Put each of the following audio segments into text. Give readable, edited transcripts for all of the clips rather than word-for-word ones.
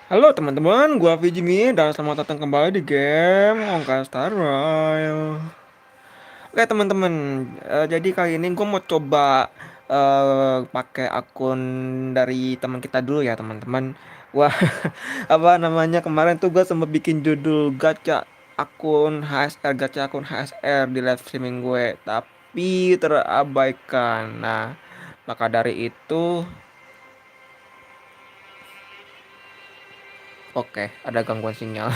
Halo teman-teman, gua FiziMeds dan selamat datang kembali di game Honkai Starward. Oke teman-teman, jadi kali ini gue mau coba pakai akun dari teman kita dulu ya teman-teman. Wah, apa namanya kemarin tuh gue sempat bikin judul gacha akun HSR, gacha akun HSR di live streaming gue, tapi terabaikan. Nah, maka dari itu, oke, ada gangguan sinyal.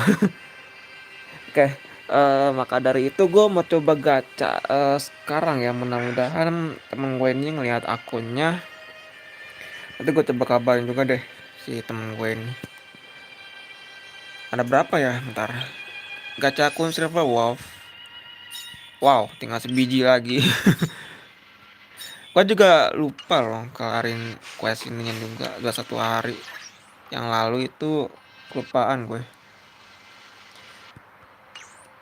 Oke, maka dari itu gue mau coba gacha sekarang ya. Mudah-mudahan temen gue ini ngelihat akunnya. Nanti gue coba kabarin juga deh si temen gue ini. Ada berapa ya? Ntar. Gacha akun silver wolf. Wow, tinggal sebiji lagi. Gue juga lupa loh kelarin quest ininya juga. Udah 1 hari yang lalu itu kelupaan gue.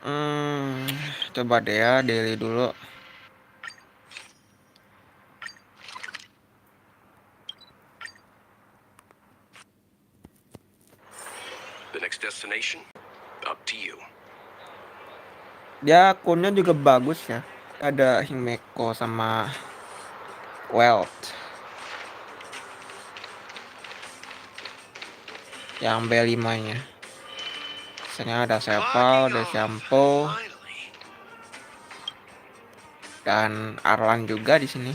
Hmm, coba deh ya daily dulu. The next destination, up to you. Dia akunnya juga bagus ya. Ada Himeko sama Wealth. Yang B5 nya. Misalnya ada Seval, ada Shampoo, dan Arlan juga di sini.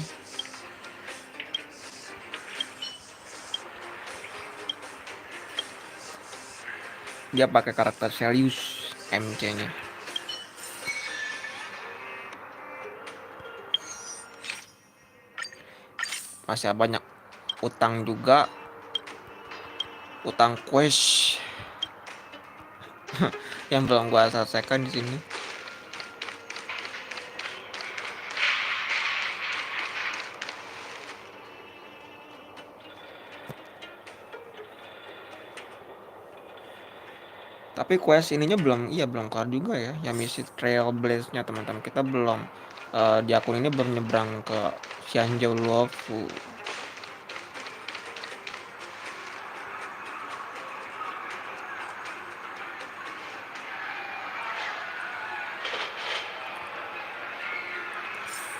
Dia pakai karakter Celius MC-nya. Masih banyak utang juga. Utang quest yang belum gua selesaikan di sini. Tapi quest ininya belum kelar juga ya. Yang misi Trailblaze-nya teman-teman kita belum. Di akun ini belum nyebrang ke Xianzhou Luofu.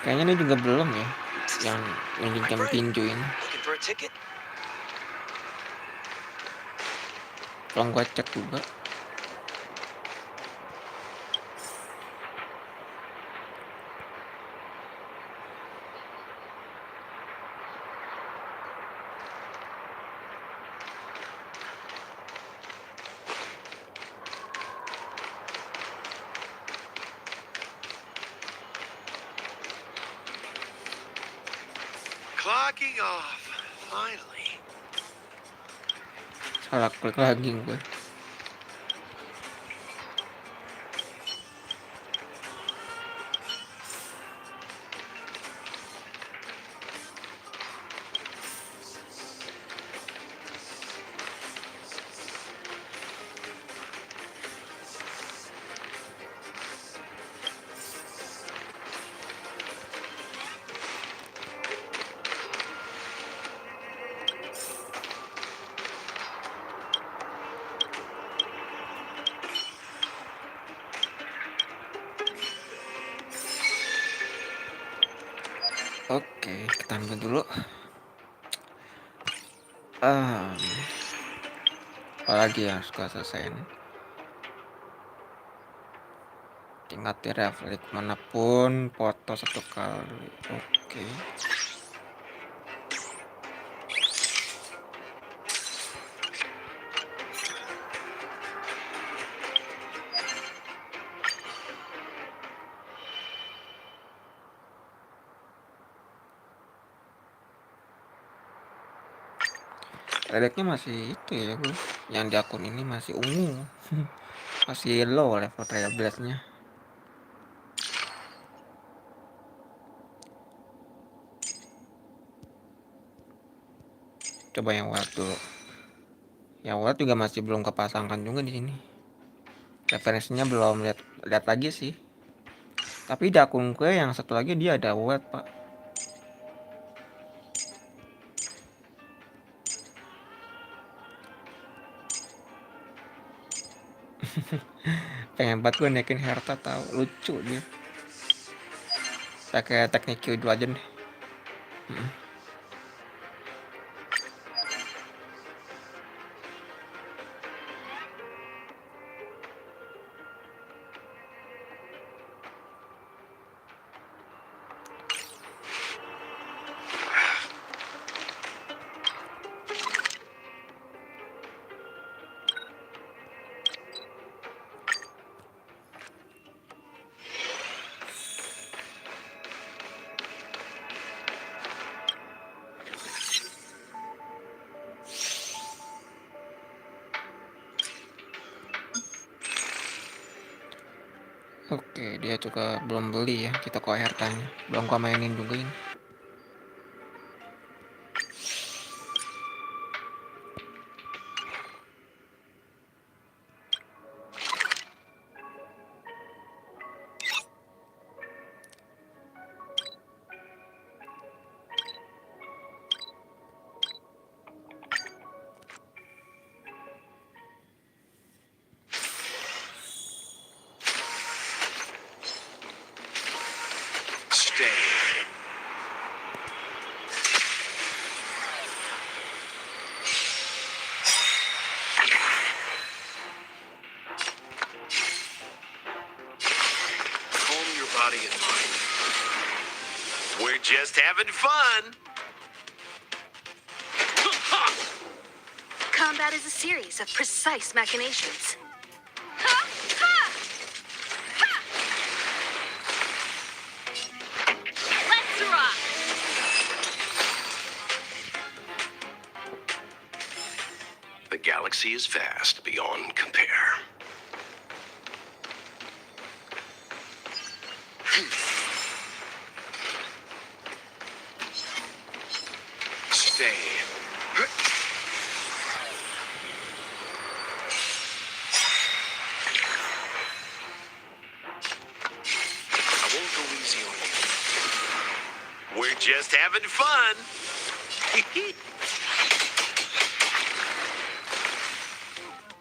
Kayaknya ini juga belum ya. Yang jam tinju ini. Belum gua cek juga. Clocking off, finally. Salah klik lagi gue. Oke, kita ambil dulu. Apalagi yang harus gue selesaiin. Tingkat refleks manapun, foto 1 kali. Oke. Redeknya masih itu ya gue. Yang di akun ini masih ungu. Masih low level trailblaze-nya. Coba yang wild dulu. Yang wild juga masih belum kepasangkan juga di sini. Referensinya belum lihat lagi sih. Tapi di akun gue yang satu lagi dia ada wild, Pak. Pengen banget gue naikin harta, tahu lucu dia. Pakai teknik Q dulu aja nih. Oke, dia juga belum beli ya, kita kok hartanya. Belum gua mainin juga ini. Stay. Calm your body and mind. We're just having fun. Combat is a series of precise machinations. Let's rock! The galaxy is vast beyond compare. Stay. I won't go easy on you. We're just having fun.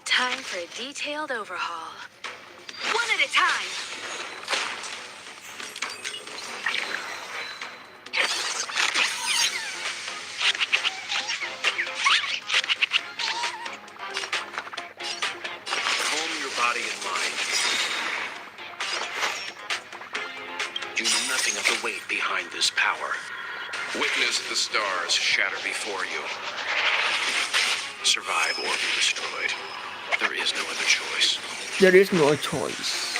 Time for a detailed overhaul. One at a time. Calm your body and mind. You know nothing of the weight behind this power. Witness the stars shatter before you. Survive or be destroyed. There is no other choice. There is no choice.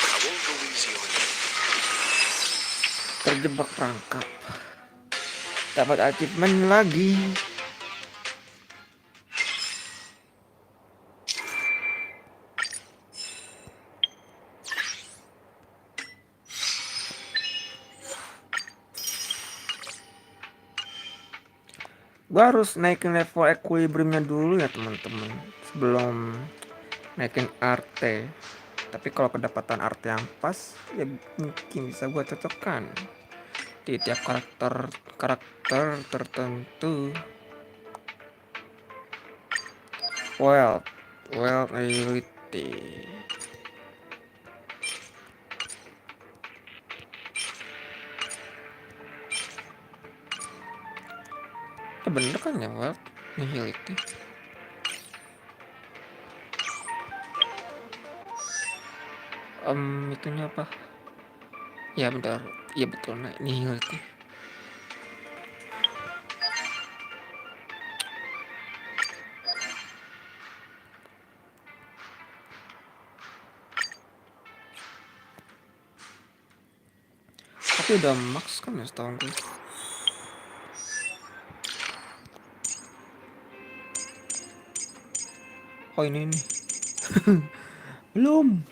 I won't go easy on you. Terjebak perangkap. Dapat achievement lagi. Gua harus naikin level equilibriumnya dulu ya teman-teman, sebelum naikin RT. Tapi kalau kedapatan RT yang pas, ya mungkin bisa gua cocokkan di tiap karakter tertentu. Well ability. Bener kan ya well nihility. Itunya apa? Ya benar, iya betul, nah nihility. Tapi udah max kan ya setahu gue. Oh ini nih. Belum.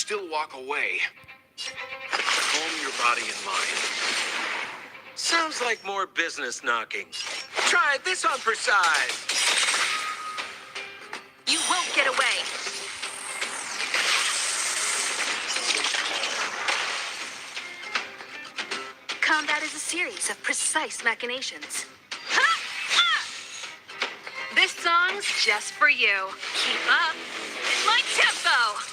still walk away. Calm your body and mind. Sounds like more business knocking. Try this on for size. You won't get away. Combat is a series of precise machinations. Ha! Ah! This song's just for you. Keep up. It's my tempo.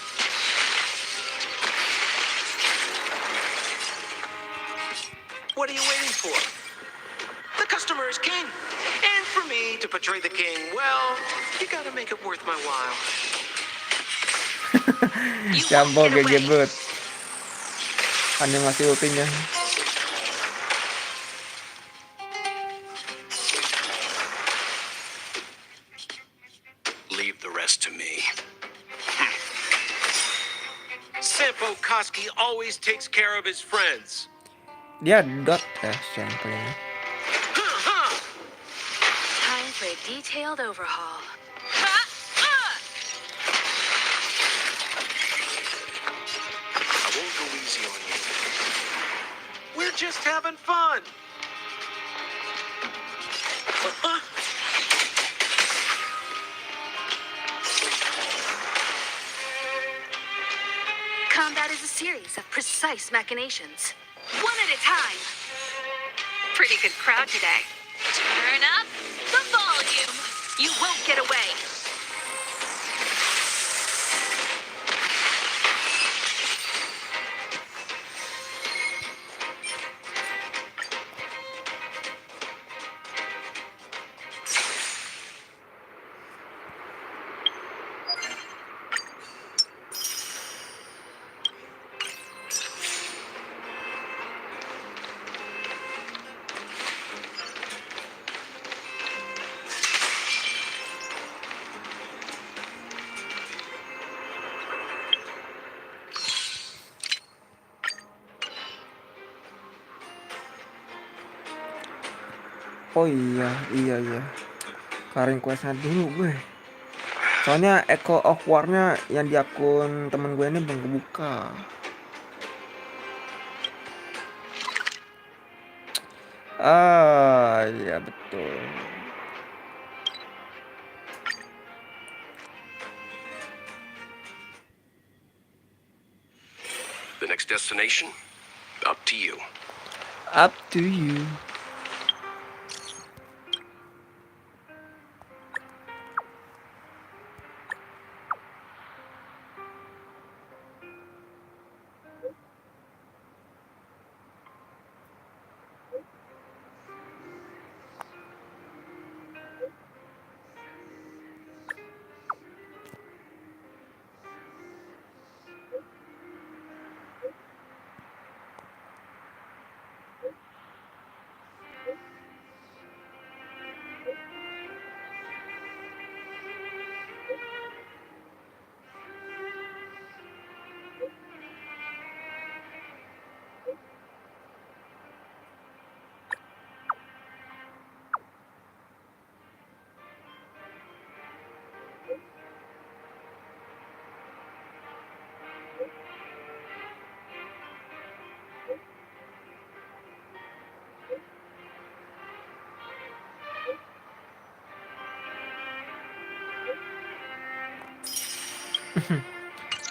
What are you waiting for? The customer is king. And for me to portray the king, well, you gotta make it worth my while. You won't Jambol get away. gebet. Animasi ultinya. Leave the rest to me. Sampo Koski always takes care of his friends. Dia dot ya sampling. Time for a detailed overhaul. Ha! Ah! I won't go easy on you. We're just having fun. Combat is a series of precise machinations. One at a time. Pretty good crowd today. Turn up the volume. You won't get away. Oh iya. Karin questnya dulu gue. Soalnya Echo of War-nya yang di akun temen gue ini belum kebuka. Ah, iya betul. The next destination? Up to you. Up to you.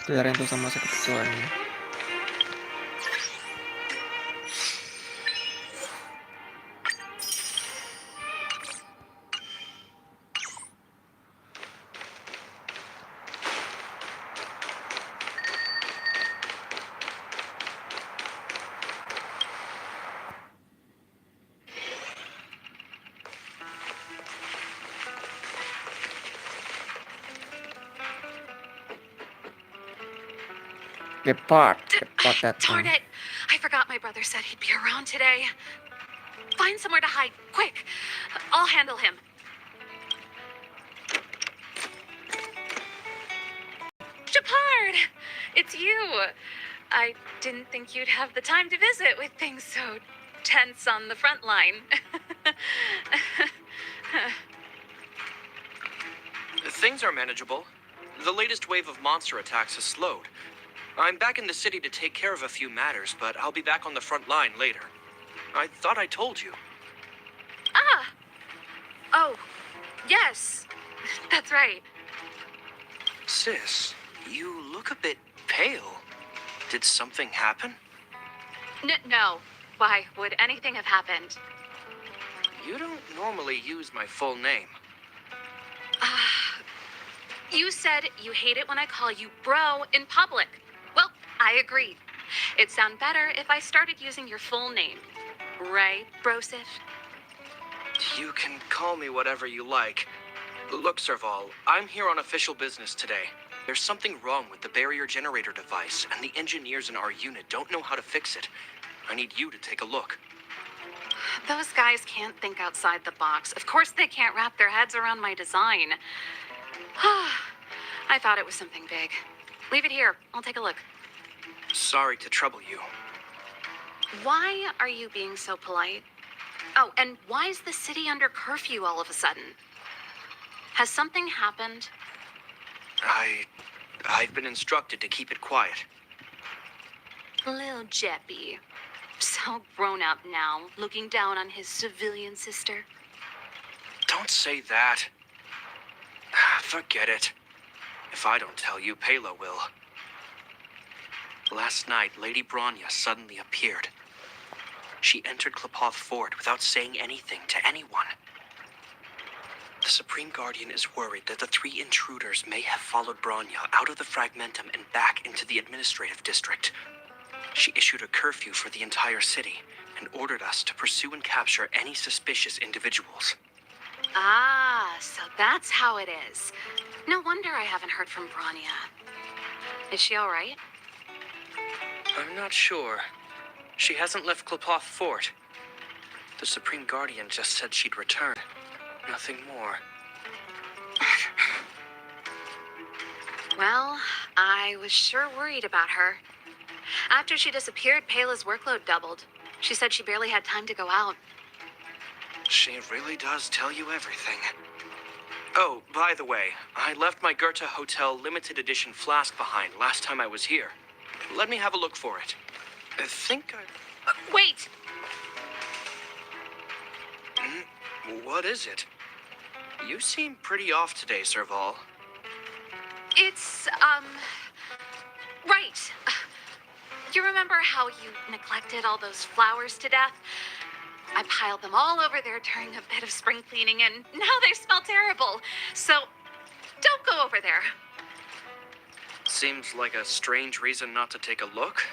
Kelihatin tuh sama keketuaannya. Gepard Darn datang. it! I forgot my brother said he'd be around today. Find somewhere to hide, quick. I'll handle him. Gepard! It's you. I didn't think you'd have the time to visit with things so tense on the front line. Things are manageable. The latest wave of monster attacks has slowed. I'm back in the city to take care of a few matters, but I'll be back on the front line later. I thought I told you. Ah! Oh, yes. That's right. Sis, you look a bit pale. Did something happen? No. Why would anything have happened? You don't normally use my full name. You said you hate it when I call you bro in public. Well, I agree. It'd sound better if I started using your full name. Right, Brosif? You can call me whatever you like. Look, Serval, I'm here on official business today. There's something wrong with the barrier generator device, and the engineers in our unit don't know how to fix it. I need you to take a look. Those guys can't think outside the box. Of course they can't wrap their heads around my design. I thought it was something big. Leave it here. I'll take a look. Sorry to trouble you. Why are you being so polite? Oh, and why is the city under curfew all of a sudden? Has something happened? I've been instructed to keep it quiet. Lil Jeppy. So grown up now, looking down on his civilian sister. Don't say that. Forget it. If I don't tell you, Pela will. Last night, Lady Bronya suddenly appeared. She entered Klepoth Fort without saying anything to anyone. The Supreme Guardian is worried that the 3 intruders may have followed Bronya out of the Fragmentum and back into the administrative district. She issued a curfew for the entire city and ordered us to pursue and capture any suspicious individuals. Ah, so that's how it is. No wonder I haven't heard from Bronya. Is she all right? I'm not sure. She hasn't left Klepoth Fort. The Supreme Guardian just said she'd return. Nothing more. Well, I was sure worried about her. After she disappeared, Pela's workload doubled. She said she barely had time to go out. She really does tell you everything. Oh, by the way, I left my Goethe Hotel limited edition flask behind last time I was here. Let me have a look for it. I think I... Wait! What is it? You seem pretty off today, Serval. It's, right. You remember how you neglected all those flowers to death? I piled them all over there during a bit of spring cleaning, and now they smell terrible. So, don't go over there. Seems like a strange reason not to take a look.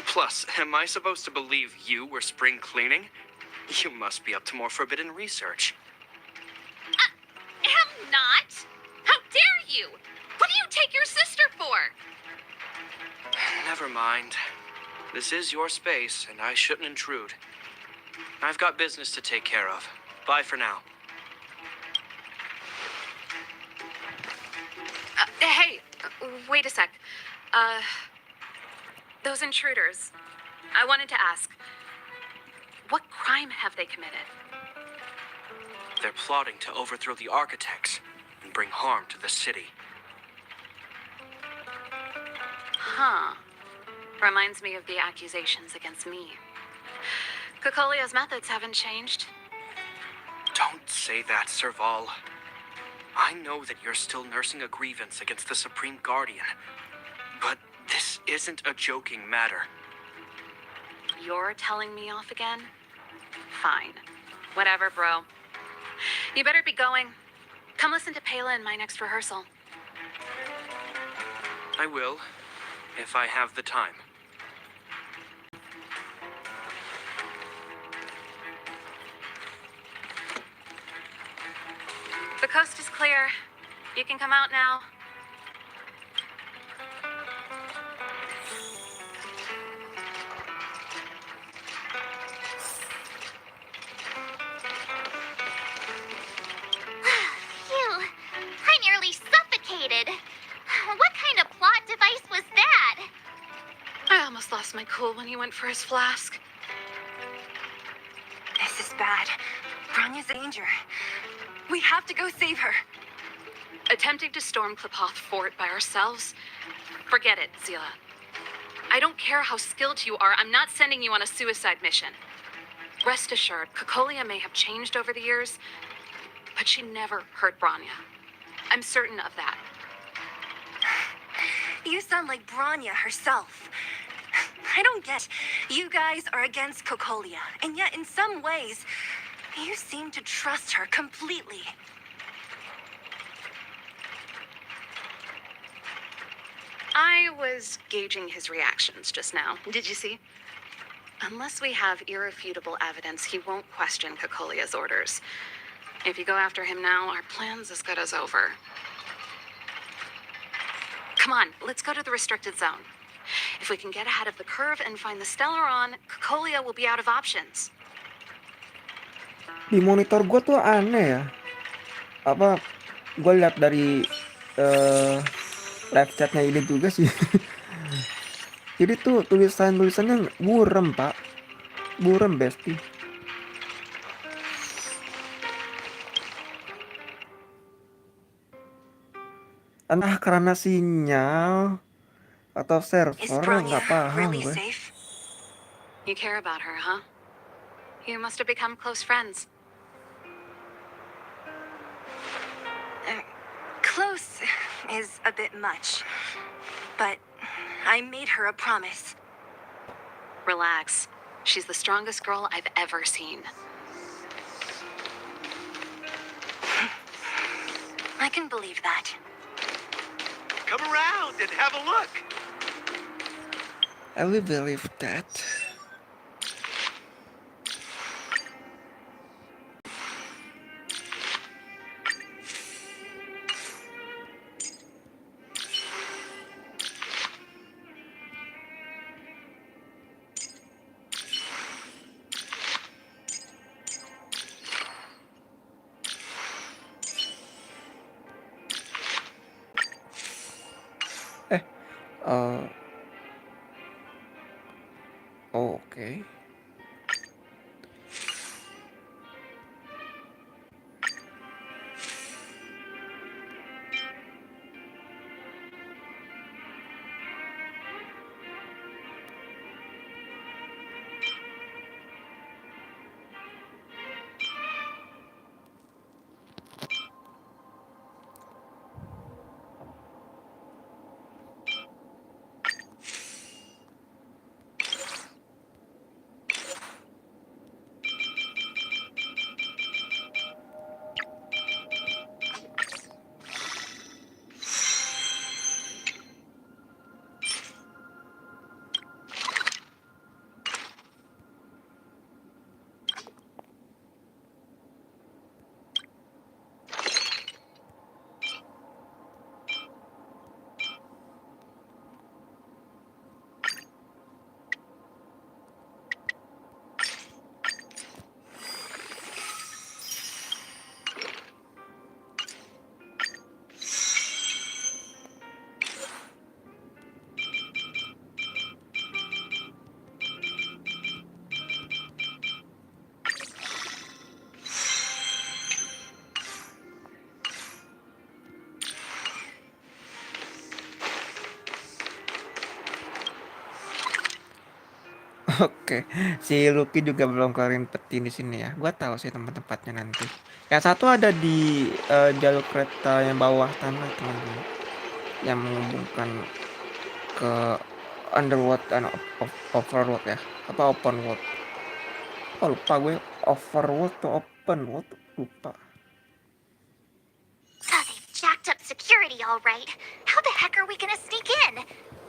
Plus, am I supposed to believe you were spring cleaning? You must be up to more forbidden research. Am not? How dare you? What do you take your sister for? Never mind. This is your space, and I shouldn't intrude. I've got business to take care of. Bye for now. Hey, wait a sec. Those intruders. I wanted to ask, what crime have they committed? They're plotting to overthrow the architects and bring harm to the city. Huh. Reminds me of the accusations against me. Kokolia's methods haven't changed. Don't say that, Serval. I know that you're still nursing a grievance against the Supreme Guardian, but this isn't a joking matter. You're telling me off again? Fine. Whatever, bro. You better be going. Come listen to Pela in my next rehearsal. I will, if I have the time. The coast is clear. You can come out now. Phew, I nearly suffocated. What kind of plot device was that? I almost lost my cool when he went for his flask. This is bad. Bronya's in danger. We have to go save her. Attempting to storm Klepoth Fort by ourselves? Forget it, Zila. I don't care how skilled you are, I'm not sending you on a suicide mission. Rest assured, Kokolia may have changed over the years, but she never hurt Branya. I'm certain of that. You sound like Branya herself. I don't get. You guys are against Kokolia, and yet in some ways, you seem to trust her completely. I was gauging his reactions just now. Did you see? Unless we have irrefutable evidence, he won't question Kokolia's orders. If you go after him now, our plan's as good as over. Come on, let's go to the restricted zone. If we can get ahead of the curve and find the Stellaron, Kokolia will be out of options. Di monitor gue tuh aneh ya. Apa gue lihat dari live chatnya ini juga sih. Jadi tuh tulisannya burem pak, burem besti. Entah karena sinyal atau server, nggak paham Really gue. safe? You care about her, huh? You must have become close friends. Close is a bit much, but I made her a promise. Relax. She's the strongest girl I've ever seen. I can believe that. Come around and have a look. I will believe that. Oke. Oke, si Lucky juga belum keluarin peti di sini ya. Gua tahu sih tempat-tempatnya nanti. Yang satu ada di jalur kereta yang bawah tanah teman-teman, yang menghubungkan ke underworld dan overworld ya. Apa open world? Oh lupa gue, overworld atau open world lupa. So they've jacked up security, all right. How the heck are we gonna sneak in?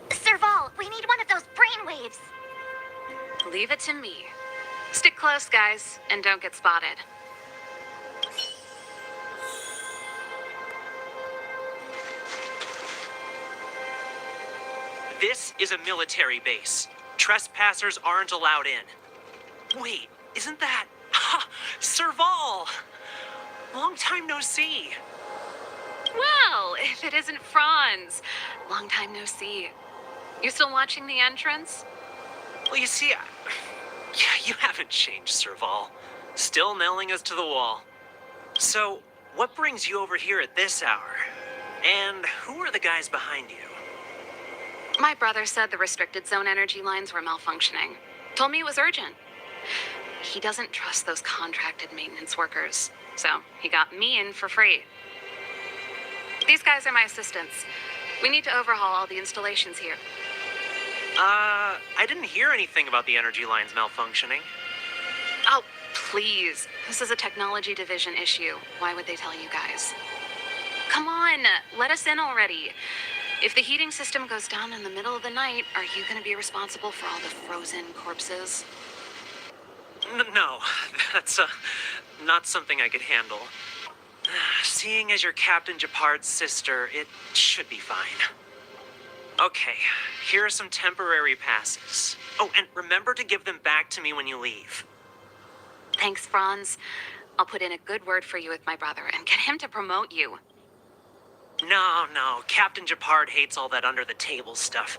Serval, we need one of those brainwaves. Leave it to me. Stick close, guys, and don't get spotted. This is a military base. Trespassers aren't allowed in. Wait, isn't that... Ha! Serval! Long time no see. Well, if it isn't Franz. Long time no see. You still watching the entrance? Well, you see, yeah, you haven't changed, Serval. Still nailing us to the wall. So, what brings you over here at this hour? And who are the guys behind you? My brother said the restricted zone energy lines were malfunctioning. Told me it was urgent. He doesn't trust those contracted maintenance workers, so he got me in for free. These guys are my assistants. We need to overhaul all the installations here. I didn't hear anything about the energy lines malfunctioning. Oh, please. This is a technology division issue. Why would they tell you guys? Come on, let us in already. If the heating system goes down in the middle of the night, are you going to be responsible for all the frozen corpses? No, that's not something I could handle. Seeing as you're Captain Japard's sister, it should be fine. Okay, here are some temporary passes. Oh, and remember to give them back to me when you leave. Thanks, Franz. I'll put in a good word for you with my brother and get him to promote you. No, Captain Japard hates all that under-the-table stuff.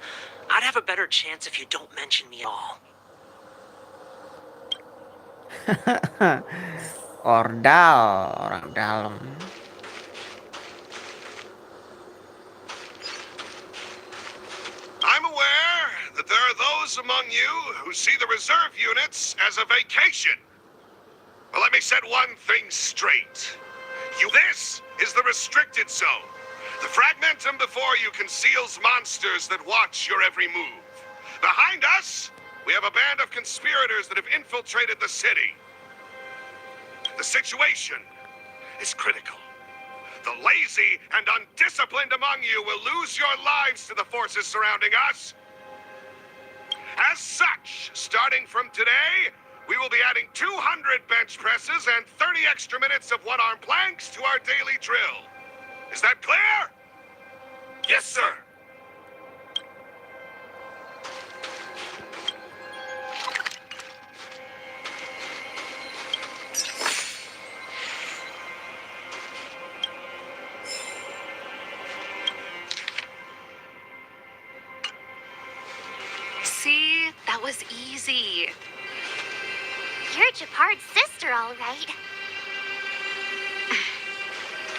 I'd have a better chance if you don't mention me at all. Ordal, orang dalam. I'm aware that there are those among you who see the reserve units as a vacation. But let me set one thing straight. This is the restricted zone. The fragmentum before you conceals monsters that watch your every move. Behind us, we have a band of conspirators that have infiltrated the city. The situation is critical. The lazy and undisciplined among you will lose your lives to the forces surrounding us. As such, starting from today, we will be adding 200 bench presses and 30 extra minutes of one-arm planks to our daily drill. Is that clear? Yes, sir. See? That was easy. You're Japard's sister, all right.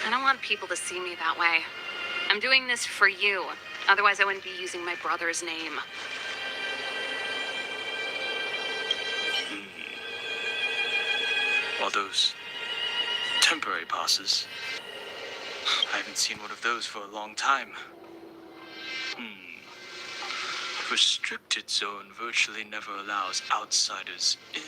I don't want people to see me that way. I'm doing this for you. Otherwise, I wouldn't be using my brother's name. All those temporary passes. I haven't seen one of those for a long time. Restricted zone virtually never allows outsiders in.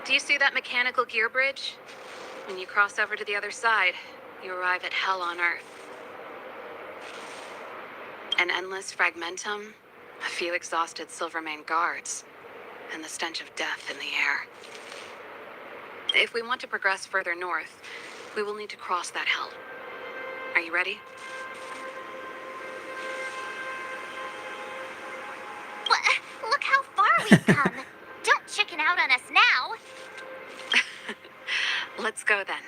Do you see that mechanical gear bridge? When you cross over to the other side, you arrive at hell on Earth. An endless fragmentum, a few exhausted Silvermane guards, and the stench of death in the air. If we want to progress further north, we will need to cross that hell. Are you ready? Look how far we've come. Don't chicken out on us now. Let's go then.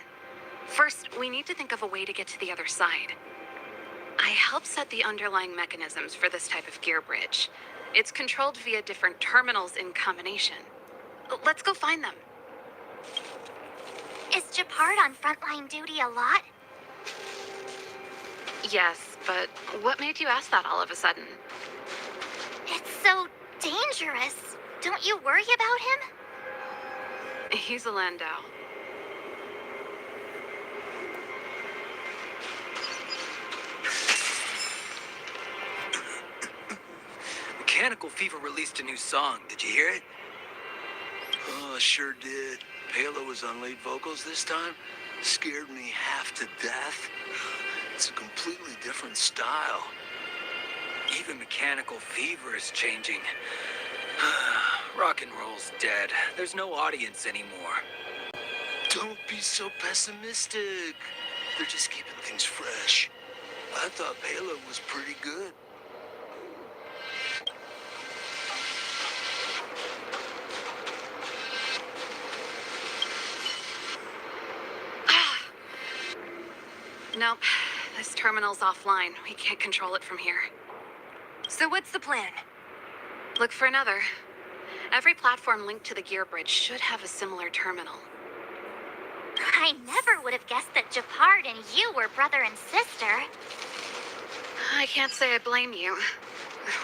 First, we need to think of a way to get to the other side. I helped set the underlying mechanisms for this type of gear bridge. It's controlled via different terminals in combination. Let's go find them. Is Japard on frontline duty a lot? Yes, but what made you ask that all of a sudden? It's so dangerous. Don't you worry about him? He's a Landau. Mechanical Fever released a new song. Did you hear it? Oh, I sure did. Palo was on lead vocals this time. Scared me half to death. It's a completely different style. Even Mechanical Fever is changing. Rock and roll's dead. There's no audience anymore. Don't be so pessimistic. They're just keeping things fresh. I thought Palo was pretty good. Nope. This terminal's offline. We can't control it from here. So what's the plan? Look for another. Every platform linked to the gear bridge should have a similar terminal. I never would have guessed that Japard and you were brother and sister. I can't say I blame you.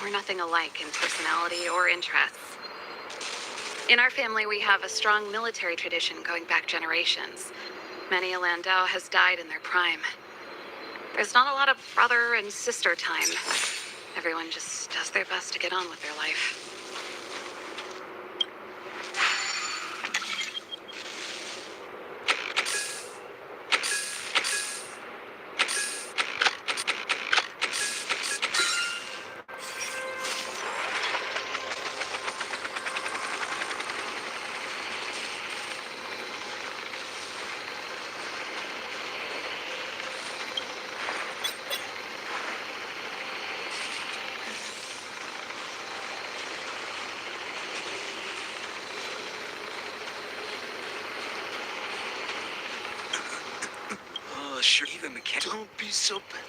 We're nothing alike in personality or interests. In our family, we have a strong military tradition going back generations. Many a Landau has died in their prime. There's not a lot of brother and sister time. Everyone just does their best to get on with their life. Oh, sure. Even mechanic. Don't be so bad.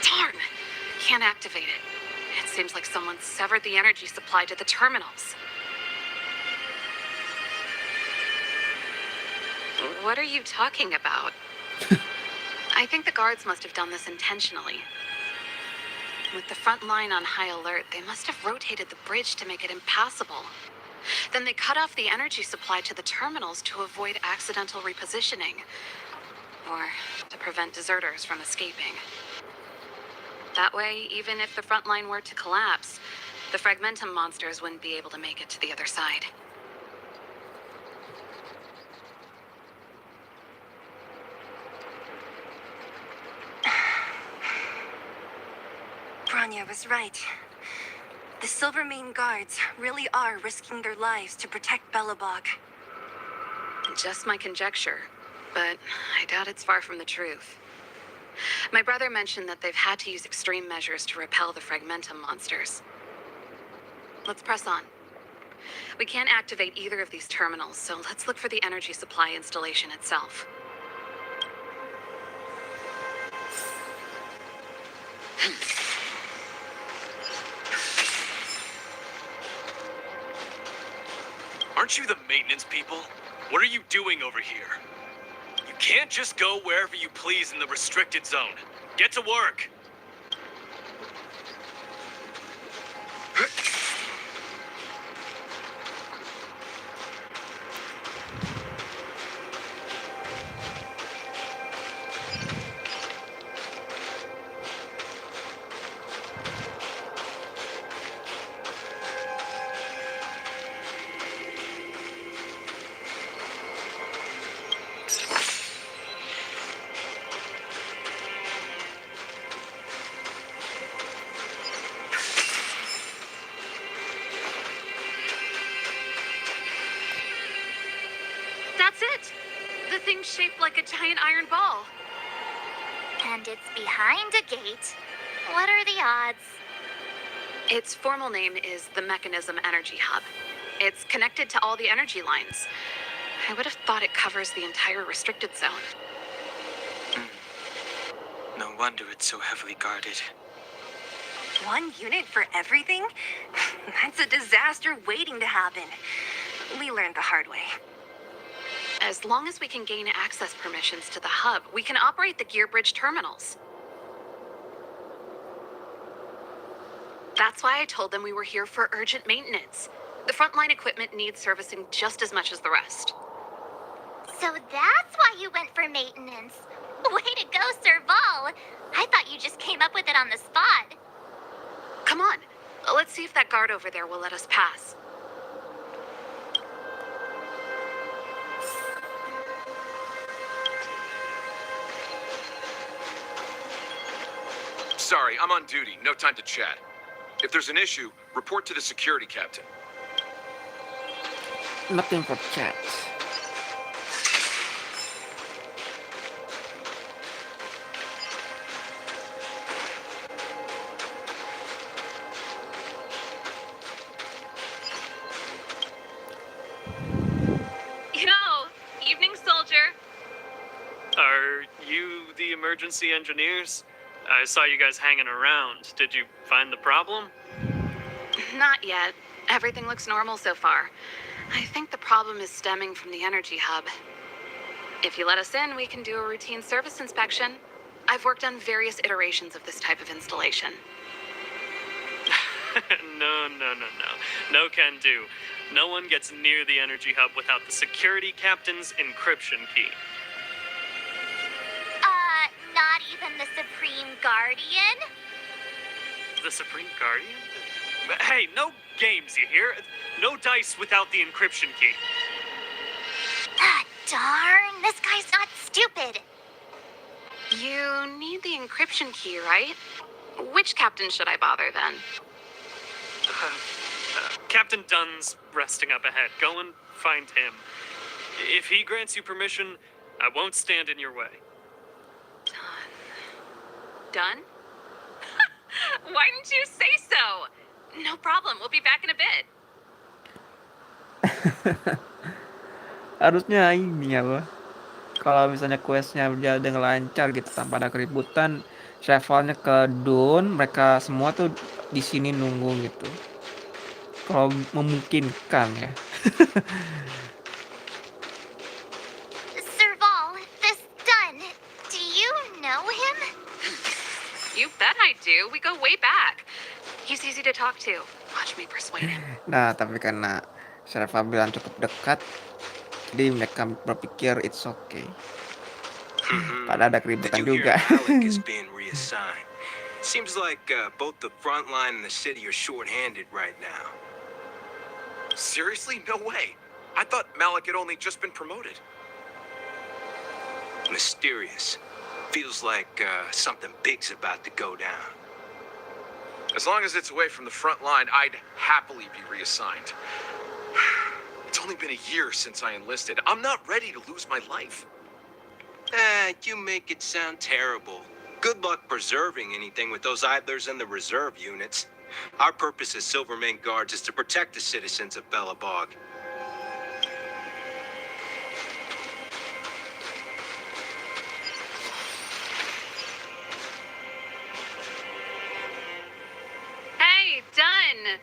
Darn! Can't activate it. It seems like someone severed the energy supply to the terminals. What are you talking about? I think the guards must have done this intentionally. With the front line on high alert, they must have rotated the bridge to make it impassable. Then they cut off the energy supply to the terminals to avoid accidental repositioning, or to prevent deserters from escaping. That way, even if the front line were to collapse, the Fragmentum monsters wouldn't be able to make it to the other side. Bronya was right. The Silvermane guards really are risking their lives to protect Belobog. Just my conjecture, but I doubt it's far from the truth. My brother mentioned that they've had to use extreme measures to repel the Fragmentum monsters. Let's press on. We can't activate either of these terminals, so let's look for the energy supply installation itself. Aren't you the maintenance people? What are you doing over here? You can't just go wherever you please in the restricted zone. Get to work! That's it! The thing's shaped like a giant iron ball. And it's behind a gate. What are the odds? Its formal name is the Mechanism Energy Hub. It's connected to all the energy lines. I would have thought it covers the entire restricted zone. No wonder it's so heavily guarded. One unit for everything? That's a disaster waiting to happen. We learned the hard way. As long as we can gain access permissions to the hub, we can operate the gear bridge terminals. That's why I told them we were here for urgent maintenance. The frontline equipment needs servicing just as much as the rest. So that's why you went for maintenance. Way to go, Serval. I thought you just came up with it on the spot. Come on, let's see if that guard over there will let us pass. Sorry, I'm on duty. No time to chat. If there's an issue, report to the security captain. Nothing for chat. Yo, evening, soldier. Are you the emergency engineers? I saw you guys hanging around. Did you find the problem? Not yet. Everything looks normal so far. I think the problem is stemming from the energy hub. If you let us in, we can do a routine service inspection. I've worked on various iterations of this type of installation. No. No can do. No one gets near the energy hub without the security captain's encryption key. Not even the Supreme Guardian? The Supreme Guardian? Hey, no games, you hear? No dice without the encryption key. Ah, darn, this guy's not stupid. You need the encryption key, right? Which captain should I bother then? Captain Dunn's resting up ahead. Go and find him. If he grants you permission, I won't stand in your way. Done? Why didn't you say so? No problem, we'll be back in a bit. Harusnya ini apa? Kalau misalnya questnya berjalan dengan lancar gitu tanpa ada keributan, travelnya ke Dun, mereka semua tuh di sini nunggu gitu. Kalau memungkinkan ya. Serval, this done. Do you know him? You bet I do. We go way back. He's easy to talk to. Watch me persuade him. Nah, tapi karena server bilang cukup dekat, jadi mereka berpikir it's okay. Padahal ada keributan Did you hear juga. Alec is being reassigned? Seems like both the front line and the city are short-handed right now. Seriously? No way. I thought Malik had only just been promoted. Mysterious. Feels like something big's about to go down. As long as it's away from the front line, I'd happily be reassigned. It's only been a year since I enlisted. I'm not ready to lose my life. You make it sound terrible. Good luck preserving anything with those idlers and the reserve units. Our purpose as Silvermane Guards is to protect the citizens of Belobog. Hey, done.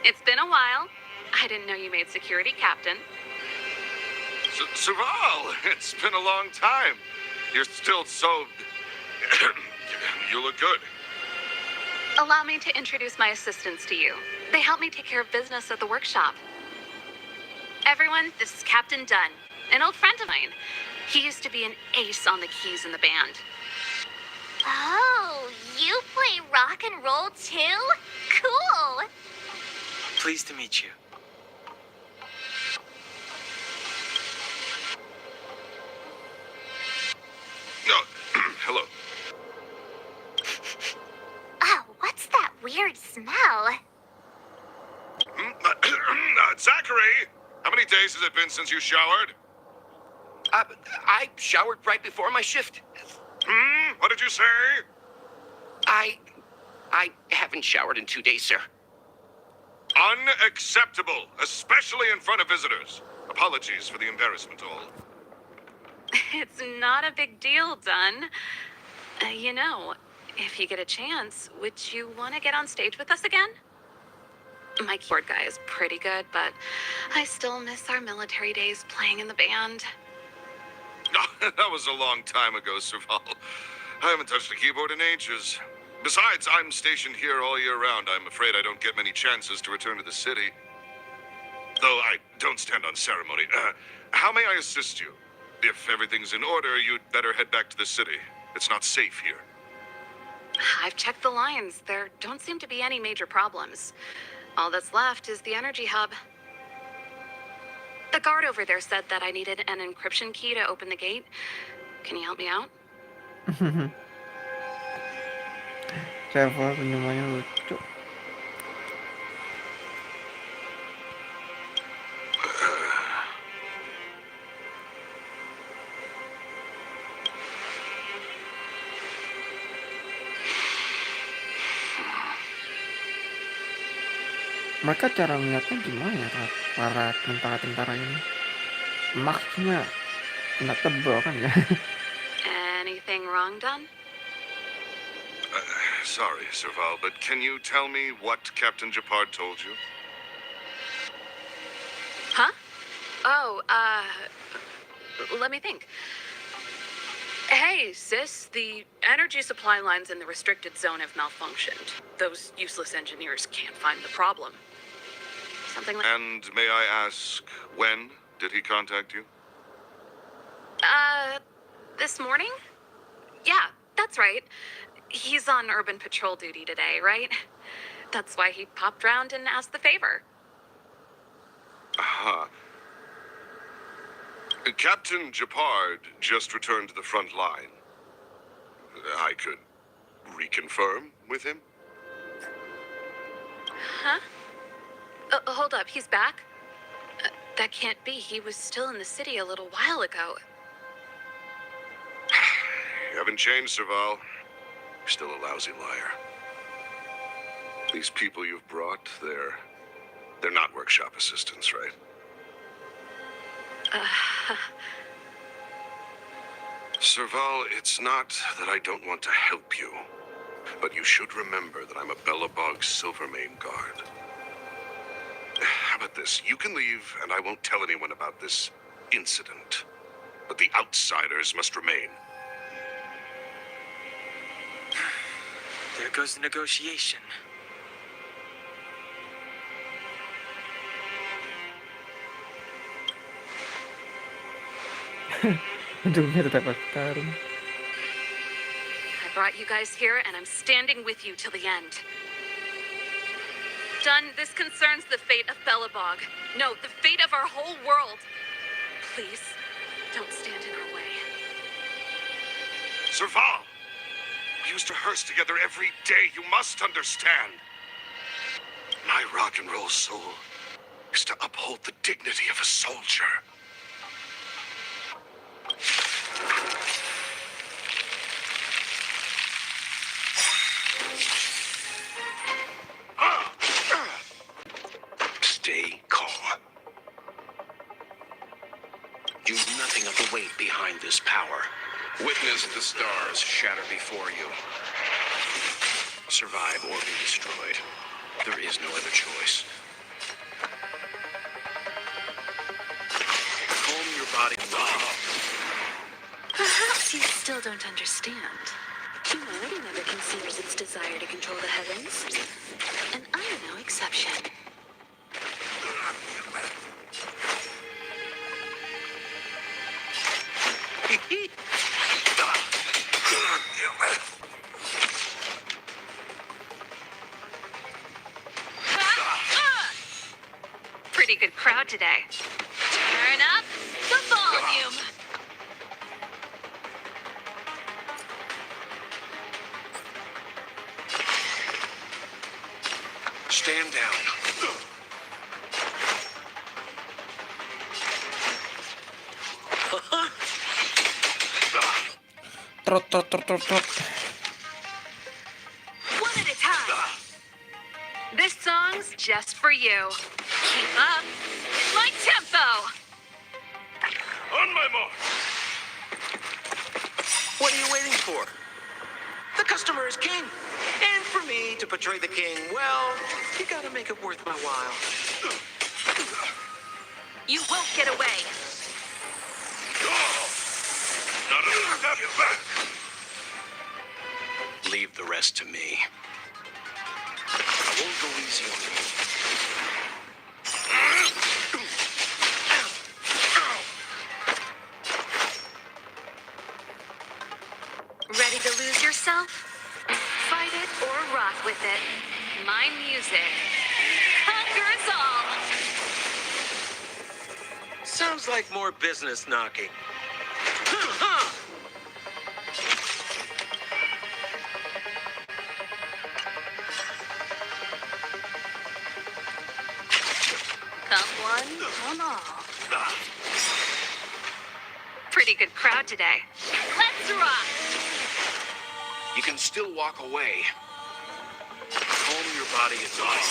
It's been a while. I didn't know you made security captain. Serval, it's been a long time. You're still so... You look good. Allow me to introduce my assistants to you. They help me take care of business at the workshop. Everyone, this is Captain Dunn, an old friend of mine. He used to be an ace on the keys in the band. Oh, you play rock and roll too? Cool. Pleased to meet you. No, hello. Oh, what's that weird smell? Zachary, how many days has it been since you showered? I showered right before my shift. What did you say? I haven't showered in 2 days, sir. Unacceptable, especially in front of visitors. Apologies for the embarrassment, all. It's not a big deal, Dunn. You know, if you get a chance, would you want to get on stage with us again? My keyboard guy is pretty good, but I still miss our military days playing in the band. That was a long time ago, Serval. I haven't touched a keyboard in ages. Besides, I'm stationed here all year round. I'm afraid I don't get many chances to return to the city. Though I don't stand on ceremony. How may I assist you? If everything's in order, you'd better head back to the city. It's not safe here. I've checked the lines. There don't seem to be any major problems. All that's left is the energy hub. The guard over there said that I needed an encryption key to open the gate. Can you help me out? Server senyumannya lucu. Mereka cara ngeliatnya gimana ya, para tentara-tentara ini? Maksudnya kena tebel kan ya? Anything wrong, Don? Sorry, Serval, but can you tell me what Captain Japard told you? Huh? Oh, let me think. Hey, sis, the energy supply lines in the restricted zone have malfunctioned. Those useless engineers can't find the problem. Something like... And may I ask, when did he contact you? This morning? Yeah, that's right. He's on urban patrol duty today, right? That's why he popped round and asked the favor. Aha. Captain Japard just returned to the front line. I could reconfirm with him? Huh? Hold up, he's back? That can't be. He was still in the city a little while ago. You haven't changed, Serval. You're still a lousy liar. These people you've brought, they're not workshop assistants, right? Serval, it's not that I don't want to help you, but you should remember that I'm a Belobog Silvermane guard. How about this? You can leave, and I won't tell anyone about this incident. But the outsiders must remain. There goes the negotiation. Ujungnya tetap bertarung. I brought you guys here, and I'm standing with you till the end. Done, this concerns the fate of Belobog. No, the fate of our whole world. Please, don't stand in our way. Serval! We used to rehearse together every day. You must understand. My rock and roll soul is to uphold the dignity of a soldier. Stay calm. You know nothing of the weight behind this power. Witness the stars shatter before you. Survive or be destroyed. There is no other choice. Calm your body. Perhaps you still don't understand. Humanity never conceals its desire to control the heavens. And I am no exception. Pretty good crowd today. Turn up the volume. Stand down. Trot, trot, trot, trot, trot. One at a time. This song's just for you. Keep up. It's my tempo. On my mark! What are you waiting for? The customer is king. And for me to portray the king, well, you gotta make it worth my while. You won't get away. Not a step back! Leave the rest to me. I won't go easy on you. Ready to lose yourself? Fight it or rock with it. My music conquers all. Sounds like more business knocking. Come one, come all. Pretty good crowd today. Let's rock! You can still walk away. Calm your body and mind.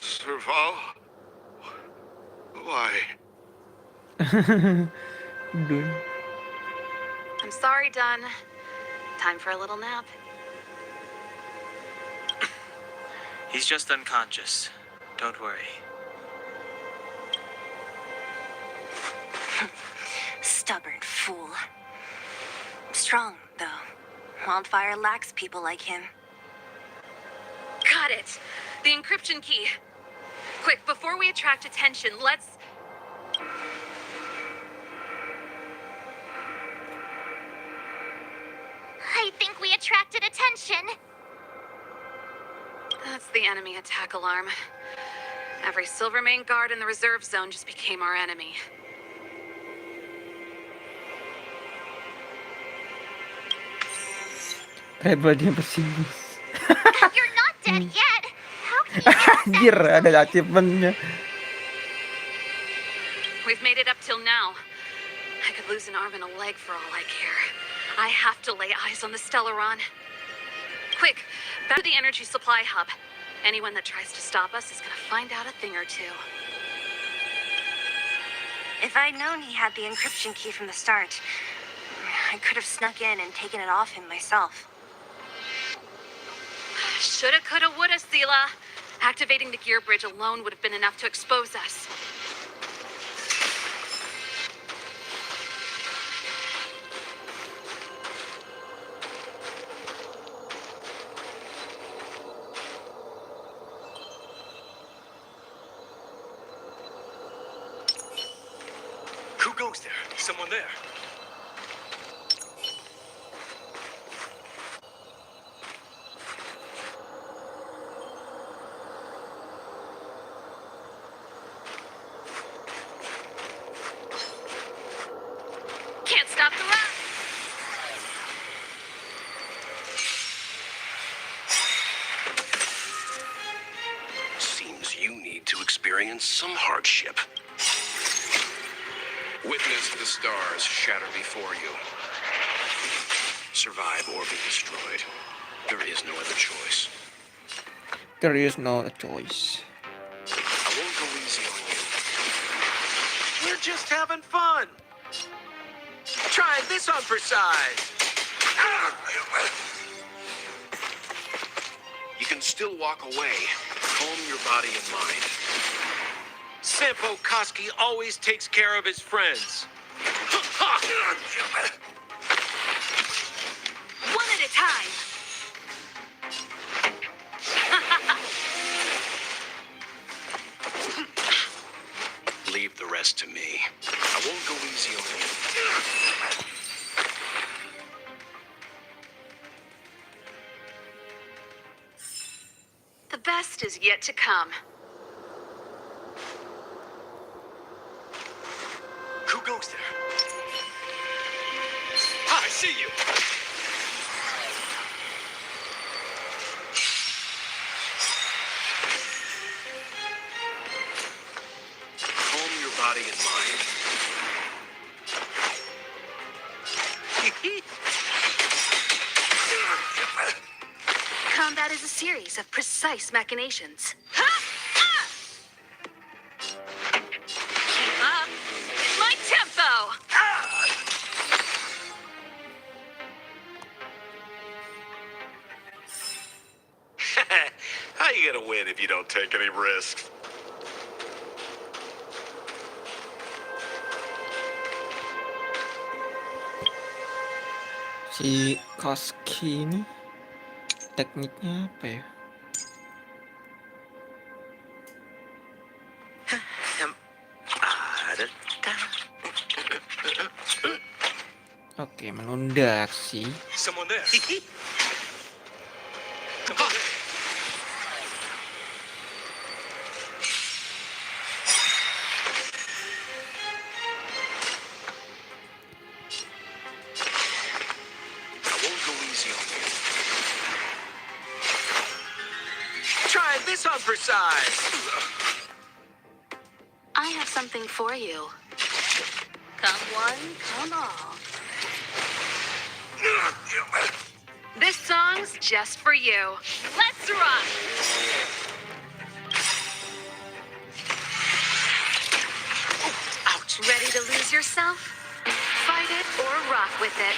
Serval? Why? Dun. I'm sorry, Dun. Time for a little nap. He's just unconscious. Don't worry. Stubborn fool. Strong, though. Wildfire lacks people like him. Got it. The encryption key. Quick, before we attract attention, let's... I think we attracted attention. That's the enemy attack alarm. Every Silvermane guard in the reserve zone just became our enemy. Pribadi yang pesimis. You're not dead yet. How can you get Anjir, ada achievementnya. We've made it up till now. I could lose an arm and a leg for all I care. I have to lay eyes on the Stellaron. Quick, back to the energy supply hub. Anyone that tries to stop us is gonna find out a thing or two. If I'd known he had the encryption key from the start, I could have snuck in and taken it off him myself. Shoulda, coulda, woulda, Sela. Activating the gear bridge alone would have been enough to expose us. Who goes there? Someone there. Can't stop the run! Seems you need to experience some hardship. Witness the stars shatter before you. Survive or be destroyed. There is no other choice. There is no choice. I won't go easy on you. We're just having fun. Try this on for size. You can still walk away. Calm your body and mind. Sampo Koski always takes care of his friends. One at a time. Leave the rest to me. I won't go easy on you. The best is yet to come. Who goes there? Ah, I see you! Calm your body and mind. Combat is a series of precise machinations. Keep up. It's my tempo! How you gonna win if you don't take any risks? Si Koski ini tekniknya apa ya? Oke, menunda aksi. Someone there. Someone there. I won't go easy on you. Try this on for size. I have something for you. Come one, come all. This song's just for you. Let's rock! Ouch. Ready to lose yourself? Fight it or rock with it.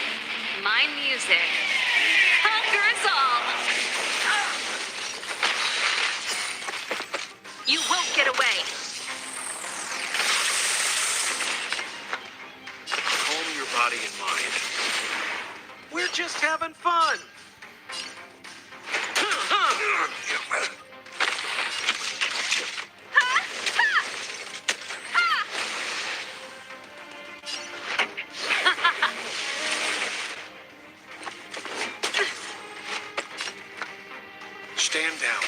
My music conquers all. You won't get away. Calm your body and mind. We're just having fun. Stand down.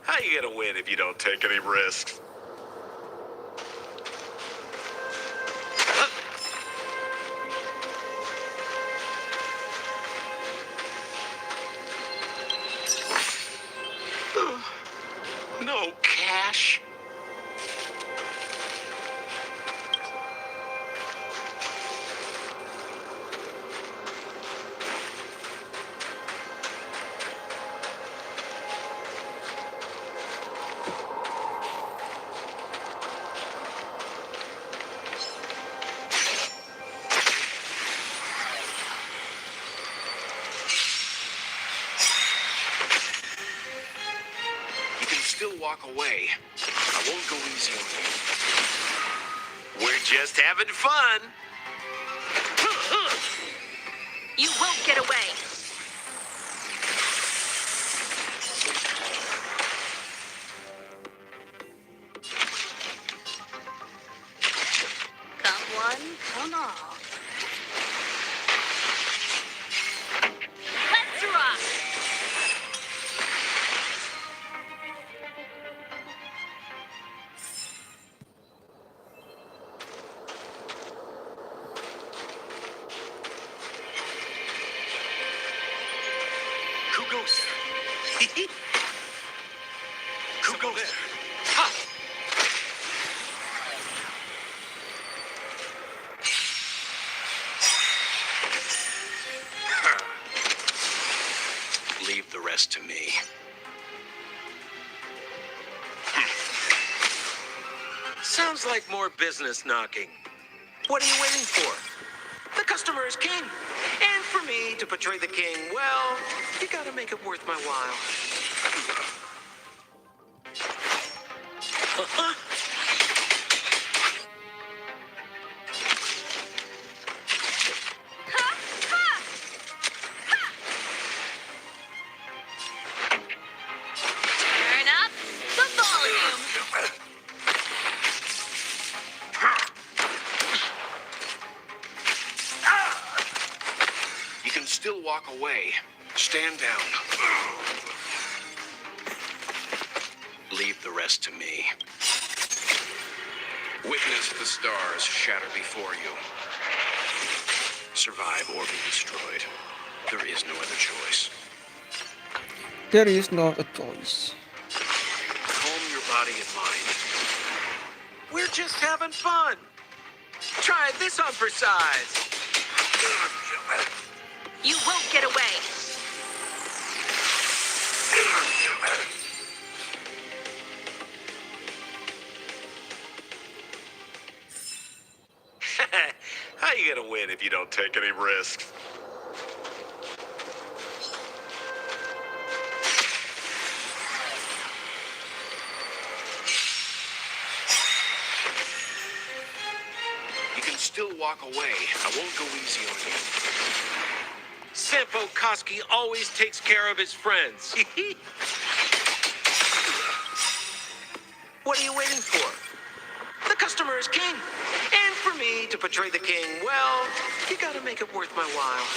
How you gonna win if you don't take any risks? No cash. You can still walk away. I won't go easy on you. We're just having fun. You won't get away. Come one, come all. Let's rock! Who goes there? Who goes there? Ha! Leave the rest to me. Sounds like more business knocking. What are you waiting for? The customer is king. And for me to portray the king, well, you gotta make it worth my while. Turn up the volume. You can still walk away. Stand down. Leave the rest to me. Witness the stars shatter before you. Survive or be destroyed. There is no other choice. There is no a choice. Calm your body and mind. We're just having fun. Try this on for size. You won't get away. How you gonna win if you don't take any risks? You can still walk away. I won't go easy on you. Sampo Koski always takes care of his friends. What are you waiting for? The customer is king. And for me to portray the king, well, you gotta make it worth my while.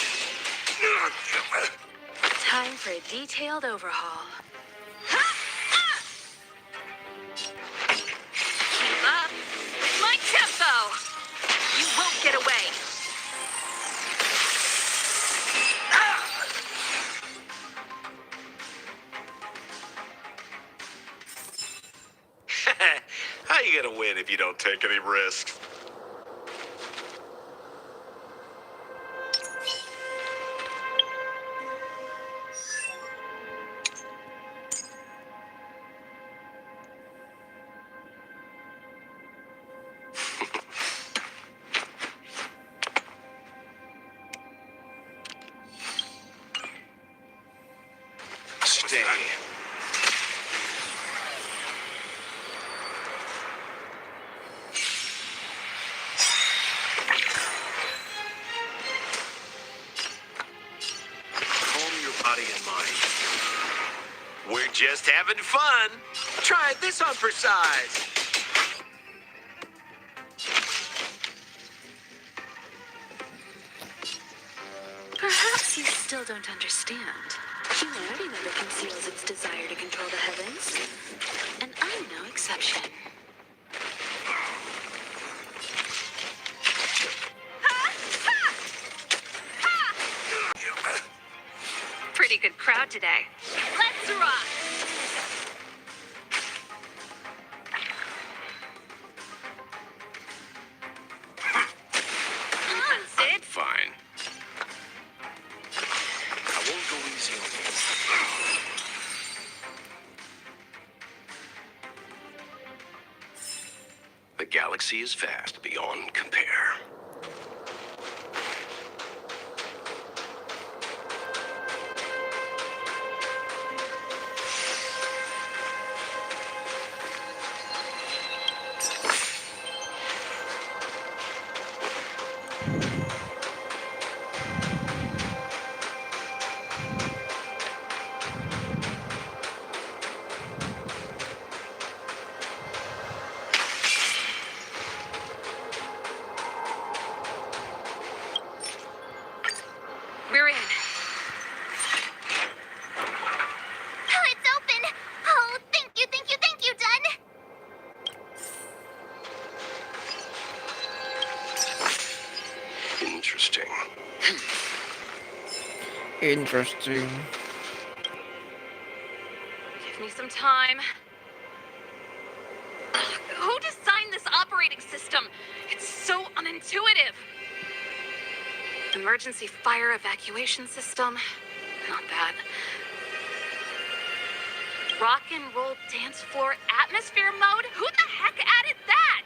Time for a detailed overhaul. Keep up my tempo. You won't get away. take any risks. Stay. Calm your body and mind. We're just having fun. Try this on for size. Perhaps you still don't understand. Humanity never conceals its desire to control the heavens. And I'm no exception. Pretty good crowd today. Let's rock! Come on, Sid. Fine. I won't go easy on you. The galaxy is vast beyond compare. We're in. Oh, it's open! Oh, thank you, done! Interesting. Interesting. Give me some time. Who designed this operating system? It's so unintuitive. Emergency fire evacuation system? Not that. Rock and roll dance floor atmosphere mode? Who the heck added that?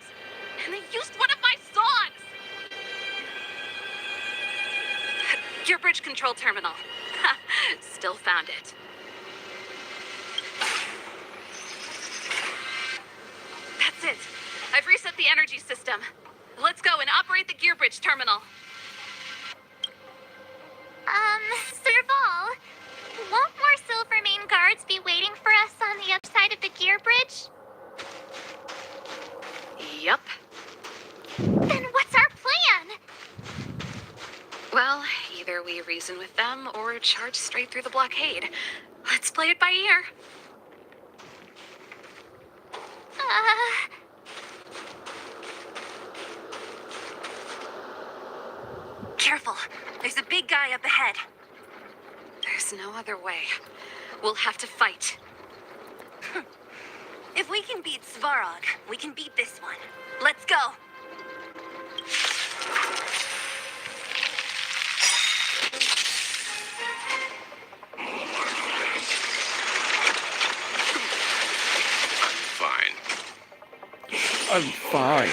And they used one of my songs! Gear bridge control terminal. Still found it. That's it. I've reset the energy system. Let's go and operate the gear bridge terminal. Serval, won't more Silvermane guards be waiting for us on the other side of the gear bridge? Yup. Then what's our plan? Well, either we reason with them or charge straight through the blockade. Let's play it by ear. Careful. There's a big guy up ahead. There's no other way. We'll have to fight. If we can beat Svarog, we can beat this one. Let's go. I'm fine.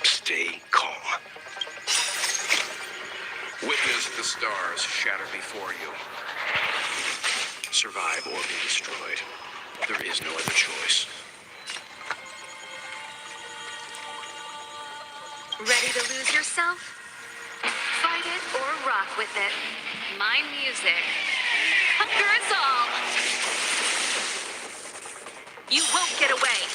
Stay calm. Witness the stars shatter before you. Survive or be destroyed. There is no other choice. Ready to lose yourself? Fight it or rock with it. My music. Hunger is all. You won't get away.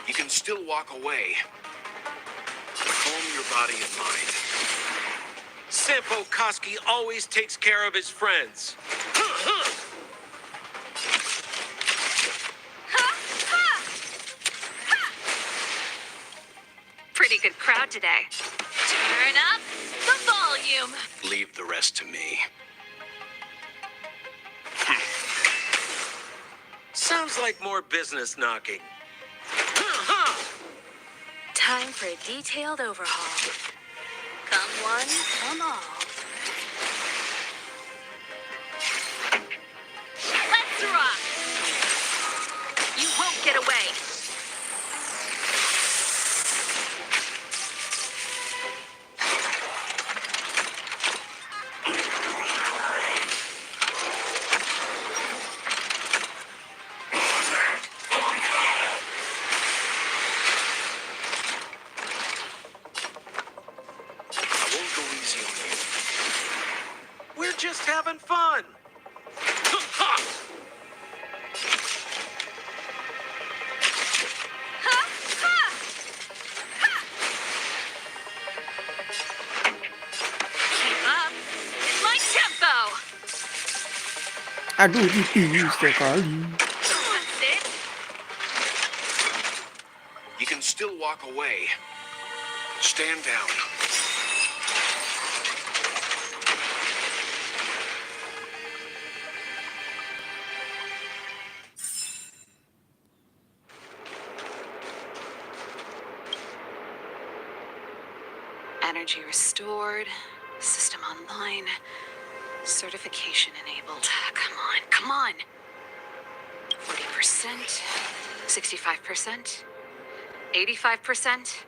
You can still walk away. Calm your body and mind. Sampo Koski always takes care of his friends. pretty good crowd today. Turn up the volume. Leave the rest to me. Sounds like more business knocking. Time for a detailed overhaul. Come one, come all. Let's rock. You won't get away. We're just having fun. Keep up. My tempo. Aduh, tipis sekali. That's it. You can still walk away. Stand down. Energy restored. System online. Certification enabled. Come on, come on. 40%. 65%. 85%.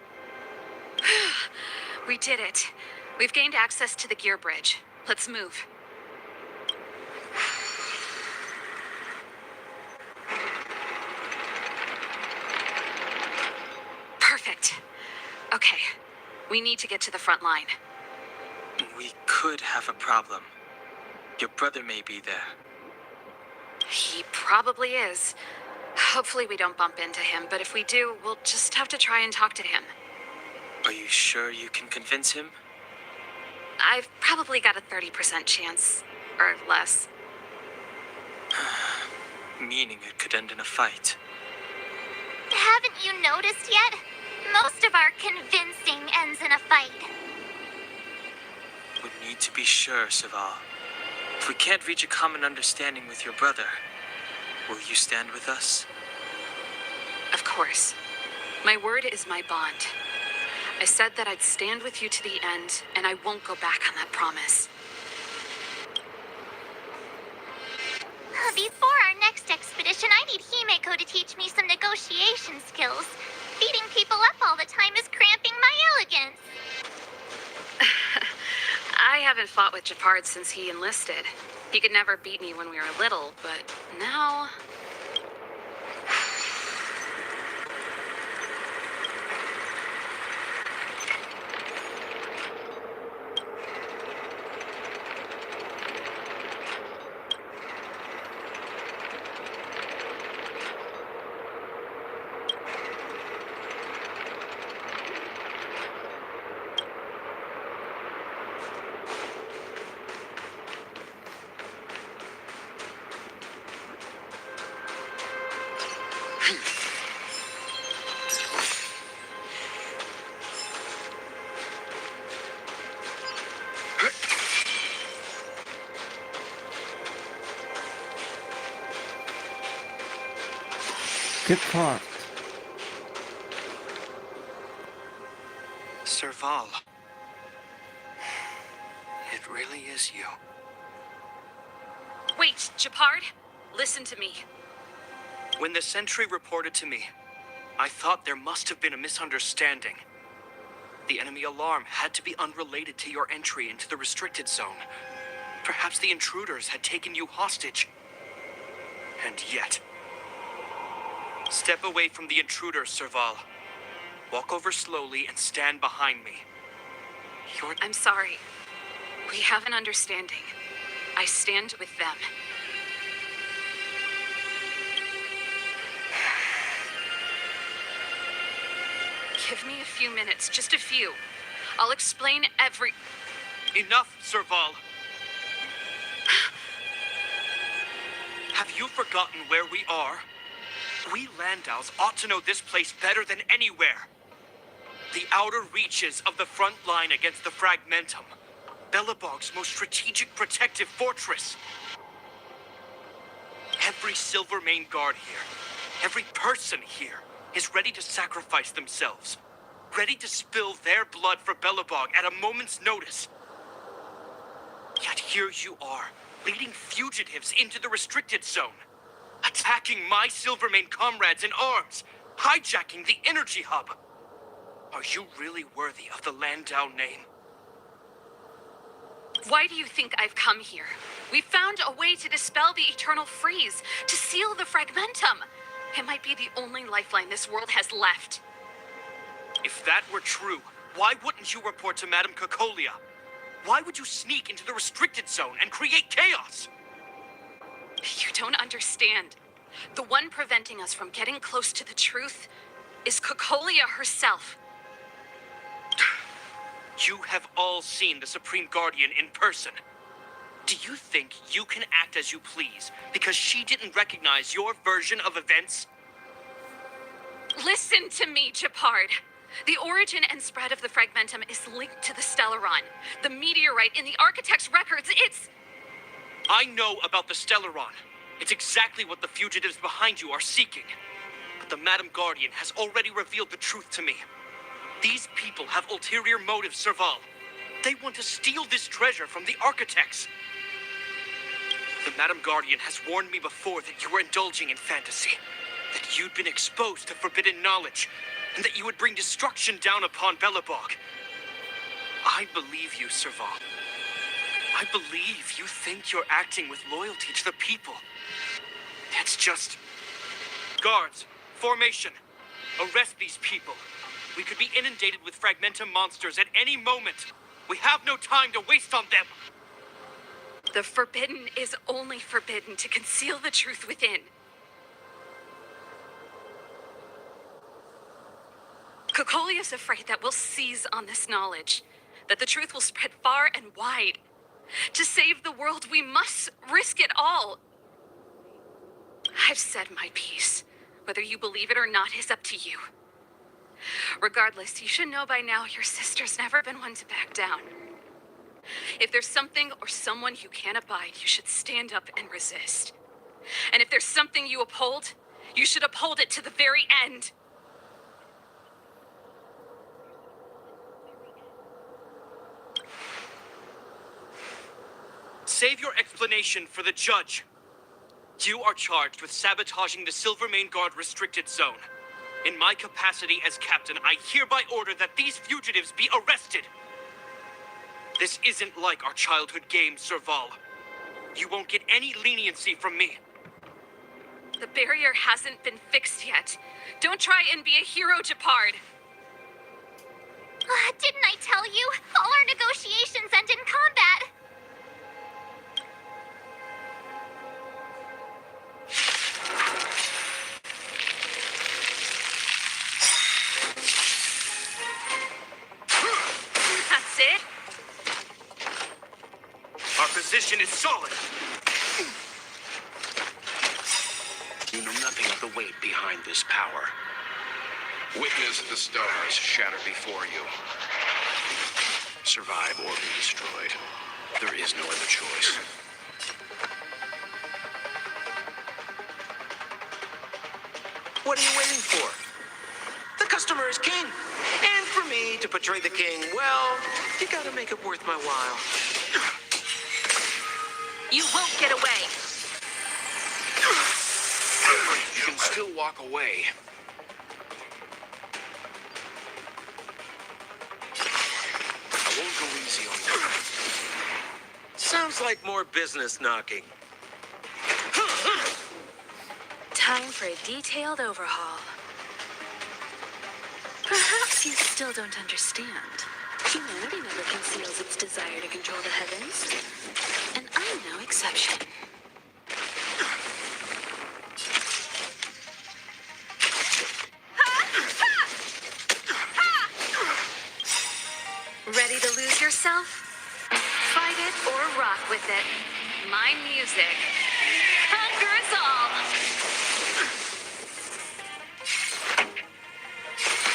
We did it. We've gained access to the gear bridge. Let's move. Perfect. Okay. We need to get to the front line. We could have a problem. Your brother may be there. He probably is. Hopefully we don't bump into him, but if we do, we'll just have to try and talk to him. Are you sure you can convince him? I've probably got a 30% chance, or less. Meaning it could end in a fight. Haven't you noticed yet? Most of our convincing ends in a fight. We need to be sure, Saval. If we can't reach a common understanding with your brother, will you stand with us? Of course. My word is my bond. I said that I'd stand with you to the end, and I won't go back on that promise. Before our next expedition, I need Himeko to teach me some negotiation skills. Beating people up all the time is cramping my elegance. I haven't fought with Japard since he enlisted. He could never beat me when we were little, but now... Get caught. Serval. It really is you. Wait, Japard? Listen to me. When the sentry reported to me, I thought there must have been a misunderstanding. The enemy alarm had to be unrelated to your entry into the restricted zone. Perhaps the intruders had taken you hostage. And yet... Step away from the intruders, Serval. Walk over slowly and stand behind me. I'm sorry. We have an understanding. I stand with them. Give me a few minutes, just a few. I'll explain every... Enough, Serval. Have you forgotten where we are? We Landaus ought to know this place better than anywhere. The outer reaches of the front line against the Fragmentum. Belobog's most strategic protective fortress. Every Silvermane guard here, every person here, is ready to sacrifice themselves. Ready to spill their blood for Belobog at a moment's notice. Yet here you are, leading fugitives into the restricted zone. Attacking my Silvermane comrades in arms. Hijacking the energy hub. Are you really worthy of the Landau name? Why do you think I've come here? We found a way to dispel the eternal freeze, to seal the Fragmentum. It might be the only lifeline this world has left. If that were true, why wouldn't you report to Madame Cocolia? Why would you sneak into the restricted zone and create chaos? You don't understand. The one preventing us from getting close to the truth is Cocolia herself. You have all seen the Supreme Guardian in person. Do you think you can act as you please because she didn't recognize your version of events? Listen to me, Gepard. The origin and spread of the Fragmentum is linked to the Stellaron. The meteorite in the Architect's records, it's... I know about the Stellaron. It's exactly what the fugitives behind you are seeking. But the Madam Guardian has already revealed the truth to me. These people have ulterior motives, Serval. They want to steal this treasure from the Architects. The Madam Guardian has warned me before that you were indulging in fantasy. That you'd been exposed to forbidden knowledge. And that you would bring destruction down upon Belobog. I believe you, Serval. I believe you think you're acting with loyalty to the people. It's just... Guards, formation. Arrest these people. We could be inundated with Fragmentum monsters at any moment. We have no time to waste on them. The forbidden is only forbidden to conceal the truth within. Cocolia is afraid that we'll seize on this knowledge, that the truth will spread far and wide. To save the world, we must risk it all. I've said my piece. Whether you believe it or not is up to you. Regardless, you should know by now your sister's never been one to back down. If there's something or someone you can't abide, you should stand up and resist. And if there's something you uphold, you should uphold it to the very end. Save your explanation for the judge. You are charged with sabotaging the Silvermane Guard restricted zone. In my capacity as captain, I hereby order that these fugitives be arrested. This isn't like our childhood game, Serval. You won't get any leniency from me. The barrier hasn't been fixed yet. Don't try and be a hero, Gepard. Didn't I tell you? All our negotiations end in combat. That's it? Our position is solid. You know nothing of the weight behind this power. Witness the stars shatter before you. Survive or be destroyed. There is no other choice. What are you waiting for? The customer is king. And for me to portray the king, well, you gotta make it worth my while. You won't get away. You can still walk away. I won't go easy on you. Sounds like more business knocking. Time for a detailed overhaul. Perhaps you still don't understand. Humanity never conceals its desire to control the heavens. And I'm no exception. Ready to lose yourself? Fight it or rock with it. My music conquers all.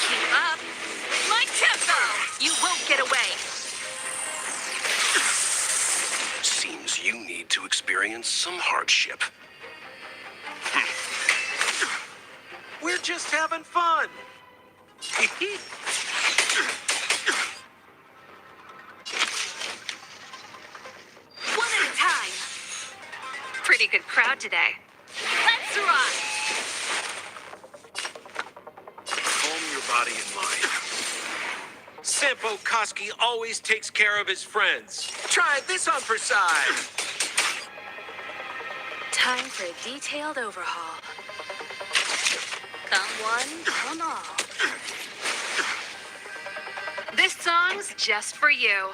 Keep up. My and some hardship. We're just having fun. One at a time. Pretty good crowd today. Let's rock! Calm your body and mind. Sampo Koski always takes care of his friends. Try this on for size. Time for a detailed overhaul. Come one, come all. This song's just for you.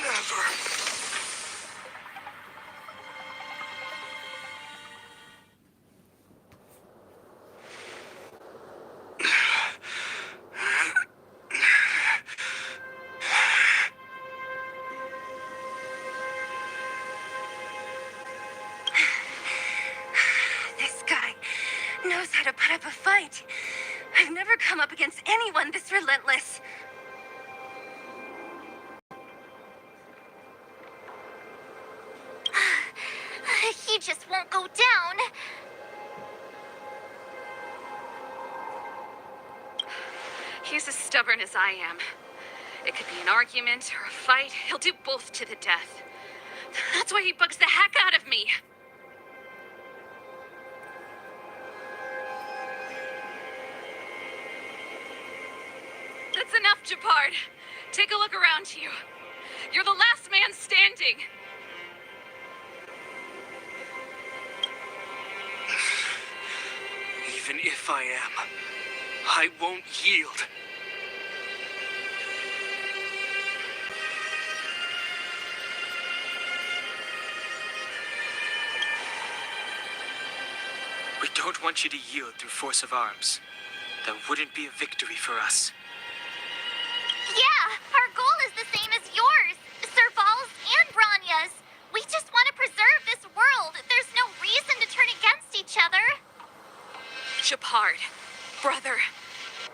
Never. This guy knows how to put up a fight. I've never come up against anyone this relentless. He just won't go down. He's as stubborn as I am. It could be an argument or a fight. He'll do both to the death. That's why he bugs the heck out of me. That's enough, Japard. Take a look around you. You're the last man standing. Even if I am, I won't yield. We don't want you to yield through force of arms. That wouldn't be a victory for us. Yeah, our goal is the same as yours. Serval's and Branya's. We just want to preserve this world. There's no reason to turn against each other. Japard, brother,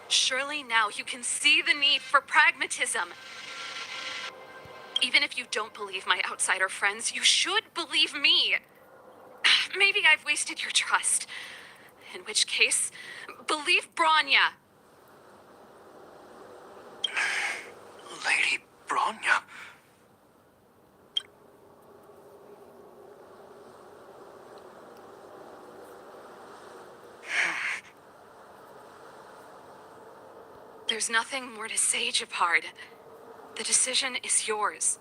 surely now you can see the need for pragmatism. Even if you don't believe my outsider friends, you should believe me. Maybe I've wasted your trust. In which case, believe Branya. Lady Branya. There's nothing more to say, Japard. The decision is yours.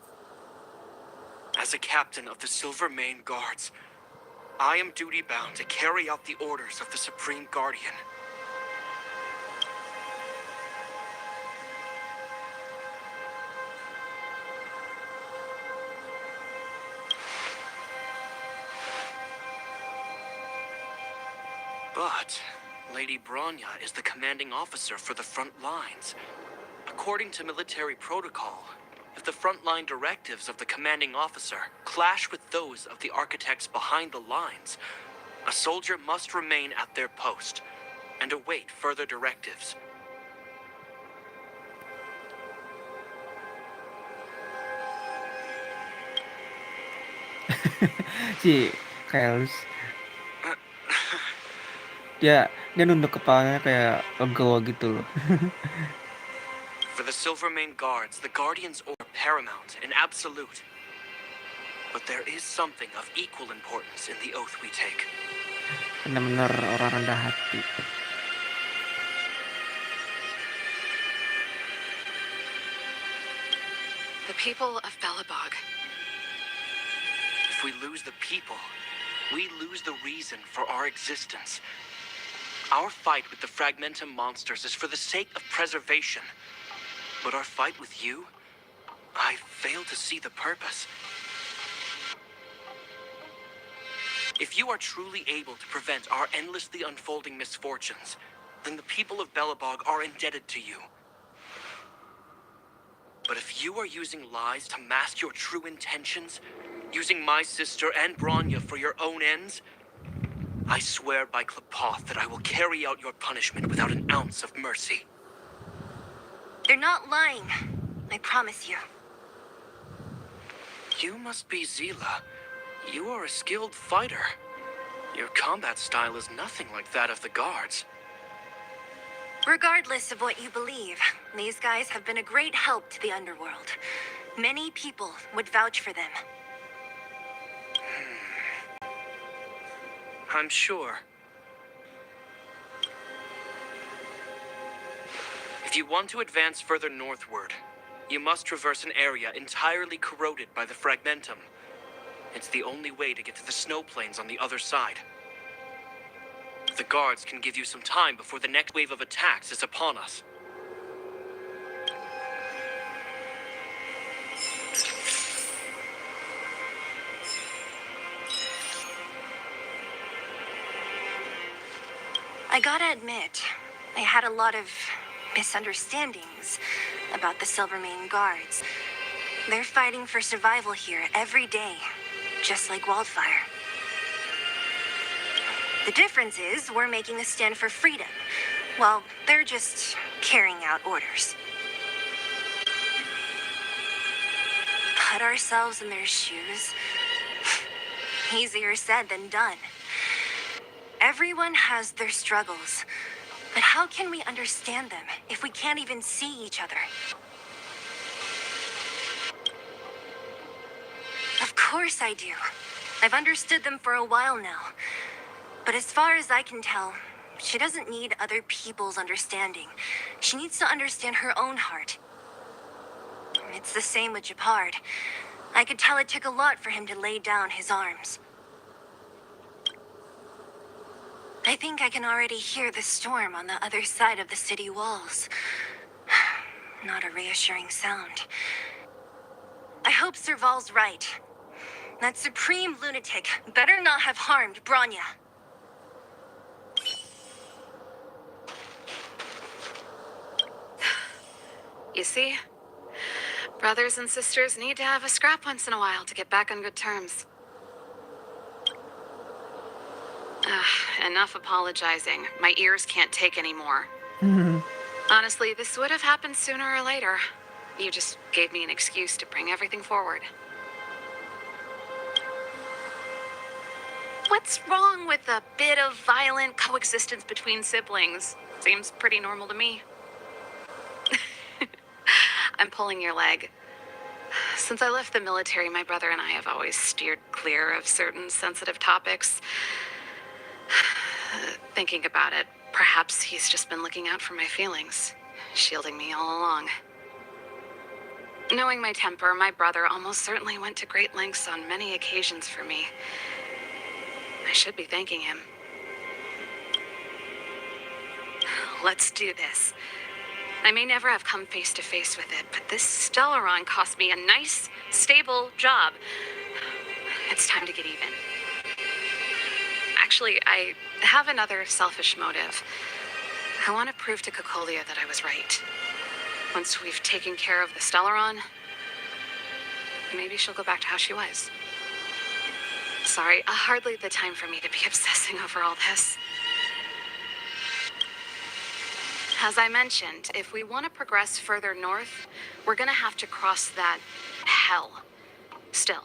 As a captain of the Silver Mane Guards, I am duty-bound to carry out the orders of the Supreme Guardian. But Lady Branya is the commanding officer for the front lines. According to military protocol, if the frontline directives of the commanding officer clash with those of the architects behind the lines, a soldier must remain at their post and await further directives. Si Kaius. Dia nunduk kepalanya kayak legowo gitu loh. For the Silvermane Guards, the Guardian's order paramount and absolute. But there is something of equal importance in the oath we take. Benar-benar orang rendah hati. The people of Belobog. If we lose the people, we lose the reason for our existence. Our fight with the Fragmentum monsters is for the sake of preservation. But our fight with you, I fail to see the purpose. If you are truly able to prevent our endlessly unfolding misfortunes, then the people of Belobog are indebted to you. But if you are using lies to mask your true intentions, using my sister and Branya for your own ends, I swear by Klapoth that I will carry out your punishment without an ounce of mercy. They're not lying. I promise you. You must be Zila. You are a skilled fighter. Your combat style is nothing like that of the guards. Regardless of what you believe, these guys have been a great help to the underworld. Many people would vouch for them. I'm sure. If you want to advance further northward, you must traverse an area entirely corroded by the fragmentum. It's the only way to get to the snow plains on the other side. The guards can give you some time before the next wave of attacks is upon us. I gotta admit, I had a lot of misunderstandings about the Silvermane guards. They're fighting for survival here every day, just like Wildfire. The difference is we're making a stand for freedom, while they're just carrying out orders. Put ourselves in their shoes. Easier said than done. Everyone has their struggles, but how can we understand them if we can't even see each other? Of course I do. I've understood them for a while now. But as far as I can tell, she doesn't need other people's understanding. She needs to understand her own heart. It's the same with Japard. I could tell it took a lot for him to lay down his arms. I think I can already hear the storm on the other side of the city walls. Not a reassuring sound. I hope Serval's right. That supreme lunatic better not have harmed Bronya. You see? Brothers and sisters need to have a scrap once in a while to get back on good terms. Enough apologizing. My ears can't take any more. Honestly, this would have happened sooner or later. You just gave me an excuse to bring everything forward. What's wrong with a bit of violent coexistence between siblings? Seems pretty normal to me. I'm pulling your leg. Since I left the military, my brother and I have always steered clear of certain sensitive topics. Thinking about it, perhaps he's just been looking out for my feelings, shielding me all along. Knowing my temper, my brother almost certainly went to great lengths on many occasions for me. I should be thanking him. Let's do this. I may never have come face to face with it, but this Stellaron cost me a nice, stable job. It's time to get even. Actually, I have another selfish motive. I want to prove to Cocolia that I was right. Once we've taken care of the Stellaron, maybe she'll go back to how she was. Sorry, hardly the time for me to be obsessing over all this. As I mentioned, if we want to progress further north, we're gonna have to cross that hell. Still,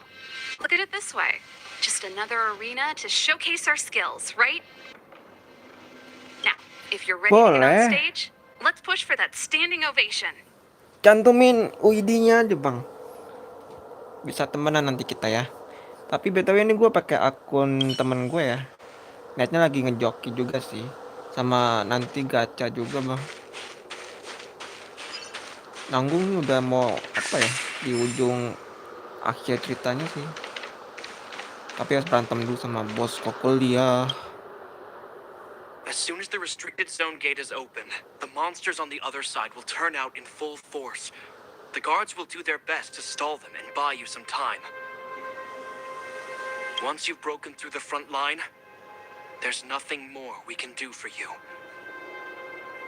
look at it this way. Just another arena to showcase our skills, right? Now, if you're ready to get on Boleh. stage, let's push for that standing ovation. Cantumin UID-nya aja bang. Bisa temenan nanti kita ya. Tapi btw ini gue pakai akun temen gue ya. Niatnya lagi ngejoki juga sih. Sama nanti gacha juga bang. Nanggung udah mau apa ya, di ujung akhir ceritanya sih. Tapi harus berantem dulu sama bos Cocolia. As soon as the restricted zone gate is open, the monsters on the other side will turn out in full force. The guards will do their best to stall them and buy you some time. Once you've broken through the front line, there's nothing more we can do for you.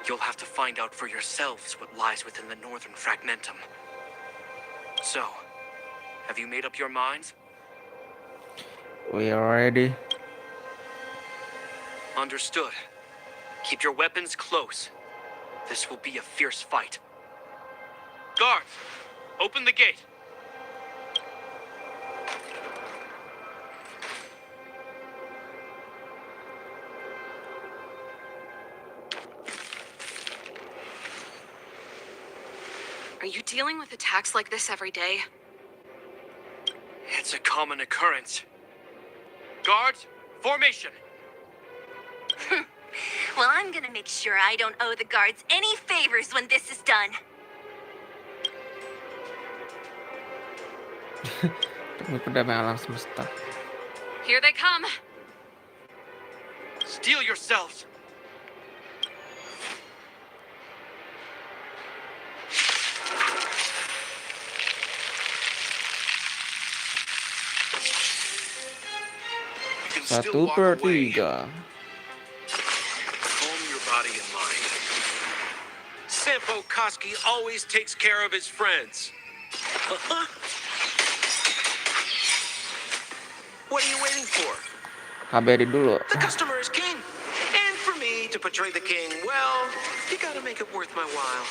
You'll have to find out for yourselves what lies within the northern fragmentum. So, have you made up your minds? We are ready. Understood. Keep your weapons close. This will be a fierce fight. Guards, open the gate. Are you dealing with attacks like this every day? It's a common occurrence. Guards, formation! Well, I'm gonna make sure I don't owe the guards any favors when this is done. Demi perdamaian alam semesta. Here they come. Steel yourselves! You can Satu still walk per away. tiga. Calm your body and mind. Sampo Koski always takes care of his friends. What are you waiting for? KBRI dulu. The customer is king. And for me to portray the king, well, you gotta make it worth my while.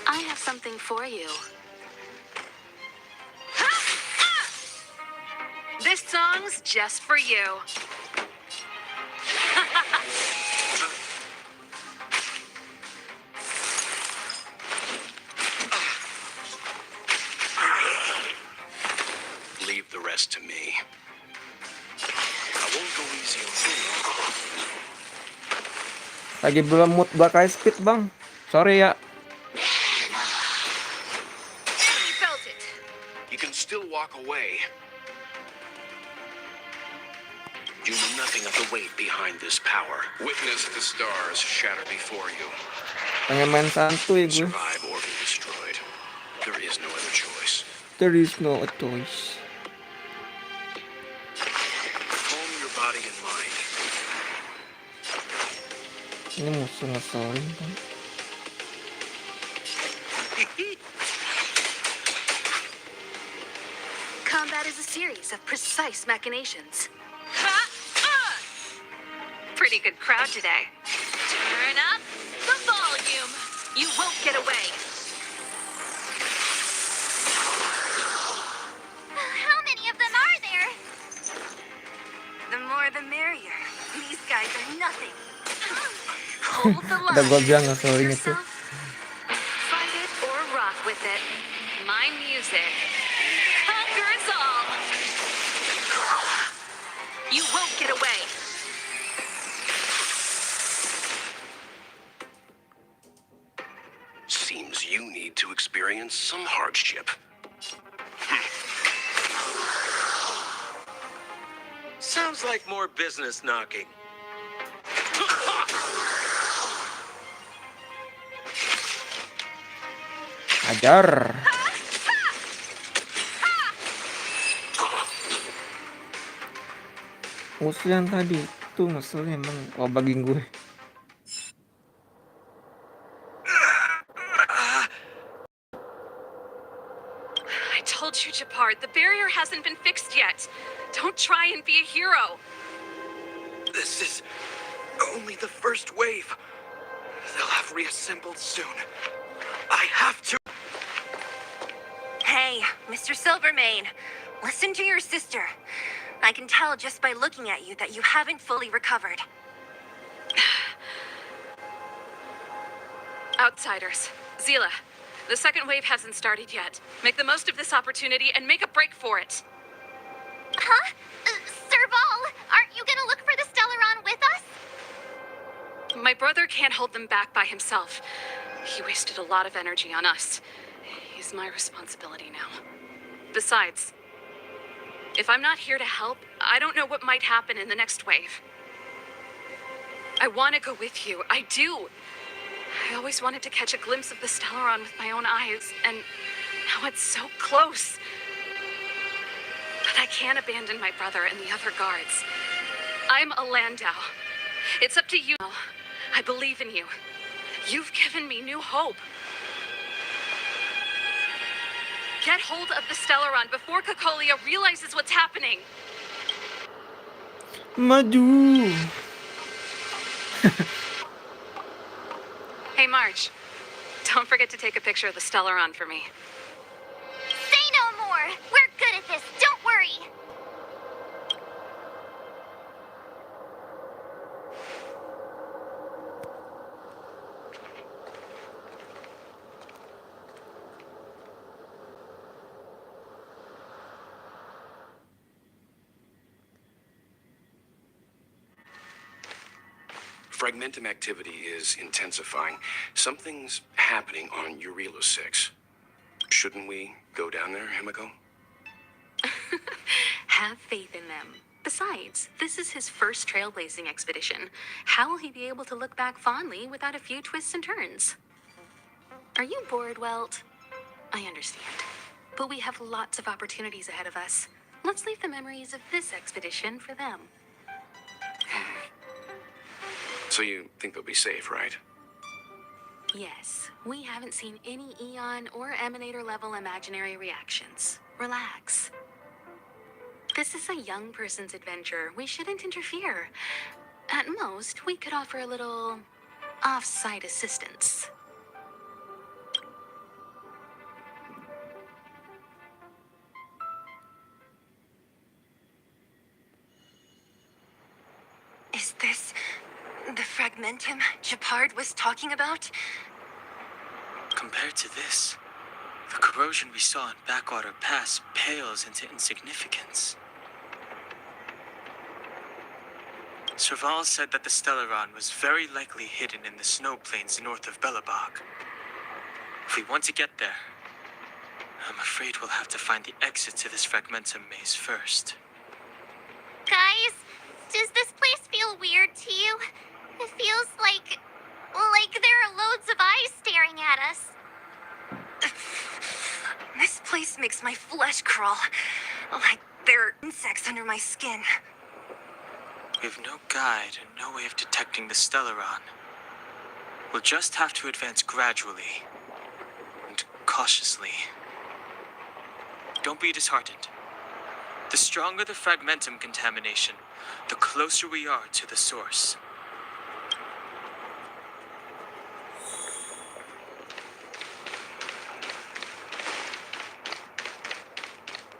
I have something for you. This song's just for you. Leave the rest to me. I won't go easy on you. Lagi belum mood Black Ice Speed, Bang. Sorry ya. You felt it. You can still walk away. You know nothing of the weight behind this power. Witness the stars shatter before you. Pengen main santuy gue. Survive or be destroyed. There is no other choice. There is no choice. Calm your body and mind. Ini musuh ngeselin kan. Combat is a series of precise machinations. Pretty good crowd today. Turn up the volume. You won't get away. How many of them are there? The more the merrier. These guys are nothing. Hold the line. Ada gojang ngeselin itu. Fight it or rock with it. My music conquers all. You won't get away. Seems you need to experience some hardship. Sounds like more business knocking. Ajar. Musuh yang tadi itu ngeselin emang. Oh, bagi gue. I told you, Japard, the barrier hasn't been fixed yet. Don't try and be a hero. This is only the first wave. They'll have reassembled soon. I have to. Hey, Mr. Silvermane, listen to your sister. I can tell just by looking at you that you haven't fully recovered. Outsiders. Zila, the second wave hasn't started yet. Make the most of this opportunity and make a break for it. Huh? Serval, aren't you gonna look for the Stellaron with us? My brother can't hold them back by himself. He wasted a lot of energy on us. He's my responsibility now. Besides, if I'm not here to help, I don't know what might happen in the next wave. I want to go with you. I do. I always wanted to catch a glimpse of the Stellaron with my own eyes, and now it's so close. But I can't abandon my brother and the other guards. I'm a Landau. It's up to you. I believe in you. You've given me new hope. Get hold of the Stellaron before Cocolia realizes what's happening. Maju. Hey, Marge. Don't forget to take a picture of the Stellaron for me. Say no more. We're good at this. Don't worry. Fragmentum activity is intensifying. Something's happening on Eurilo 6. Shouldn't we go down there, Himiko? Have faith in them. Besides, this is his first trailblazing expedition. How will he be able to look back fondly without a few twists and turns? Are you bored, Welt? I understand. But we have lots of opportunities ahead of us. Let's leave the memories of this expedition for them. So you think they'll be safe, right? Yes, we haven't seen any Eon or Emanator level imaginary reactions. Relax. This is a young person's adventure. We shouldn't interfere. At most, we could offer a little off-site assistance. Is this the fragmentum Gepard was talking about? Compared to this, the corrosion we saw in Backwater Pass pales into insignificance. Serval said that the Stellaron was very likely hidden in the snow plains north of Belobog. If we want to get there, I'm afraid we'll have to find the exit to this fragmentum maze first. Guys, does this place feel weird to you? It feels like there are loads of eyes staring at us. This place makes my flesh crawl. Like there are insects under my skin. We have no guide and no way of detecting the Stellaron. We'll just have to advance gradually and cautiously. Don't be disheartened. The stronger the fragmentum contamination, the closer we are to the source.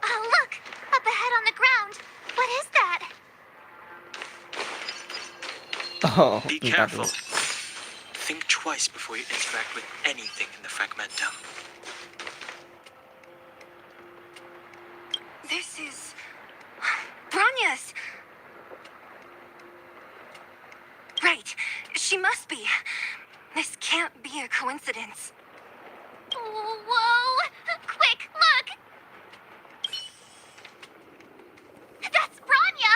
Oh, look! Up ahead on the ground. What is that? Oh, Be bentar careful. dulu. Think twice before you interact with anything in the fragmentum. This is Bronya's. Right. She must be. This can't be a coincidence. Whoa! Quick, look! That's Bronya!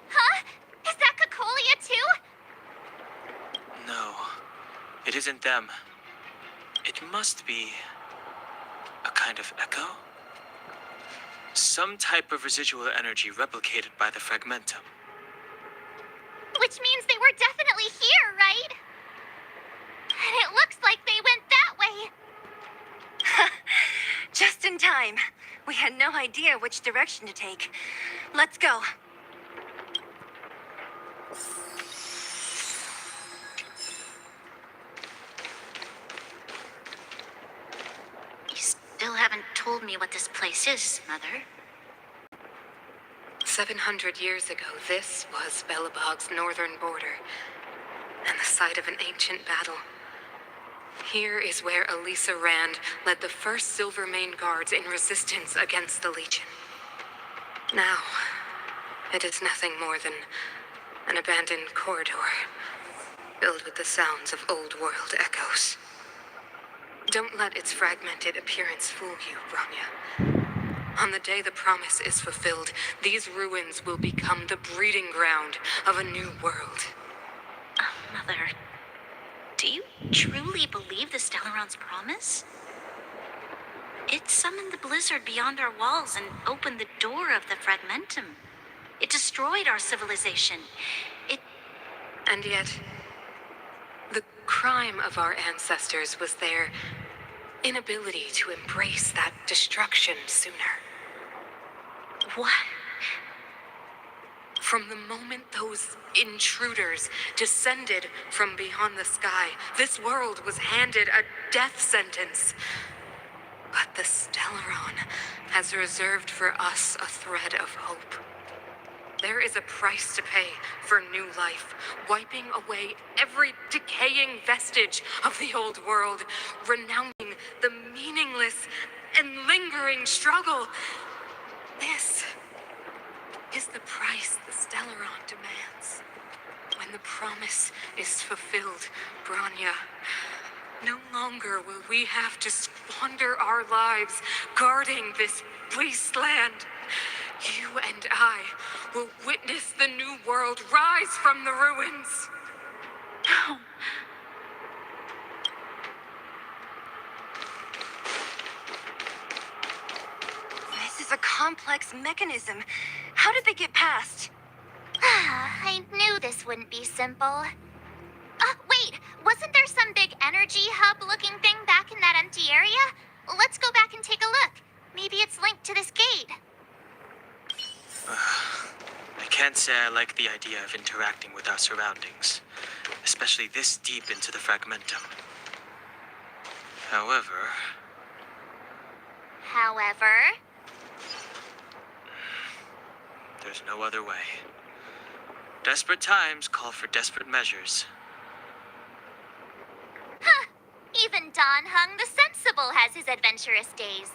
Huh? Is that Cocolia too? No, it isn't them. It must be a kind of echo? Some type of residual energy replicated by the fragmentum. Which means they were definitely here, right? And it looks like they went that way. Just in time. We had no idea which direction to take. Let's go. You still haven't told me what this place is, Mother. 700 years ago, this was Belobog's northern border, and the site of an ancient battle. Here is where Elisa Rand led the first Silvermane Guards in resistance against the Legion. Now, it is nothing more than an abandoned corridor, filled with the sounds of old-world echoes. Don't let its fragmented appearance fool you, Bronya. On the day the promise is fulfilled, these ruins will become the breeding ground of a new world. Mother, do you truly believe the Stellaron's promise? It summoned the blizzard beyond our walls and opened the door of the fragmentum. It destroyed our civilization. And yet, the crime of our ancestors was their inability to embrace that destruction sooner. What? From the moment those intruders descended from beyond the sky, this world was handed a death sentence. But the Stellaron has reserved for us a thread of hope. There is a price to pay for new life, wiping away every decaying vestige of the old world, renouncing the meaningless and lingering struggle. This is the price the Stellaron demands. when the promise is fulfilled, Bronya. No longer will we have to squander our lives guarding this wasteland. You and I will witness the new world rise from the ruins. This is a complex mechanism. How did they get past? I knew this wouldn't be simple. Wait, wasn't there some big energy hub-looking thing back in that empty area? Let's go back and take a look. Maybe it's linked to this gate. I can't say I like the idea of interacting with our surroundings, especially this deep into the fragmentum. However, there's no other way. Desperate times call for desperate measures. Even Don Hung the Sensible has his adventurous days.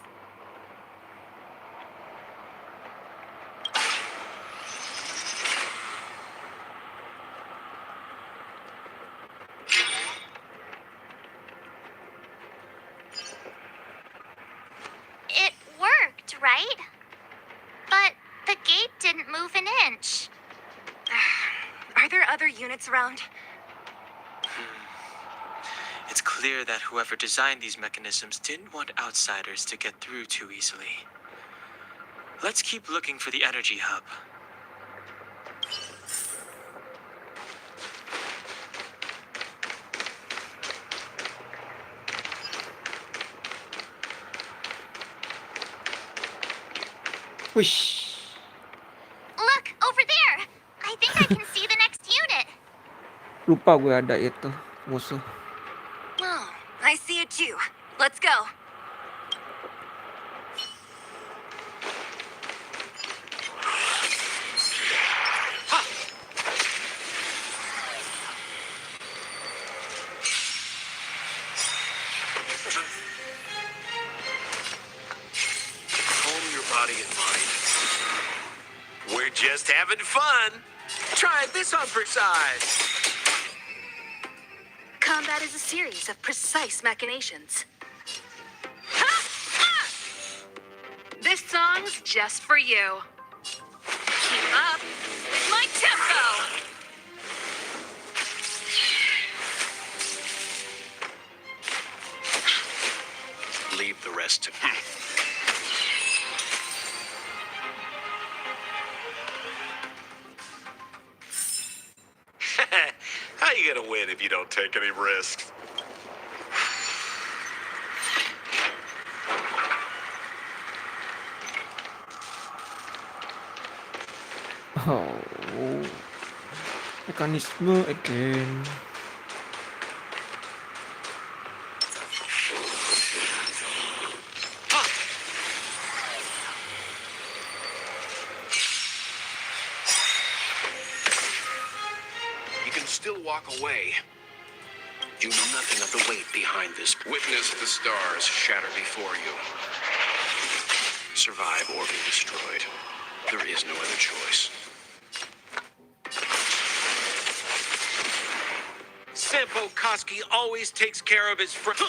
It worked, right? But the gate didn't move an inch. Are there other units around? It's clear that whoever designed these mechanisms didn't want outsiders to get through too easily. Let's keep looking for the energy hub. Wish. Look, over there! I think I can see the next unit. Lupa gue ada itu musuh. Oh, I see it too. Let's go. Calm your body and mind. We're just having fun. Try this on for size. Combat is a series of precise machinations. This song's just for you. Keep up with my tempo. Leave the rest to me. How you gonna win if you don't take any risks? Oh, mekanisme again. You can still walk away. You know nothing of the weight behind this. Witness the stars shatter before you. Survive or be destroyed. There is no other choice. Sampo Koski always takes care of his friend.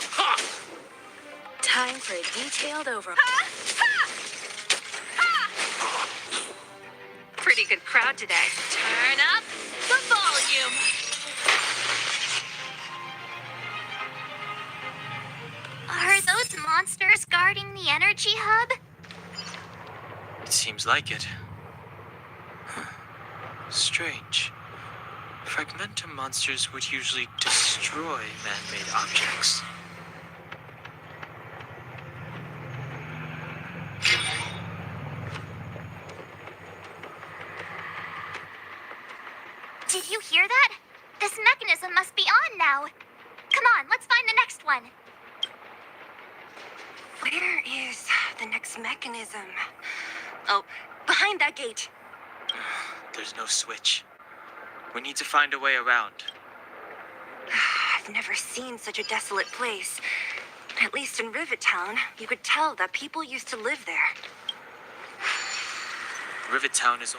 Time for a detailed overhaul. Pretty good crowd today. Turn up the volume. Are those monsters guarding the energy hub? It seems like it. Strange. Fragmentum monsters would usually destroy man-made objects. Did you hear that? This mechanism must be on now. Come on, let's find the next one. Where is the next mechanism? Oh, behind that gate. There's no switch. We need to find a way around. I've never seen such a desolate place. At least in Rivet Town, you could tell that people used to live there. Rivet Town is...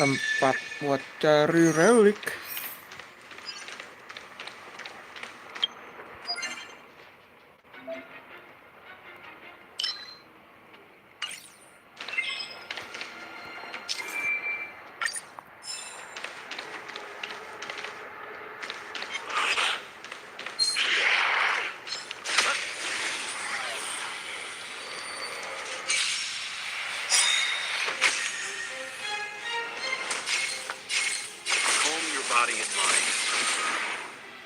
tempat buat cari relik. Calm your body and mind.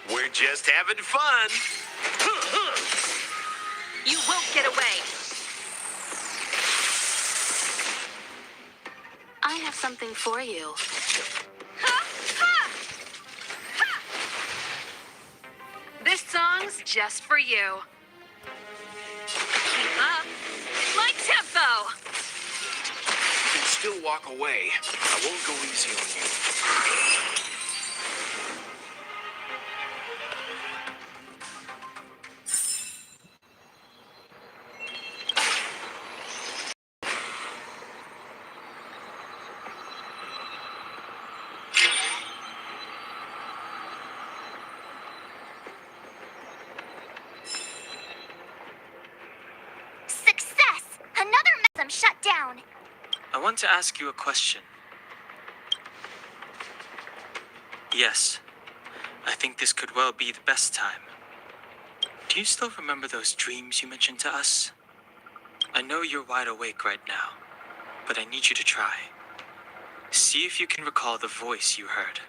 We're just having fun. You won't get away. I have something for you. This song's just for you. Keep up. My tempo. You can still walk away. I won't go easy on you. Success! Another mechanism shut down. I want to ask you a question. Yes, I think this could well be the best time. Do you still remember those dreams you mentioned to us? I know you're wide awake right now, but I need you to try. See if you can recall the voice you heard.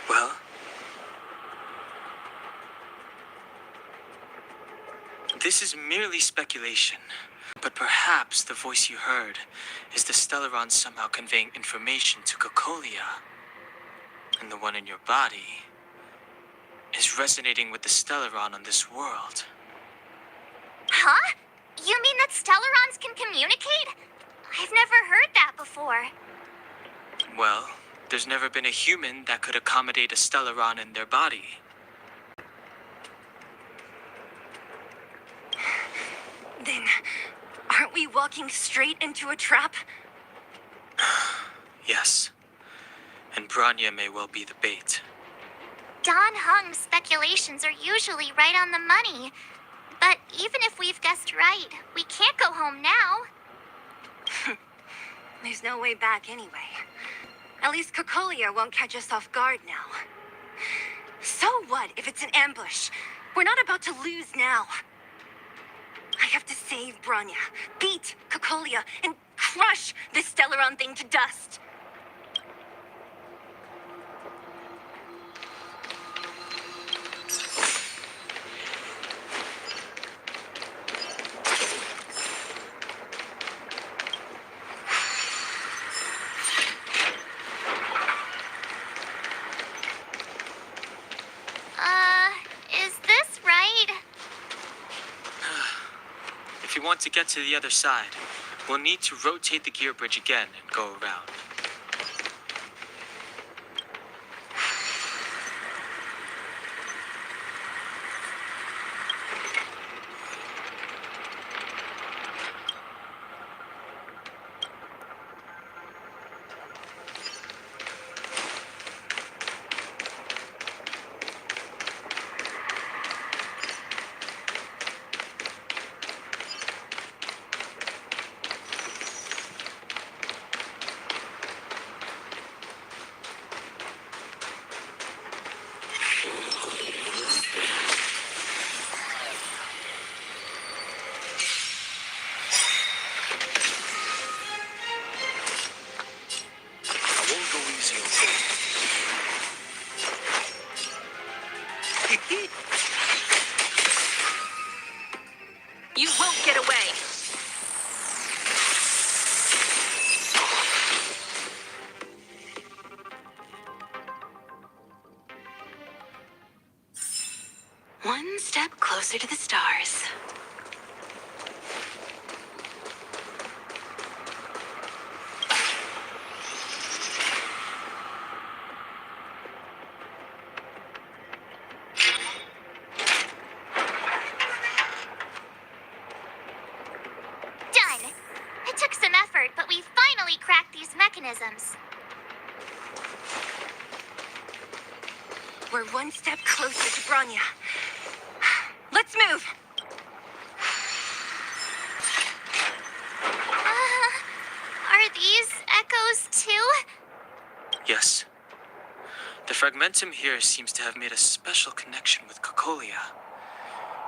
Well, this is merely speculation, but perhaps the voice you heard is the Stellaron somehow conveying information to Cocolia, and the one in your body is resonating with the Stellaron on this world. Huh? You mean that Stellarons can communicate? I've never heard that before. Well, there's never been a human that could accommodate a Stellaron in their body. Then, aren't we walking straight into a trap? Yes, and Branya may well be the bait. Don Hung's speculations are usually right on the money. But even if we've guessed right, we can't go home now. There's no way back anyway. At least Cocolia won't catch us off guard now. So what if it's an ambush? We're not about to lose now. I have to save Branya, beat Cocolia, and crush this Stellaron thing to dust. Is this right? If you want to get to the other side, we'll need to rotate the gear bridge again and go around. You won't get away. One step closer to the stars. mechanisms. We're one step closer to Bronya. Let's move! Are these echoes too? Yes. The fragmentum here seems to have made a special connection with Cocolia.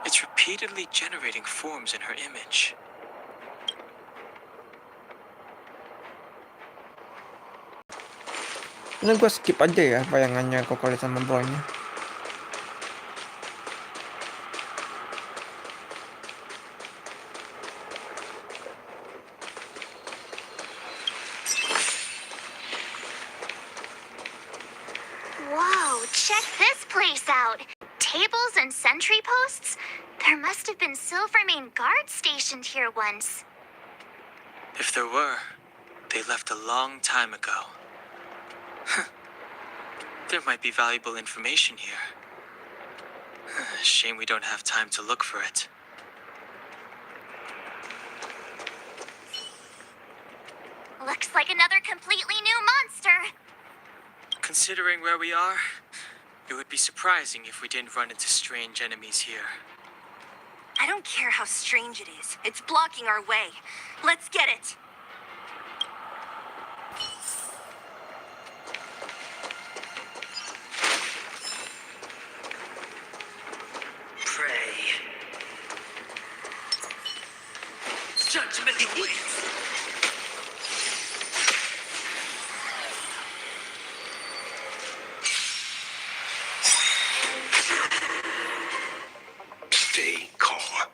It's repeatedly generating forms in her image. Ini gue skip aja ya bayangannya Kokoli sama Bronya. Whoa, check this place out. Tables and sentry posts? There must have been Silvermane guards stationed here once. If there were, they left a long time ago. There might be valuable information here. Shame we don't have time to look for it. Looks like another completely new monster. Considering where we are, it would be surprising if we didn't run into strange enemies here. I don't care how strange it is. It's blocking our way. Let's get it! Pray. Judgment awaits. Stay calm.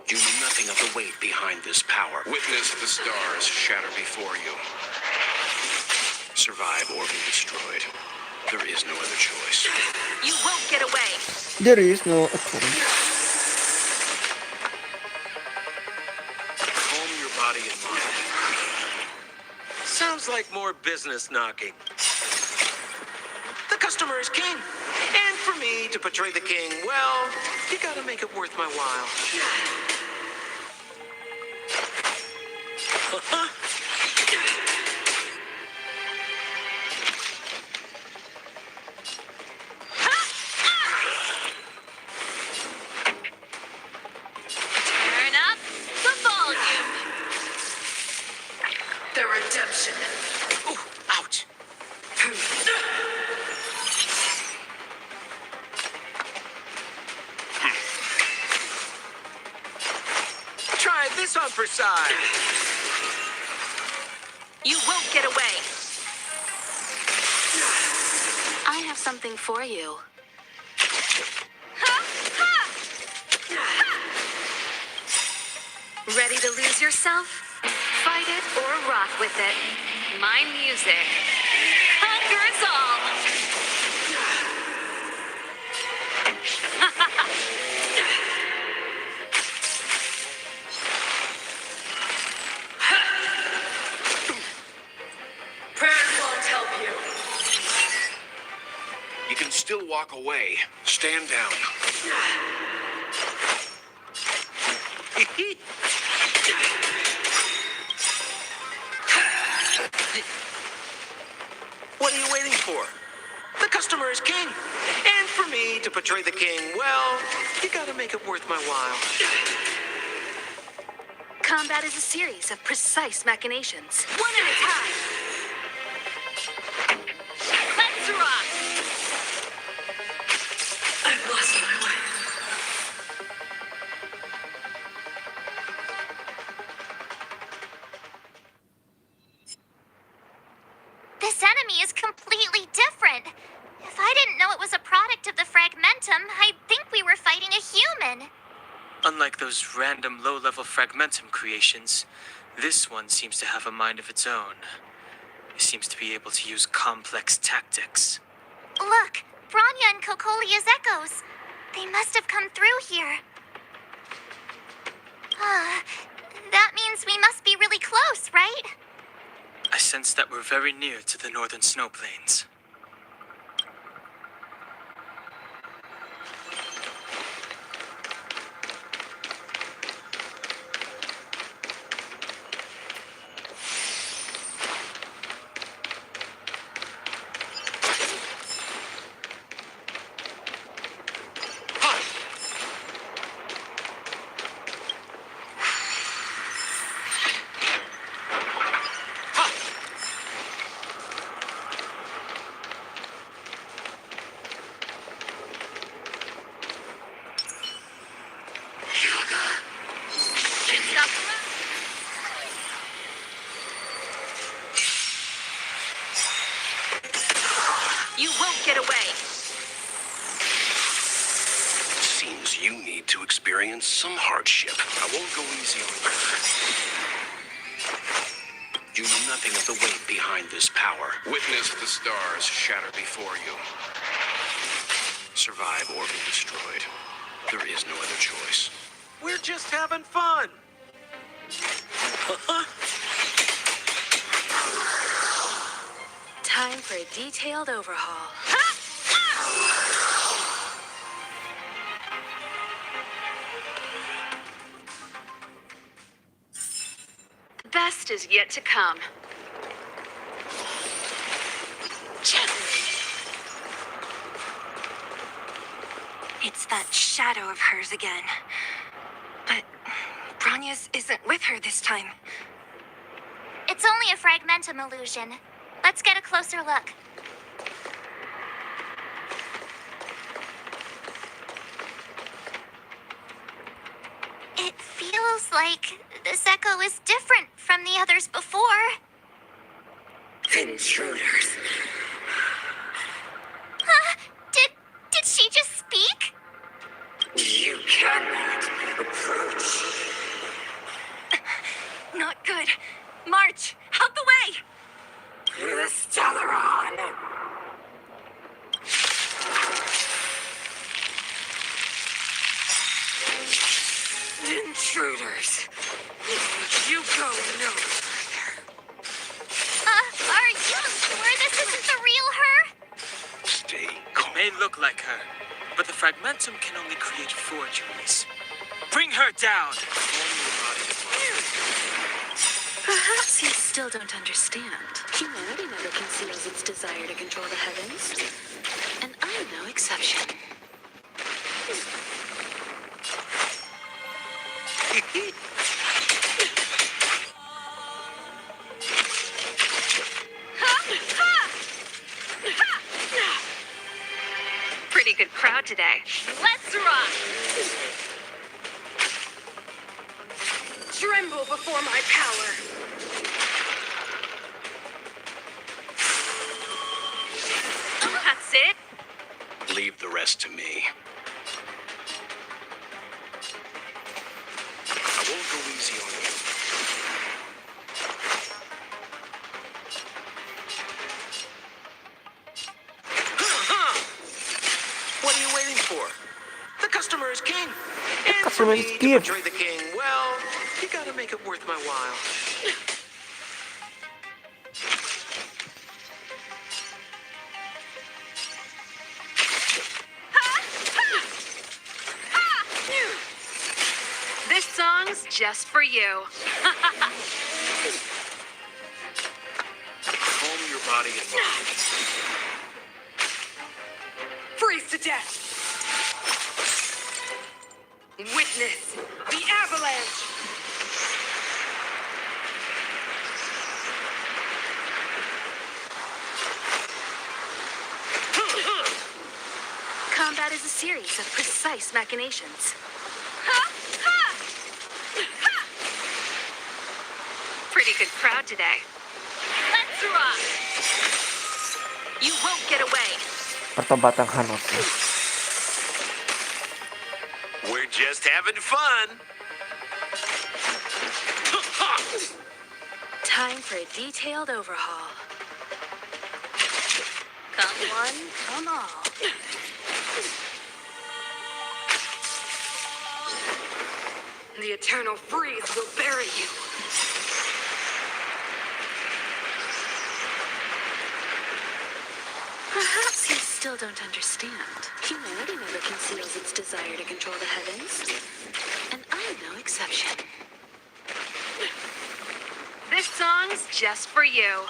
You know nothing of the weight behind this power. Witness the stars shatter before you. Survive or be destroyed. There is no other choice. You won't get away! There is no choice. Calm your body and mind. Sounds like more business knocking. The customer is king. And for me to portray the king, well, you gotta make it worth my while. Turn up the volume. The redemption. Ooh, ouch. Try this on for size. You won't get away! I have something for you. Ready to lose yourself? Fight it or rock with it. My music conquers all. Prayer won't help you. You can still walk away. Stand down. What are you waiting for? The customer is king. And for me to portray the king, well, you gotta make it worth my while. Combat is a series of precise machinations. One at a time! Let's rock. I've lost my way. This enemy is completely different. If I didn't know it was a product of the fragmentum, I'd think we were fighting a human. Unlike those random low-level fragmentum creations, this one seems to have a mind of its own. It seems to be able to use complex tactics. Look, Bronya and Cocolia's echoes. They must have come through here. That means we must be really close, right? I sense that we're very near to the northern snow plains. Sometimes you need to experience some hardship. I won't go easy on you. You know nothing of the weight behind this power. Witness the stars shatter before you. Survive or be destroyed. There is no other choice. We're just having fun. Time for a detailed overhaul. The best is yet to come. It's that shadow of hers again. But Branya's isn't with her this time. It's only a fragmentum illusion. Let's get a closer look. It feels like this echo is different from the others before. Intruders. Huh? Did she just speak? You cannot approach. Not good. March, out the way! The Stellaron. Intruders. You go no further. Are you sure this isn't the real her? Stay It calm. may look like her, but the fragmentum can only create 4 jewels. Bring her down! Perhaps you still don't understand. Humanity never conceals its desire to control the heavens. And I'm no exception. Pretty good crowd today. Let's rock! Tremble before my power. That's it. Leave the rest to me. I won't go easy on you. What are you waiting for? The customer is king. And for customer me is to king. portray the king, well, you gotta make it worth my while. This song's just for you. Calm your body and mind. Freeze to death. Witness the avalanche. Combat is a series of precise machinations. Pretty good crowd today. Let's rock! You won't get away. Pertobatan hangat. We're just having fun. Time for a detailed overhaul. Come one, come all. The eternal freeze will bury you. Perhaps you still don't understand. Humanity never conceals its desire to control the heavens. And I'm no exception. This song's just for you.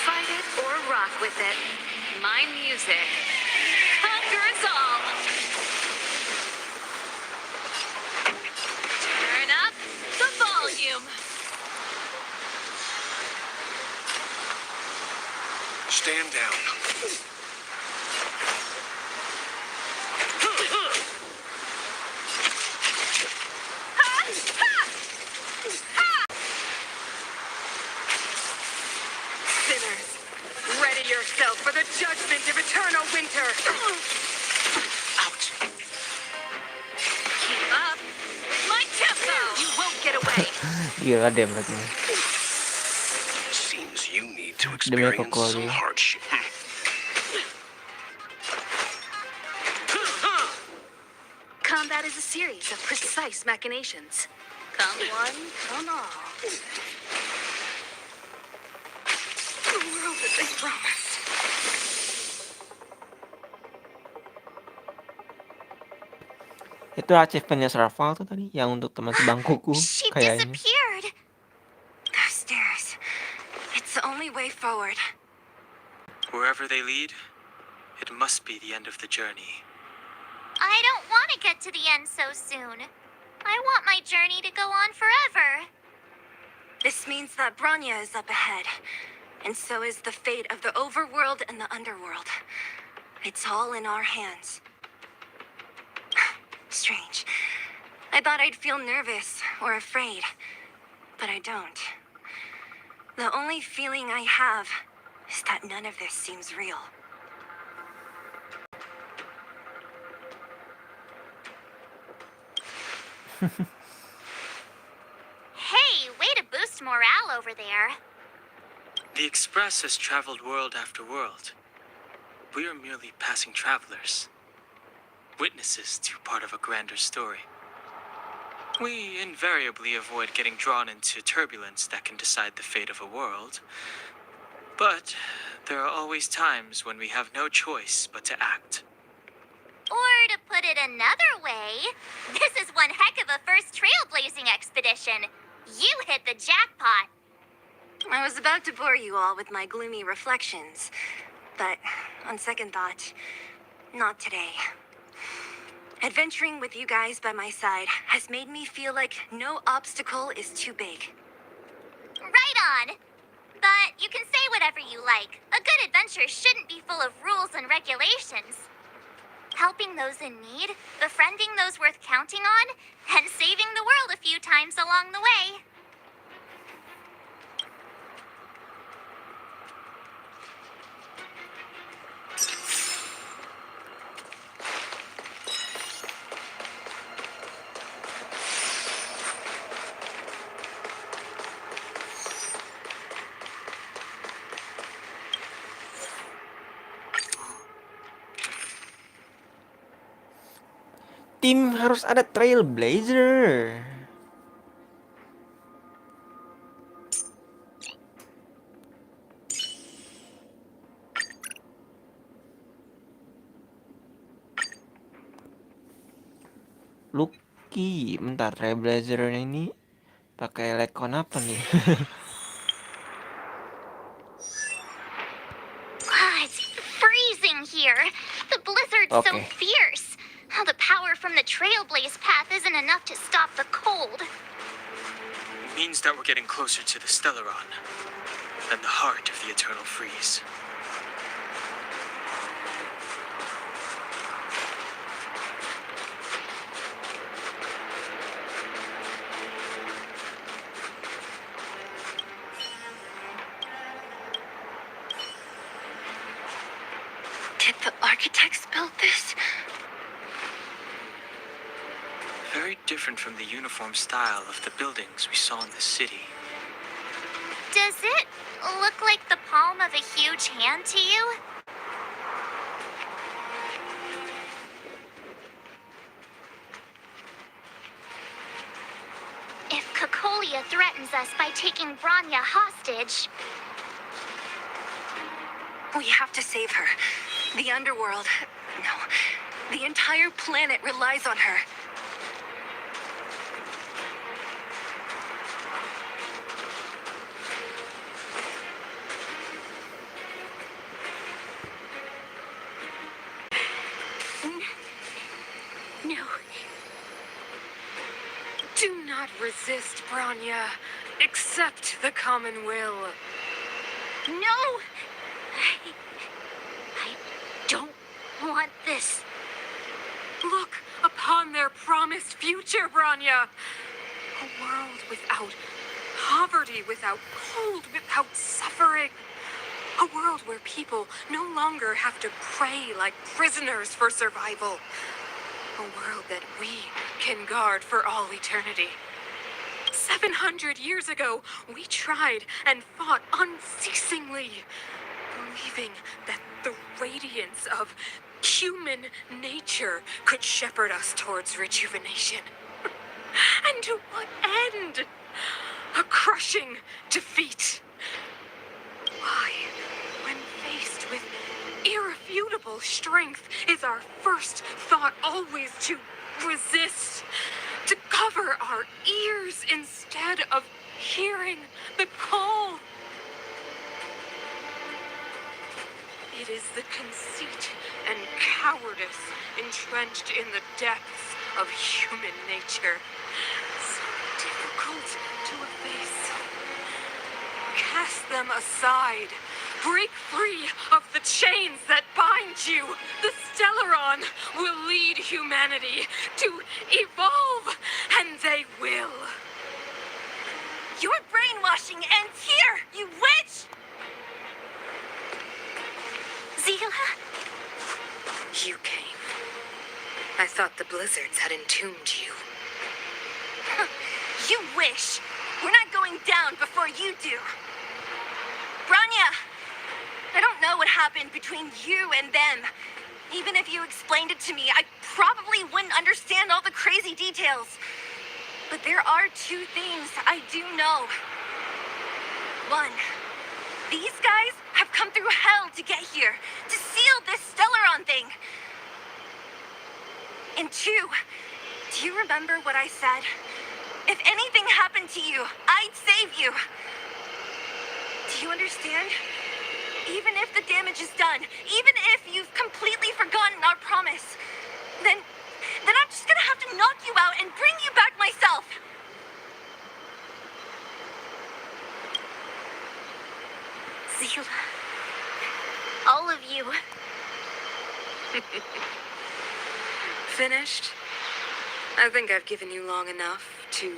Fight it or rock with it. My music conquers all. Turn up the volume. Stand down. Sinners, ready yourself for the judgment of eternal winter. Ouch. Gila dem lagi nih. Seems you need to Demnya experience Koko some lagi. hardship. Combat is a series of precise machinations. Come one, come all. The world that they promised. Itu achievementnya Sarval tuh tadi, yang untuk teman sebangkuku She kayaknya. disappeared. Those stairs. It's the only way forward. Wherever they lead, it must be the end of the journey. I don't want to get to the end so soon. I want my journey to go on forever. This means that Bronya is up ahead, and so is the fate of the overworld and the underworld. It's all in our hands. Strange. I thought I'd feel nervous or afraid, but I don't. The only feeling I have is that none of this seems real. Hey, way to boost morale over there. The Express has traveled world after world. We are merely passing travelers, witnesses to part of a grander story. We invariably avoid getting drawn into turbulence that can decide the fate of a world. But there are always times when we have no choice but to act. Or to put it another way, this is one heck of a first trailblazing expedition. You hit the jackpot. I was about to bore you all with my gloomy reflections, but on second thought, not today. Adventuring with you guys by my side has made me feel like no obstacle is too big. Right on. But you can say whatever you like. A good adventure shouldn't be full of rules and regulations. Helping those in need, befriending those worth counting on, and saving the world a few times along the way. Tim harus ada trailblazer. Lucky, bentar trailblazernya ini pakai lekon apa nih? It's freezing here. The blizzard's so Okay. fierce. The power from the trailblaze path isn't enough to stop the cold. It means that we're getting closer to the Stellaron, and the heart of the eternal freeze. Did the architects build this? Very different from the uniform style of the buildings we saw in the city. Does it look like the palm of a huge hand to you? If Cocolia threatens us by taking Bronya hostage, We have to save her. The underworld, no, the entire planet relies on her. No. Do not resist, Bronya. Accept the common will. no! I don't want this. Look upon their promised future, Bronya. A world without poverty, without cold, without suffering. A world where people no longer have to pray like prisoners for survival. A world that we can guard for all eternity. 700 years ago, we tried and fought unceasingly, believing that the radiance of human nature could shepherd us towards rejuvenation. And to what end? A crushing defeat. Why, when faced with irrefutable strength, is our first thought always to resist, to cover our ears instead of hearing the call? It is the conceit and cowardice entrenched in the depths of human nature, so difficult to efface. Cast them aside. Break free of the chains that bind you. The Stellaron will lead humanity to evolve, and they will. Your brainwashing ends here, you witch! Zila? You came. I thought the blizzards had entombed you. You wish. We're not going down before you do. Branya, I don't know what happened between you and them. Even if you explained it to me, I probably wouldn't understand all the crazy details. But there are two things I do know. One, these guys have come through hell to get here, to seal this Stellaron thing. And two, do you remember what I said? If anything happened to you, I'd save you. Do you understand? Even if the damage is done, even if you've completely forgotten our promise, then I'm just gonna have to knock you out and bring you back myself. Zila. All of you. Finished? I think I've given you long enough to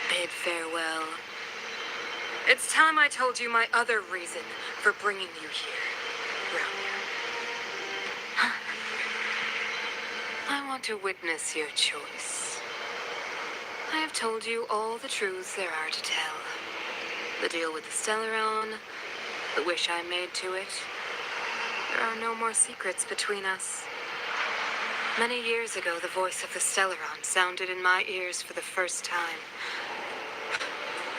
bid farewell. It's time I told you my other reason for bringing you here, Brownie. I want to witness your choice. I have told you all the truths there are to tell. The deal with the Stellaron, the wish I made to it. There are no more secrets between us. Many years ago, the voice of the Stellaron sounded in my ears for the first time.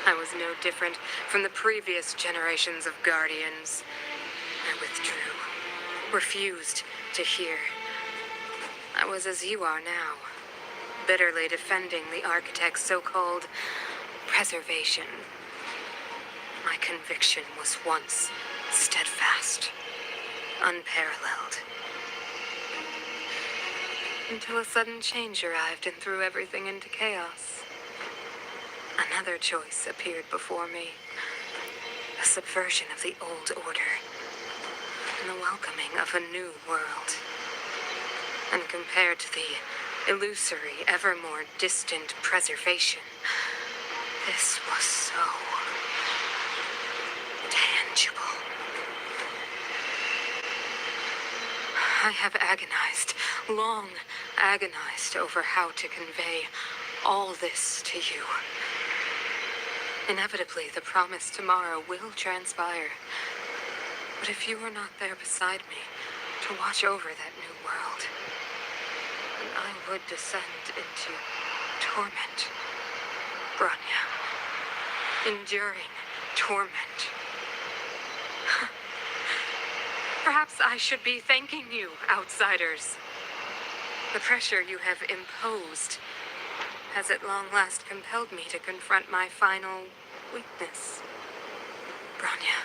I was no different from the previous generations of Guardians. I withdrew, refused to hear. I was as you are now, bitterly defending the Architect's so-called preservation. My conviction was once steadfast, unparalleled. Until a sudden change arrived and threw everything into chaos. Another choice appeared before me. A subversion of the old order. And the welcoming of a new world. And compared to the illusory, ever more distant preservation, this was so tangible. I have agonized, long agonized over how to convey all this to you. Inevitably, the promised tomorrow will transpire. But if you are not there beside me to watch over that new world, then I would descend into torment. Branya. Enduring torment. Perhaps I should be thanking you, outsiders. The pressure you have imposed has at long last compelled me to confront my final weakness. Branya,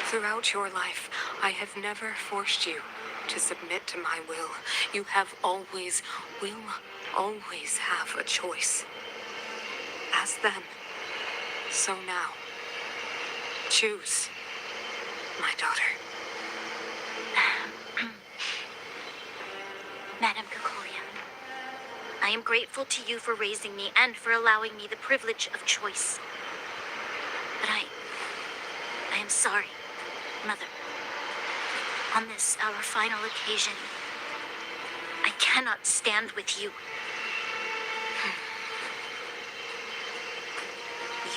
throughout your life, I have never forced you to submit to my will. You have always, will always have a choice. As then, so now. Choose, my daughter. Madam Kokolia, I am grateful to you for raising me and for allowing me the privilege of choice. But I am sorry, Mother. On this, our final occasion, I cannot stand with you.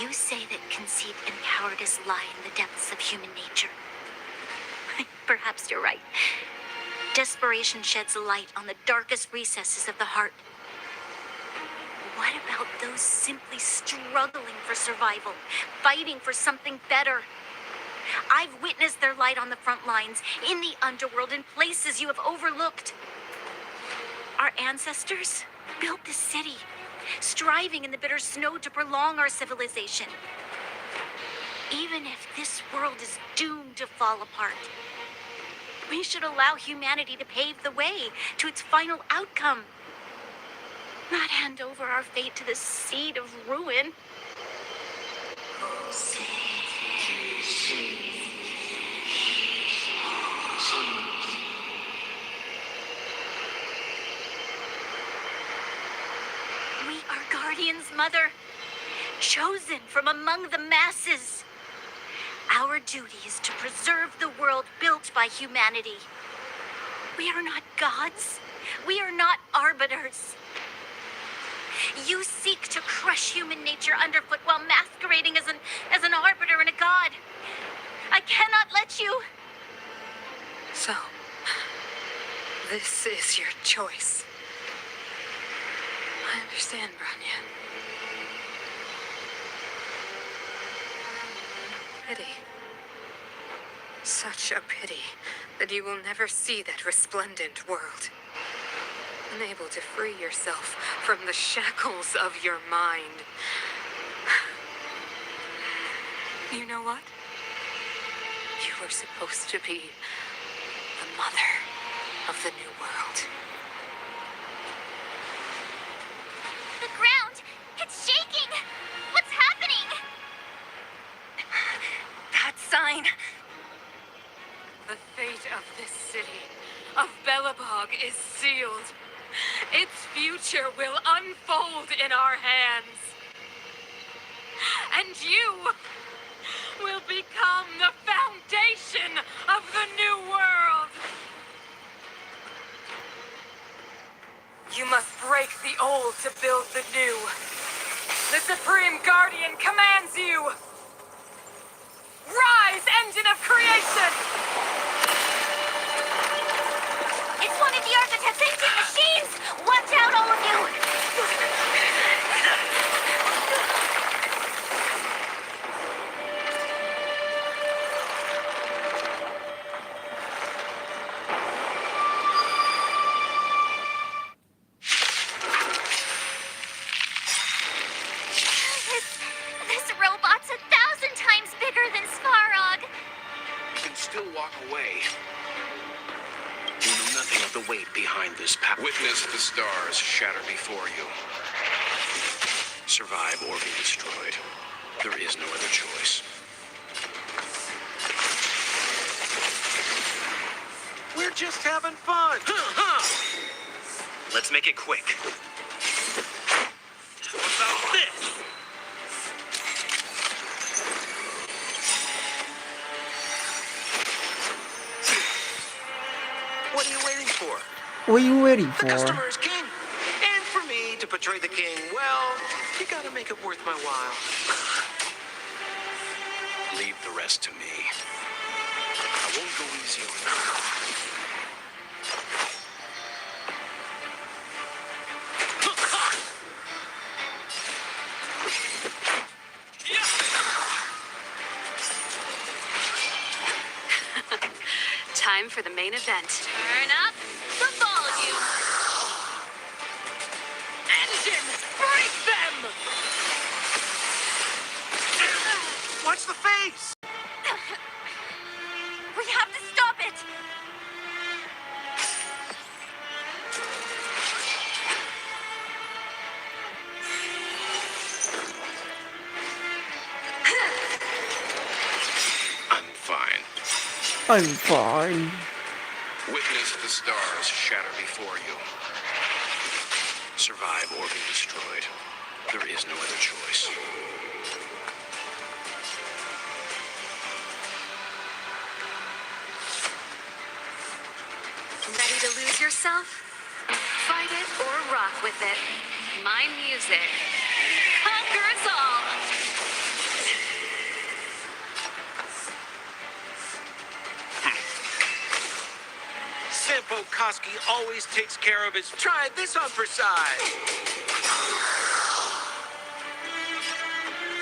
You say that conceit and cowardice lie in the depths of human nature. Perhaps you're right. Desperation sheds light on the darkest recesses of the heart. What about those simply struggling for survival, fighting for something better? I've witnessed their light on the front lines, in the underworld, in places you have overlooked. Our ancestors built this city, striving in the bitter snow to prolong our civilization. Even if this world is doomed to fall apart, we should allow humanity to pave the way to its final outcome. Not hand over our fate to the seed of ruin. We are guardians, Mother, chosen from among the masses. Our duty is to preserve the world built by humanity. We are not gods. We are not arbiters. You seek to crush human nature underfoot while masquerading as an arbiter and a god. I cannot let you. So, this is your choice. I understand, Branya. Pity. Such a pity that you will never see that resplendent world. Unable to free yourself from the shackles of your mind. You know what? You were supposed to be the mother of the new world. The ground! It's shaking! What's happening? That sign. The fate of this city, of Belobog, is sealed. Its future will unfold in our hands. And you will become the foundation of the new world. You must break the old to build the new. The Supreme Guardian commands you. Rise, engine of creation! It's one of the Architect's ancient machines! Watch out, all of you! This robot's 1,000 times bigger than Svarog. You can still walk away. You know nothing of the weight behind this power. Witness the stars shatter before you. Survive or be destroyed. There is no other choice. We're just having fun. Let's make it quick. How about this? What are you waiting for? What are you waiting The for? customer is king. And for me to portray the king, well, you gotta make it worth my while. Leave the rest to me. I won't go easy on you. Time for the main event. Turn up the volume. Engine! Break them! Watch the face! We have to stop it! I'm fine. I'm fine. Witness the stars shatter before you. Survive or be destroyed. There is no other choice. Ready to lose yourself? Fight it or rock with it. My music. Conquer us all. Koski always takes care of his... Try this on for size.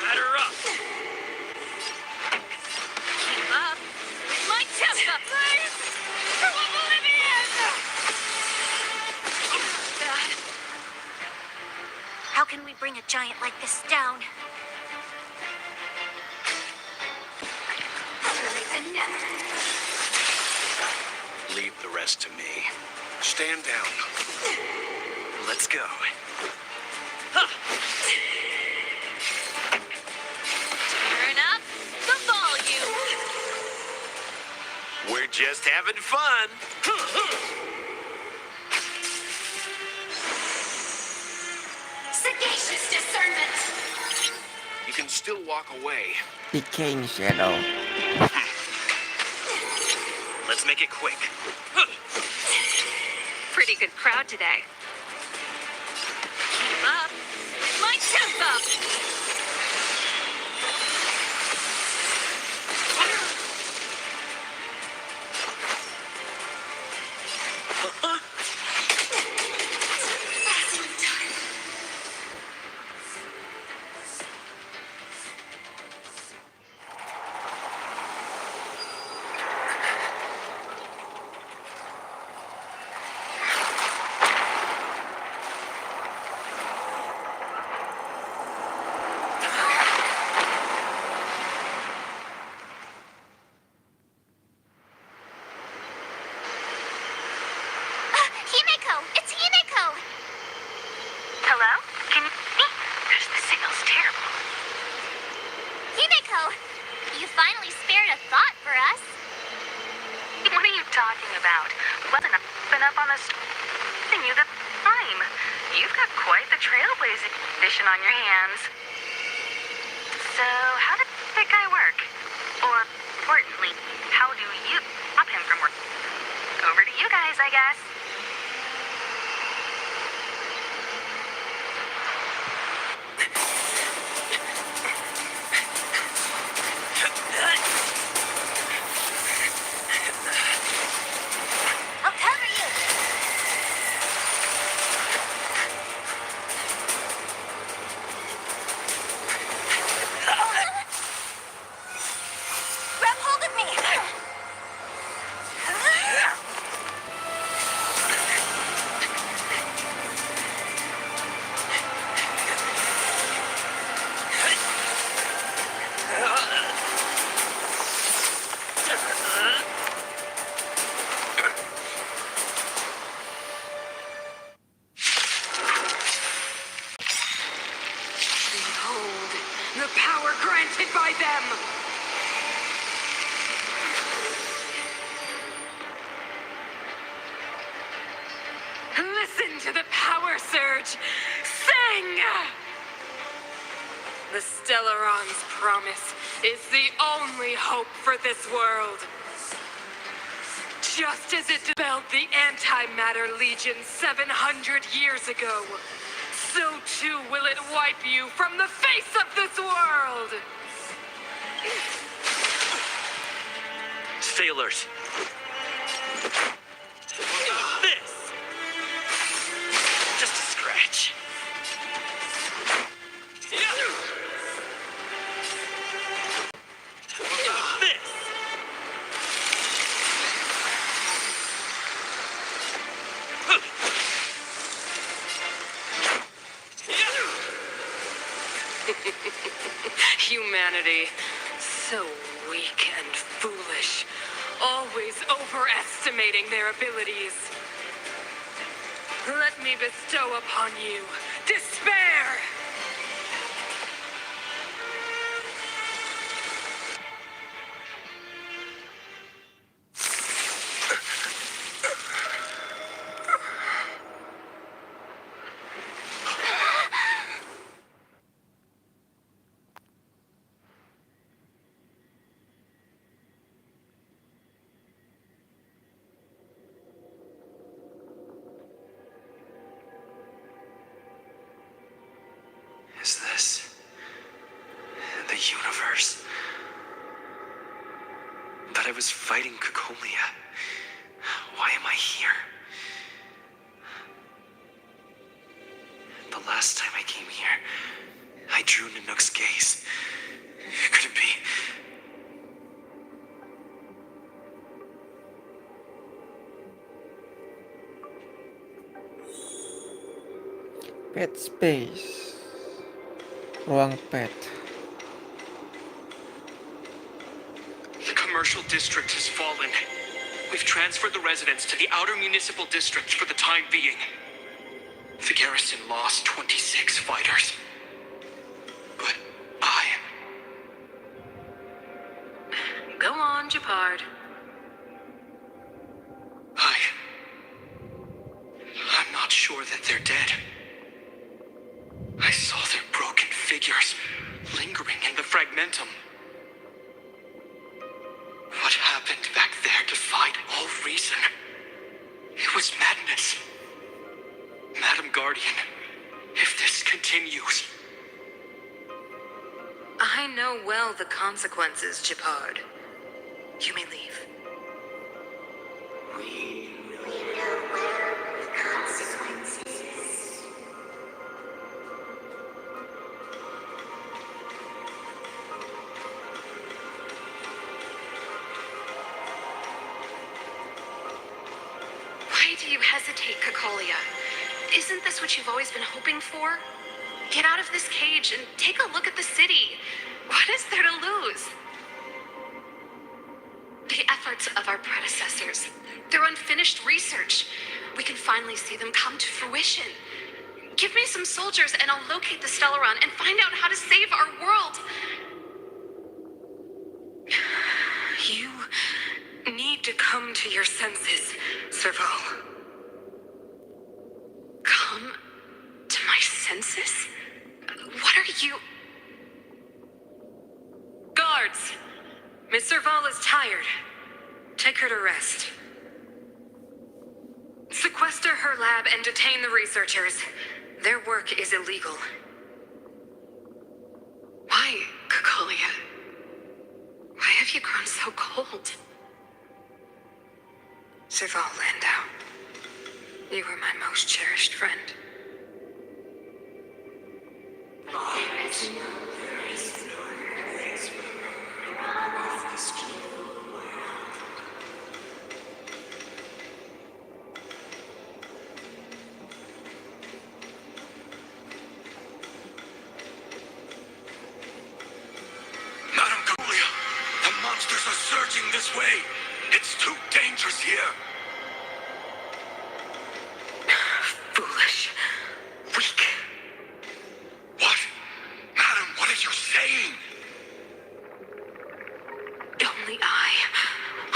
Batter up. Keep up. My temper, please! From oblivion! How can we bring a giant like this down? Leave the rest to me. Stand down. Let's go. Turn up the volume. We're just having fun. Sagacious discernment. You can still walk away. Decaying shadow. Let's make it quick. Pretty good crowd today. Keep up. My tempo. Himeko! It's Himeko! Hello? Can you... The signal's terrible. Himeko! You finally spared a thought for us. What are you talking about? Wasn't I've been up on the you the time. You've got quite the trailblazing mission on your hands. So, how did that guy work? Or, importantly, how do you stop him from work? Over to you guys, I guess. I'll cover you! Grab hold of me! Behold, the power granted by them! Listen to the power surge! Sing! The Stellaron's promise is the only hope for this world. Just as it dispelled the Antimatter Legion 700 years ago, so too will it wipe you from the face of this world! Sailors. This. Just a scratch. This. Humanity, so weak and foolish, always overestimating their abilities. Let me bestow upon you despair! Is this the universe? But I was fighting Kukolia. Why am I here? The last time I came here, I drew Nanook's gaze. Could it be? Pet space. Ruang pet. The commercial district has fallen. We've transferred the residents to the outer municipal district for the time being. The garrison lost 26 fighters. But Go on, Japard. I'm not sure that they're dead. I saw their broken figures lingering in the fragmentum. What happened back there defied all reason. It was madness. Madam Guardian, if this continues... I know well the consequences, Japard. You may leave. Why do you hesitate, Kakolia? Isn't this what you've always been hoping for? Get out of this cage and take a look at the city. What is there to lose? The efforts of our predecessors, their unfinished research. We can finally see them come to fruition. Give me some soldiers and I'll locate the Stellaron and find out how to save our world. You need to come to your senses, Serval. Come to my senses? What are you... Guards! Miss Serval is tired. Take her to rest. Sequester her lab and detain the researchers. Their work is illegal. Why, Kakolia? Why have you grown so cold? Serval Landau, you were my most cherished friend. Madam Kaguya, the monsters are surging this way. It's too dangerous here. Foolish. Weak. What? Madam, what are you saying?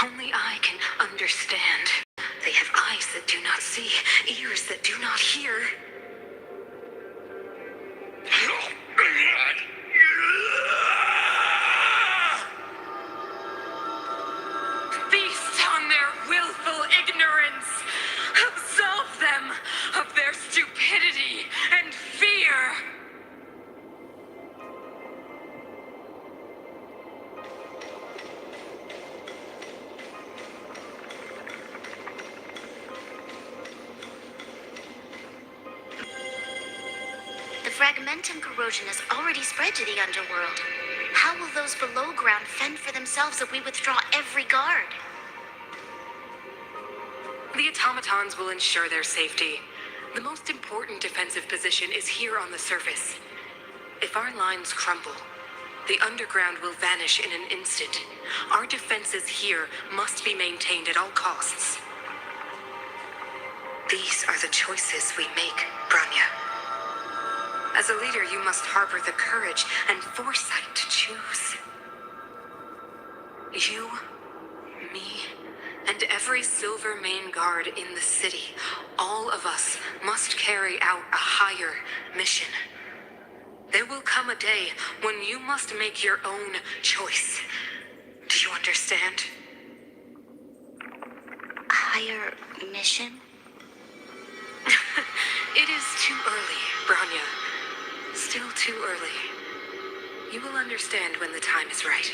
Only I can understand. They have eyes that do not see, ears that do not hear. Feast on their willful ignorance. Absolve them of their stupidity and fear. The fragmentum corrosion has already spread to the underworld. How will those below ground fend for themselves if we withdraw every guard? The automatons will ensure their safety. The most important defensive position is here on the surface. If our lines crumble, the underground will vanish in an instant. Our defenses here must be maintained at all costs. These are the choices we make, Branya. As a leader, you must harbor the courage and foresight to choose. You, me, and every Silvermane guard in the city, all of us must carry out a higher mission. There will come a day when you must make your own choice. Do you understand? Higher mission? It is too early, Branya. Still too early. You will understand when the time is right.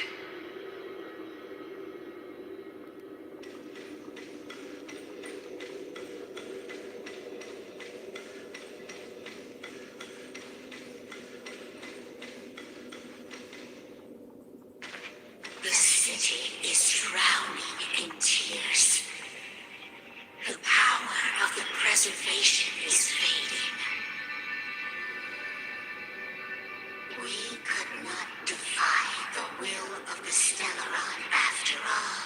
We could not defy the will of the Stellaron after all.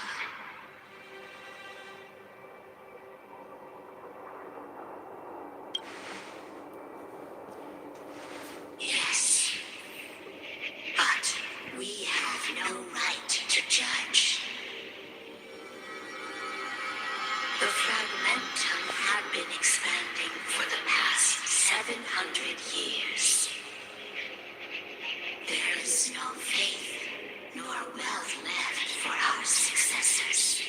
Yes, but we have no right to judge. The fragmentum had been expanding for the past 700 years. There is no faith nor wealth left for our successors.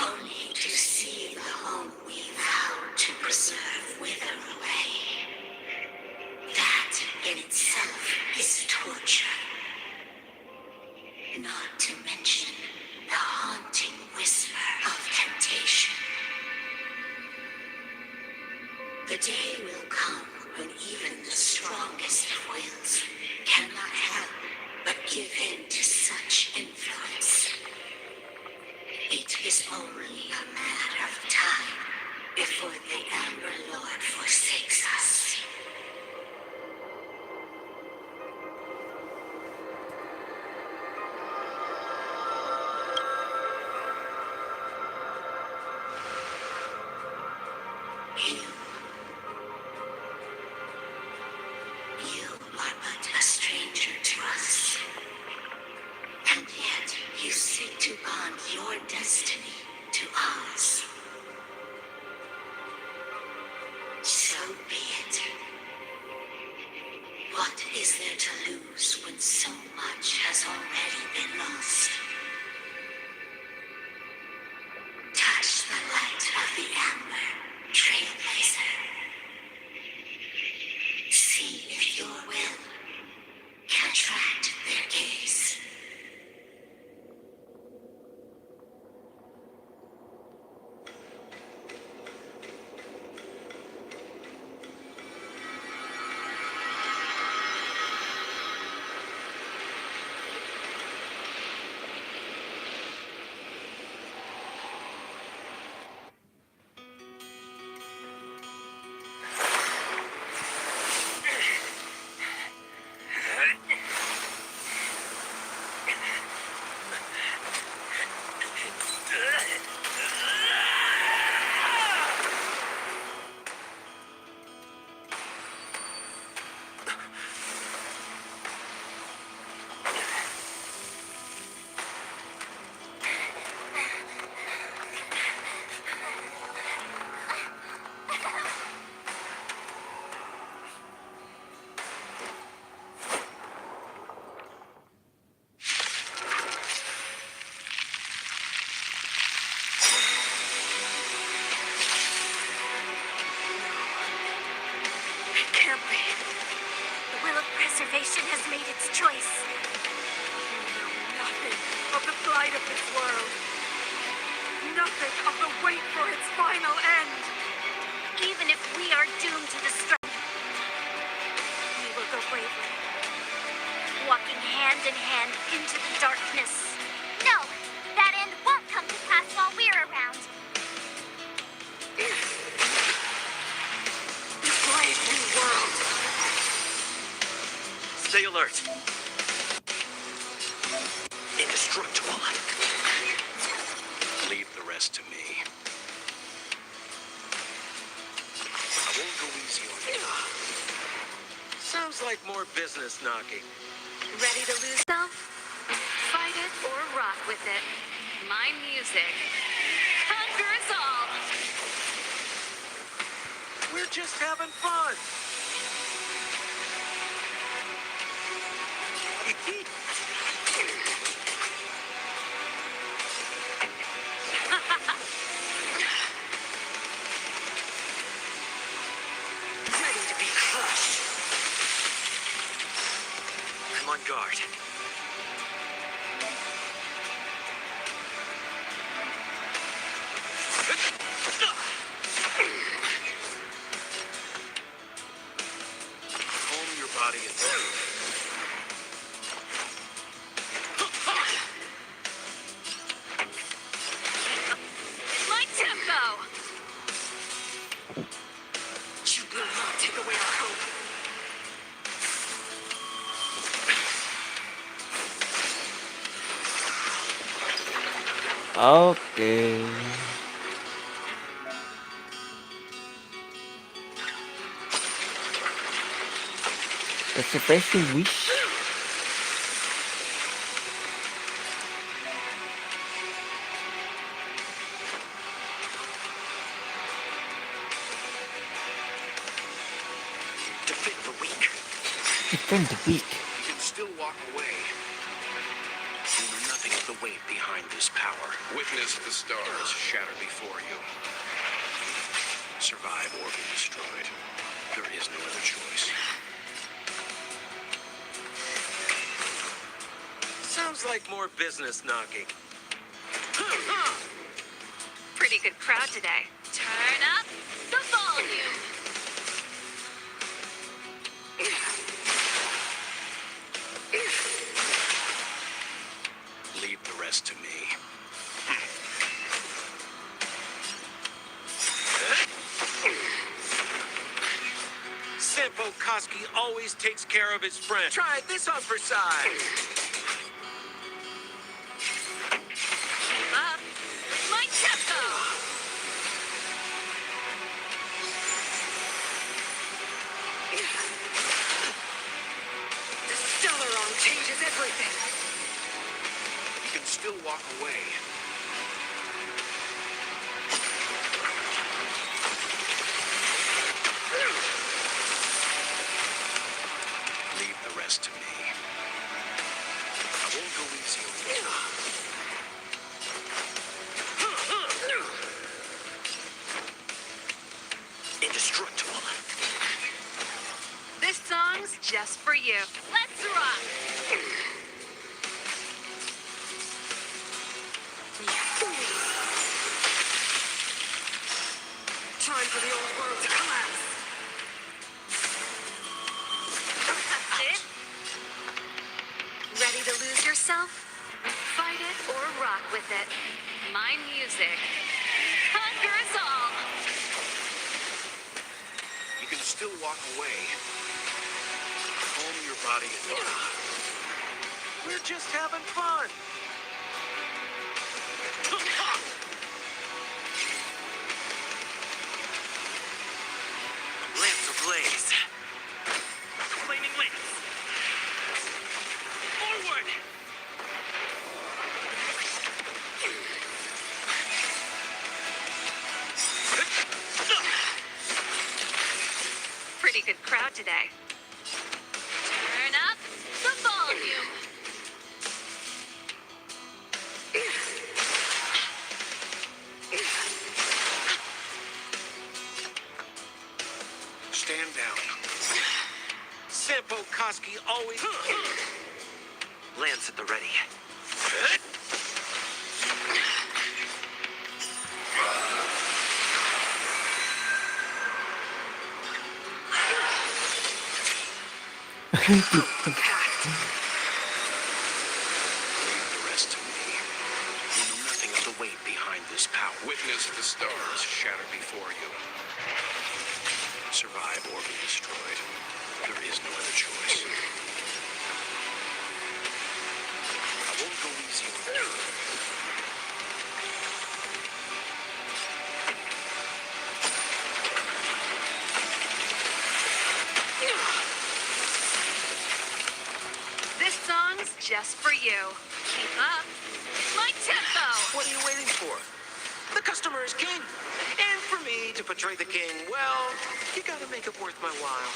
Only to see the home we vowed to preserve wither away. That in itself is torture. Not to mention the haunting whisper of temptation. The day will come when even the strongest of wills cannot help but give in to such influence. It is only a matter of time before the Amber Lord forsakes us. You are but a stranger to us. And yet you seek to bond your destiny to ours. So be it. What is there to lose when so much has already been lost? Touch the light of the Amber, Trailblazer. See if your will can attract their gaze. Preservation has made its choice. You know nothing of the plight of this world. Nothing of the wait for its final end. Even if we are doomed to destruction, we will go bravely, walking hand in hand into the darkness. No, that end won't come to pass while we're around. This brave new world. Stay alert. Indestructible. Leave the rest to me. I won't go easy on you. Sounds like more business knocking. Ready to lose self? Fight it or rock with it. My music conquers all. We're just having fun. Ready to be crushed. I'm on guard. Calm your body and mind. My tempo! You will not take away our hope. Oke. Reservation wish. Defend the weak. Defend the weak. You can still walk away. You know nothing of the weight behind this power. Witness the stars shatter before you. Survive or be destroyed. There is no other choice. Sounds like more business knocking. Pretty good crowd today. Turn up the volume. Leave the rest to me. Sampo Koski always takes care of his friend. Try this on for size. Keep up. My tempo. The Stellaron changes everything. You can still walk away. Leave the rest to me. I won't go easy on you. Indestructible. This song's just for you. Let's rock. Time for the old world to collapse. That's it. Ready to lose yourself? Fight it or rock with it. My music. Conquer us all. You can still walk away. Calm your body and mind. We're just having fun. Lamps ablaze. Flaming lamps. Forward! Pretty good crowd today. Turn up the volume. Stand down. Sampo Koski always... Lance at the ready. Leave the rest to me. You know nothing of the weight behind this power. Witness the stars shatter before you. Survive or be destroyed. There is no other choice. I won't go easy on you. This song's just for you. Keep up. My tempo. What are you waiting for? The customer is king. And for me to portray the king, well, you gotta make it worth my while.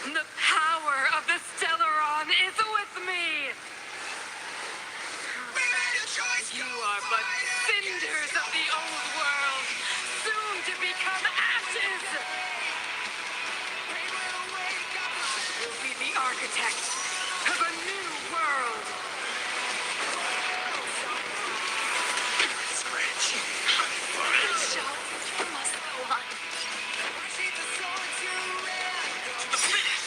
The power of the Stellaron is with me. You are but cinders of the old world, soon to become ashes. You'll be the architect of a new world. Scratch. Show must go on. To the finish!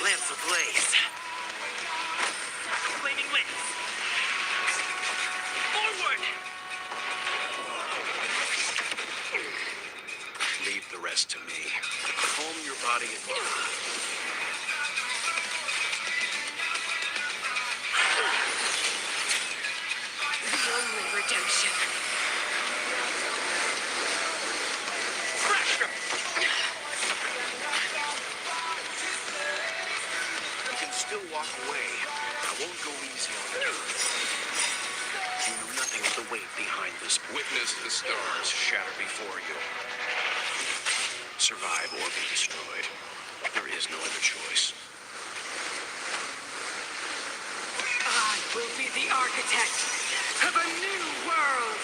Lamps ablaze. Flaming lamps. Forward! rest to me. Calm your body and mind. The only redemption. You can still walk away. I won't go easy on you. You know nothing of the weight behind this. Witness the stars shatter before you. Survive or be destroyed. There is no other choice. I will be the architect of a new world.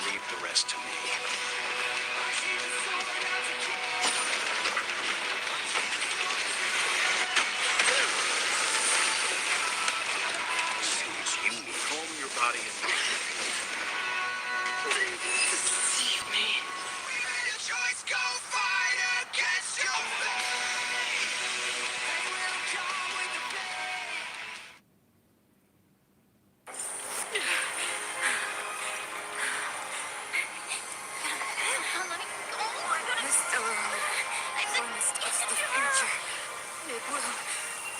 Leave the rest to me. Calm your body and mind. Deceive me. Your choice, go fight against your This Stellaron promised us the future. It will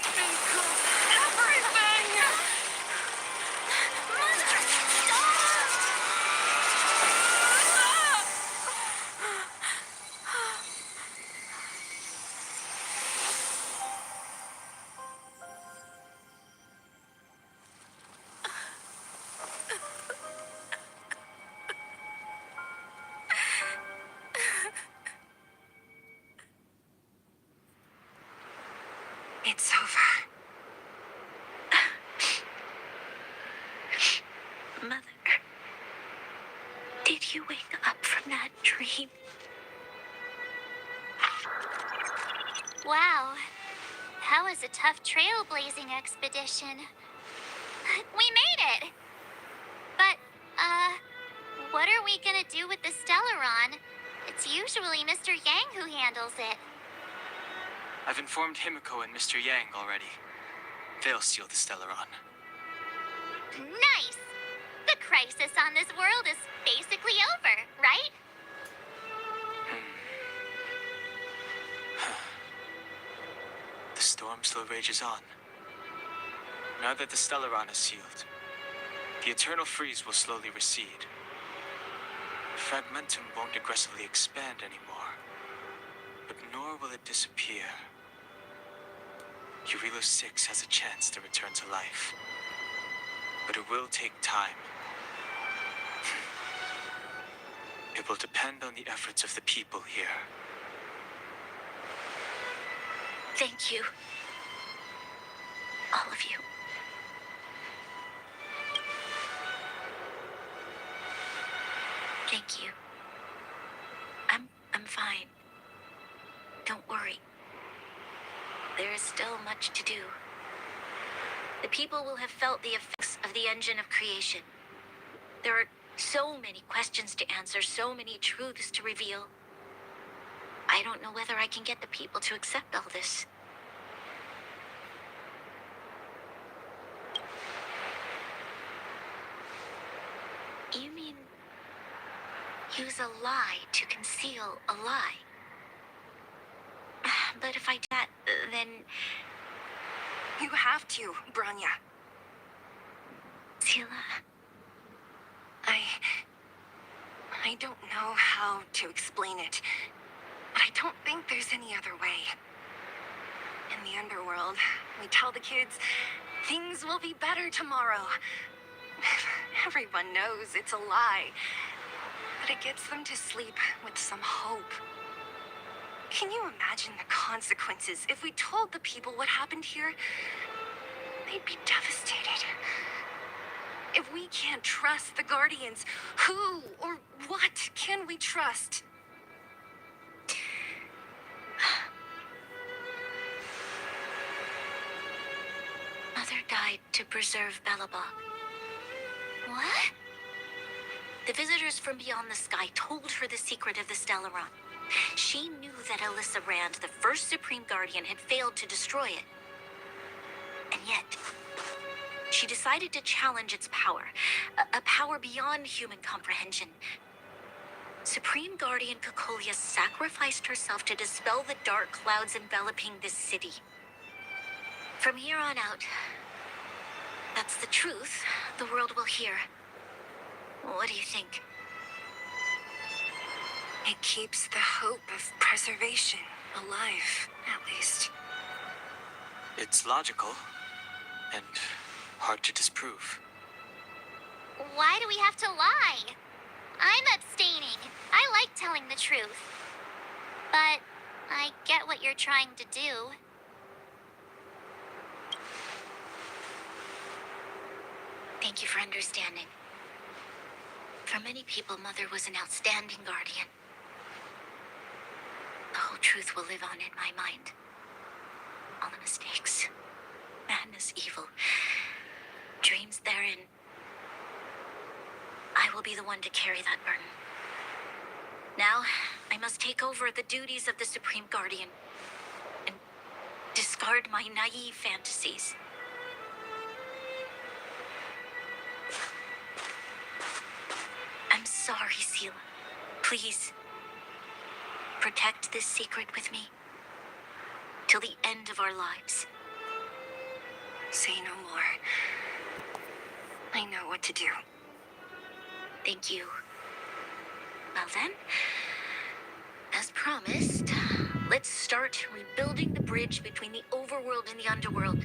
include everything! Mother, stop! It's over. Mother, did you wake up from that dream? Wow. That was a tough trailblazing expedition. We made it! But, what are we gonna do with the Stellaron? It's usually Mr. Yang who handles it. I've informed Himiko and Mr. Yang already. They'll steal the Stellaron. Nice! The crisis on this world is basically over, right? The storm still rages on. Now that the Stellaron is sealed, the eternal freeze will slowly recede. Fragmentum won't aggressively expand anymore, but nor will it disappear. Urilo 6 has a chance to return to life, but it will take time. It will depend on the efforts of the people here. Thank you. All of you. Thank you. I'm fine. Don't worry. There is still much to do. The people will have felt the effects of the engine of creation. There are so many questions to answer, so many truths to reveal. I don't know whether I can get the people to accept all this. You mean use a lie to conceal a lie? But if I do that, then... You have to, Branya. Sila... I don't know how to explain it, but I don't think there's any other way. In the underworld, we tell the kids, things will be better tomorrow. Everyone knows it's a lie, but it gets them to sleep with some hope. Can you imagine the consequences if we told the people what happened here? They'd be devastated. If we can't trust the Guardians, who or what can we trust? Mother died to preserve Belobog. What? The visitors from beyond the sky told her the secret of the Stellaron. She knew that Alyssa Rand, the first Supreme Guardian, had failed to destroy it. And yet, she decided to challenge its power, a power beyond human comprehension. Supreme Guardian Cocolia sacrificed herself to dispel the dark clouds enveloping this city. From here on out, that's the truth the world will hear. What do you think? It keeps the hope of preservation alive, at least. It's logical and hard to disprove. Why do we have to lie? I'm abstaining. I like telling the truth. But I get what you're trying to do. Thank you for understanding. For many people, Mother was an outstanding guardian. The whole truth will live on in my mind. All the mistakes, madness, evil, dreams therein. I will be the one to carry that burden. Now, I must take over the duties of the Supreme Guardian and discard my naive fantasies. I'm sorry, Seela. Please, protect this secret with me till the end of our lives. Say no more. I know what to do. Thank you. Well then, as promised, let's start rebuilding the bridge between the overworld and the underworld.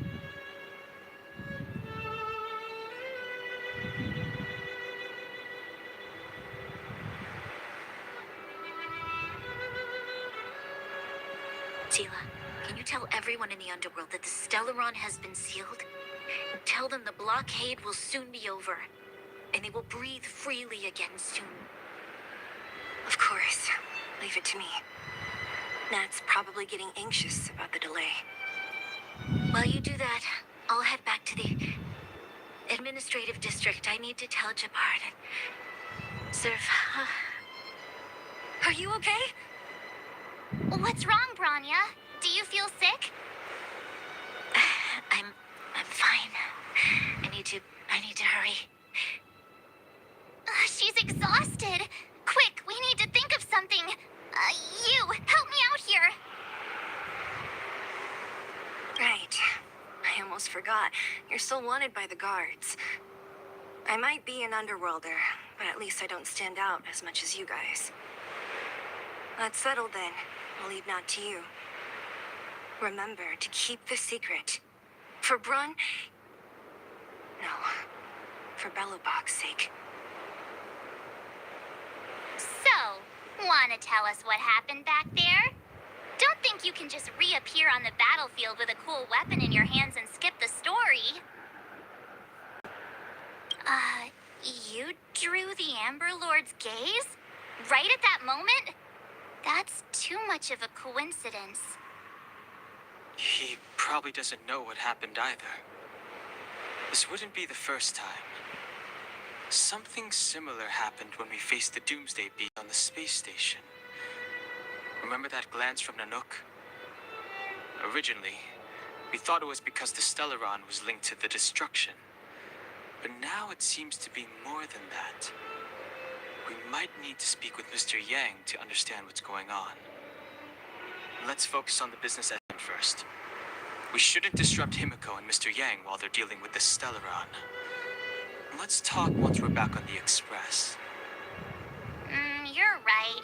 Seela, can you tell everyone in the underworld that the Stellaron has been sealed? And tell them the blockade will soon be over, and they will breathe freely again soon. Of course. Leave it to me. Nat's probably getting anxious about the delay. While you do that, I'll head back to the administrative district. I need to tell Jabbar that... Serve... Are you okay? What's wrong, Branya? Do you feel sick? I'm fine. I need to hurry. She's exhausted. Quick, we need to think of something. You, help me out here. Right. I almost forgot. You're still wanted by the guards. I might be an underworlder, but at least I don't stand out as much as you guys. That's settled then. I'll leave Nat to you. Remember to keep the secret. For Brun... No. For Belobog's sake. So, wanna tell us what happened back there? Don't think you can just reappear on the battlefield with a cool weapon in your hands and skip the story. You drew the Amber Lord's gaze? Right at that moment? That's too much of a coincidence. He probably doesn't know what happened either. This wouldn't be the first time. Something similar happened when we faced the Doomsday Beast on the space station. Remember that glance from Nanook? Originally, we thought it was because the Stellaron was linked to the destruction. But now it seems to be more than that. We might need to speak with Mr. Yang to understand what's going on. Let's focus on the business at hand first. We shouldn't disrupt Himiko and Mr. Yang while they're dealing with the Stellaron. Let's talk once we're back on the Express. You're right.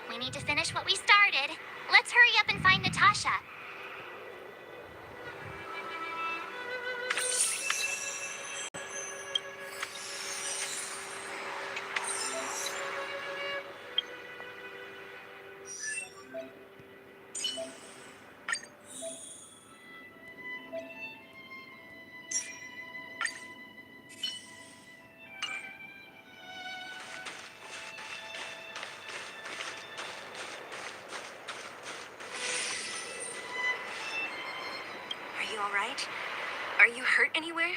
We need to finish what we started. Let's hurry up and find Natasha. Are you alright? Are you hurt anywhere?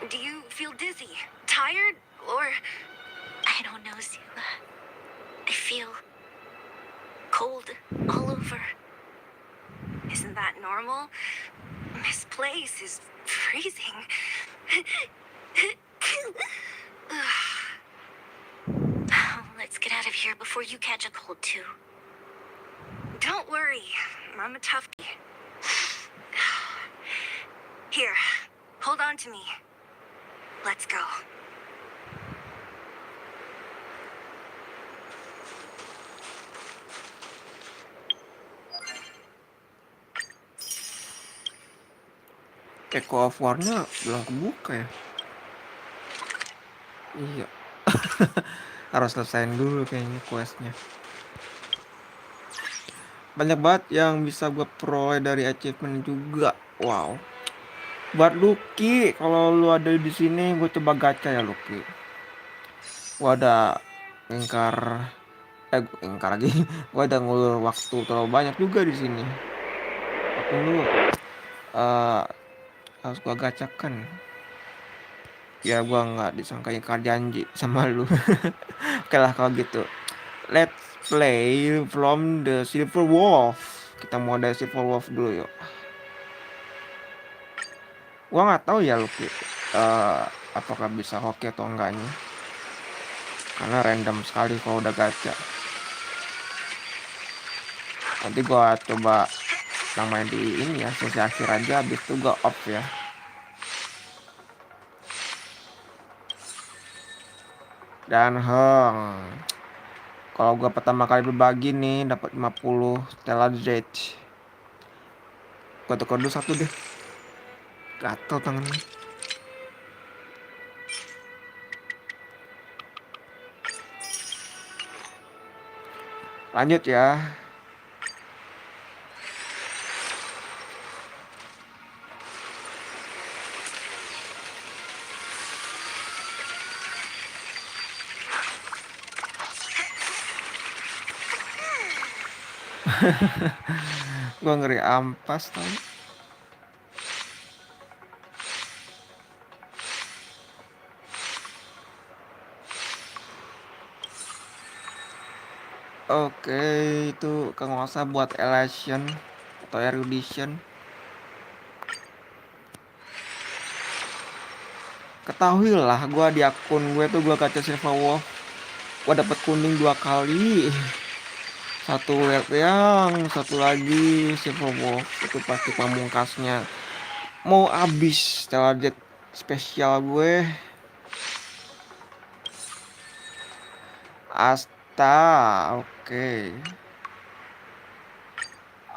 Do you feel dizzy? Tired? Or... I don't know, Seela. I feel Cold all over. Isn't that normal? This place is freezing. Let's get out of here before you catch a cold too. Don't worry, I'm a toughie. Here, hold on to me. Let's go. Poco F3-nya belum kebuka ya? Iya. Harus selesain dulu kayaknya questnya. Banyak banget yang bisa gue peroleh dari achievement juga. Wow. Buat Lucky, kalau lu ada di sini, gue coba gacha ya Lucky. Gue ada ingkar lagi. Gue ada ngulur waktu terlalu banyak juga di sini. Aku lu harus gue gacakan. Ya gue nggak disangka ingkar janji sama lu. Oke lah kalau gitu. Let's play from the Silver Wolf. Kita mau dari Silver Wolf dulu yuk. Gua nggak tahu ya Lucky, apakah bisa hoki atau enggaknya. Karena random sekali kalau udah gacha. Nanti gua coba namanya di ini ya, sesi akhir aja, habis itu gua off ya. Dan kalau gua pertama kali berbagi nih dapat 50 Stellar Jet. Gua tukar dulu satu deh. Gatel tangannya. Lanjut ya. Gua ngeri ampas tau. Oke, itu kalau nggak salah buat elation atau erudition. Ketahuilah, gue di akun gue tuh gue gacha Silver Wolf, gue dapet kuning 2 kali. Satu yang satu lagi Silver Wolf, itu pasti pamungkasnya. Mau abis Stellar Jet spesial gue. Asta, oke.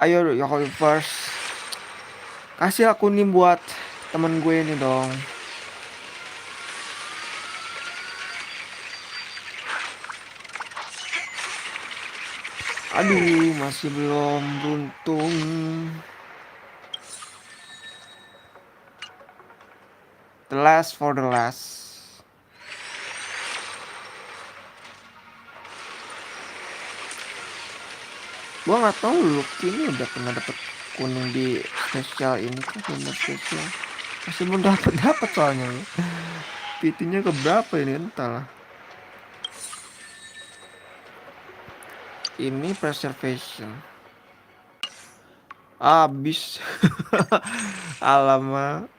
Ayo HoYoverse, kasih akun ini buat temen gue ini dong. Aduh, masih belum beruntung. The last for the last. Gua nggak tahu Lucky ini udah pernah dapet kuning di spesial ini kan, kuning spesial. Masih belum dapat soalnya. PT-nya ke berapa ini entahlah. Ini preservation. Abis. Alamak.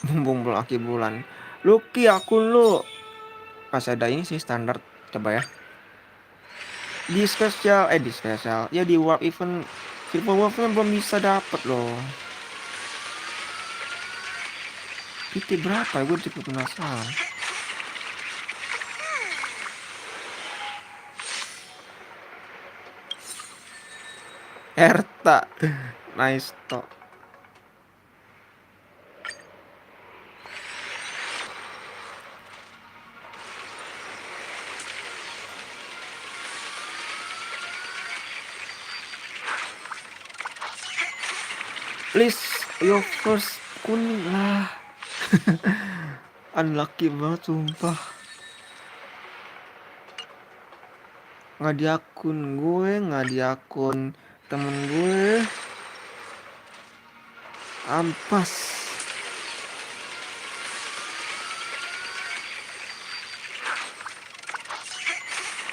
Bumbung belaki bulan. Lucky akun lu. Masih ada ini sih standar. Coba ya. Di spesial. Ya di world event Silver Wolf kan belum bisa dapet loh. PT berapa? Gue cukup penasaran. Erta. Nice talk. Please, your first kuning lah. Unlucky banget sumpah. Nggak di akun gue, nggak di akun temen gue. Ampas.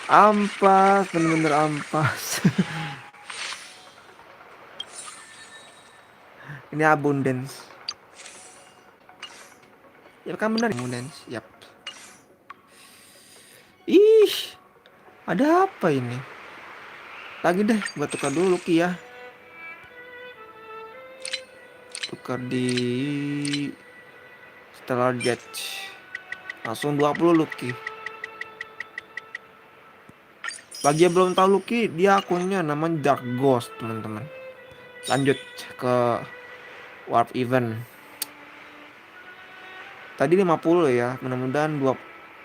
Ampas, bener-bener ampas. Ini abundance. Ya kan benar abundance. Yap. Ih, ada apa ini? Lagi deh, gua tukar dulu Ki ya. Tukar di Stellar Jet. Langsung 20 Lucky. Bagi yang belum tahu Lucky, dia akunnya namanya Dark Ghost, teman-teman. Lanjut ke Warp Event. Tadi 50 ya, mudah-mudahan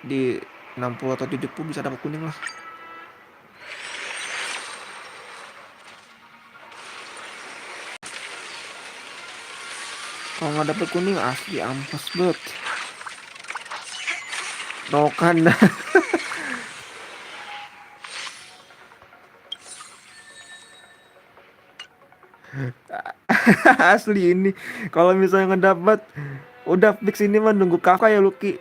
di 60 atau 70 bisa dapat kuning lah. Kalau nggak dapet kuning asli ampas banget. Nokan. Asli ini. Kalau misalnya ngedapat udah fix ini mah nunggu kakak ya Lucky.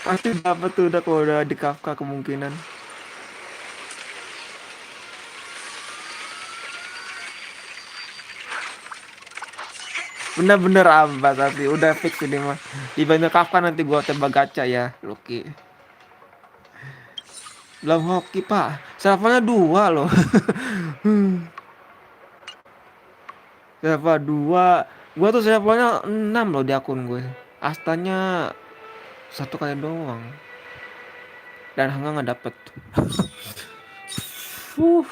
Pasti dapat tuh udah kalau udah di Kafka kemungkinan. Bener-bener ampas asli udah fix ini mah. Di banner Kafka nanti gua tebak gacha ya Lucky. Belum hoki pak. Servernya 2 loh. Server 2. Gua tuh servernya 6 loh di akun gue. Astanya 1 kali doang. Dan Hanga nggak dapet. Fuh.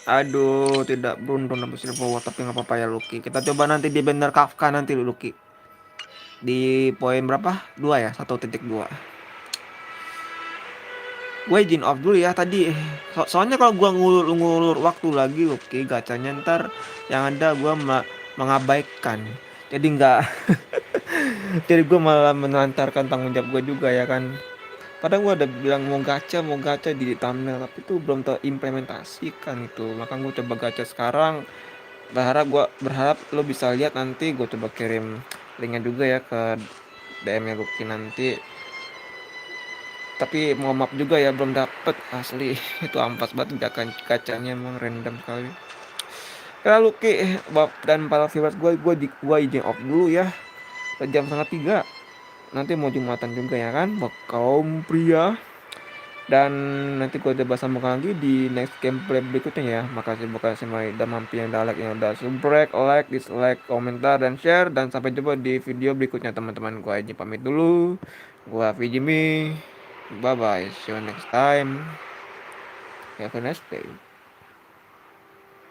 Aduh, tidak beruntung dapat silver tapi nggak apa-apa ya Lucky. Kita coba nanti di banner Kafka nanti Lucky. Di poin berapa? 2 ya, 1.2. Gue izin off dulu ya tadi. Soalnya kalau gua ngulur waktu lagi Lucky gacanya ntar yang ada gua mengabaikan. Jadi nggak jadi gue malah menelantarkan tanggung jawab gue juga ya kan. Padahal gue udah bilang mau gacha di thumbnail tapi itu belum terimplementasikan itu. Maka gue coba gacha sekarang. Berharap lo bisa lihat nanti gue coba kirim linknya juga ya ke DM-nya Lucky nanti. Tapi mau maaf juga ya belum dapet asli. Itu ampas banget gacanya emang random kali. Ya Lucky dan para viewers gue izin off dulu ya. Jam 2:30 nanti mau jumatan juga ya kan buat kaum pria. Dan nanti gue coba sambungkan lagi di next gameplay berikutnya ya. Makasih buat semua udah mampir, yang udah like, yang udah subrek, like, dislike, komentar, dan share. Dan sampai jumpa di video berikutnya teman-teman. Gue aja pamit dulu. Gue FiziMeds. Bye bye. See you next time. Have a nice day.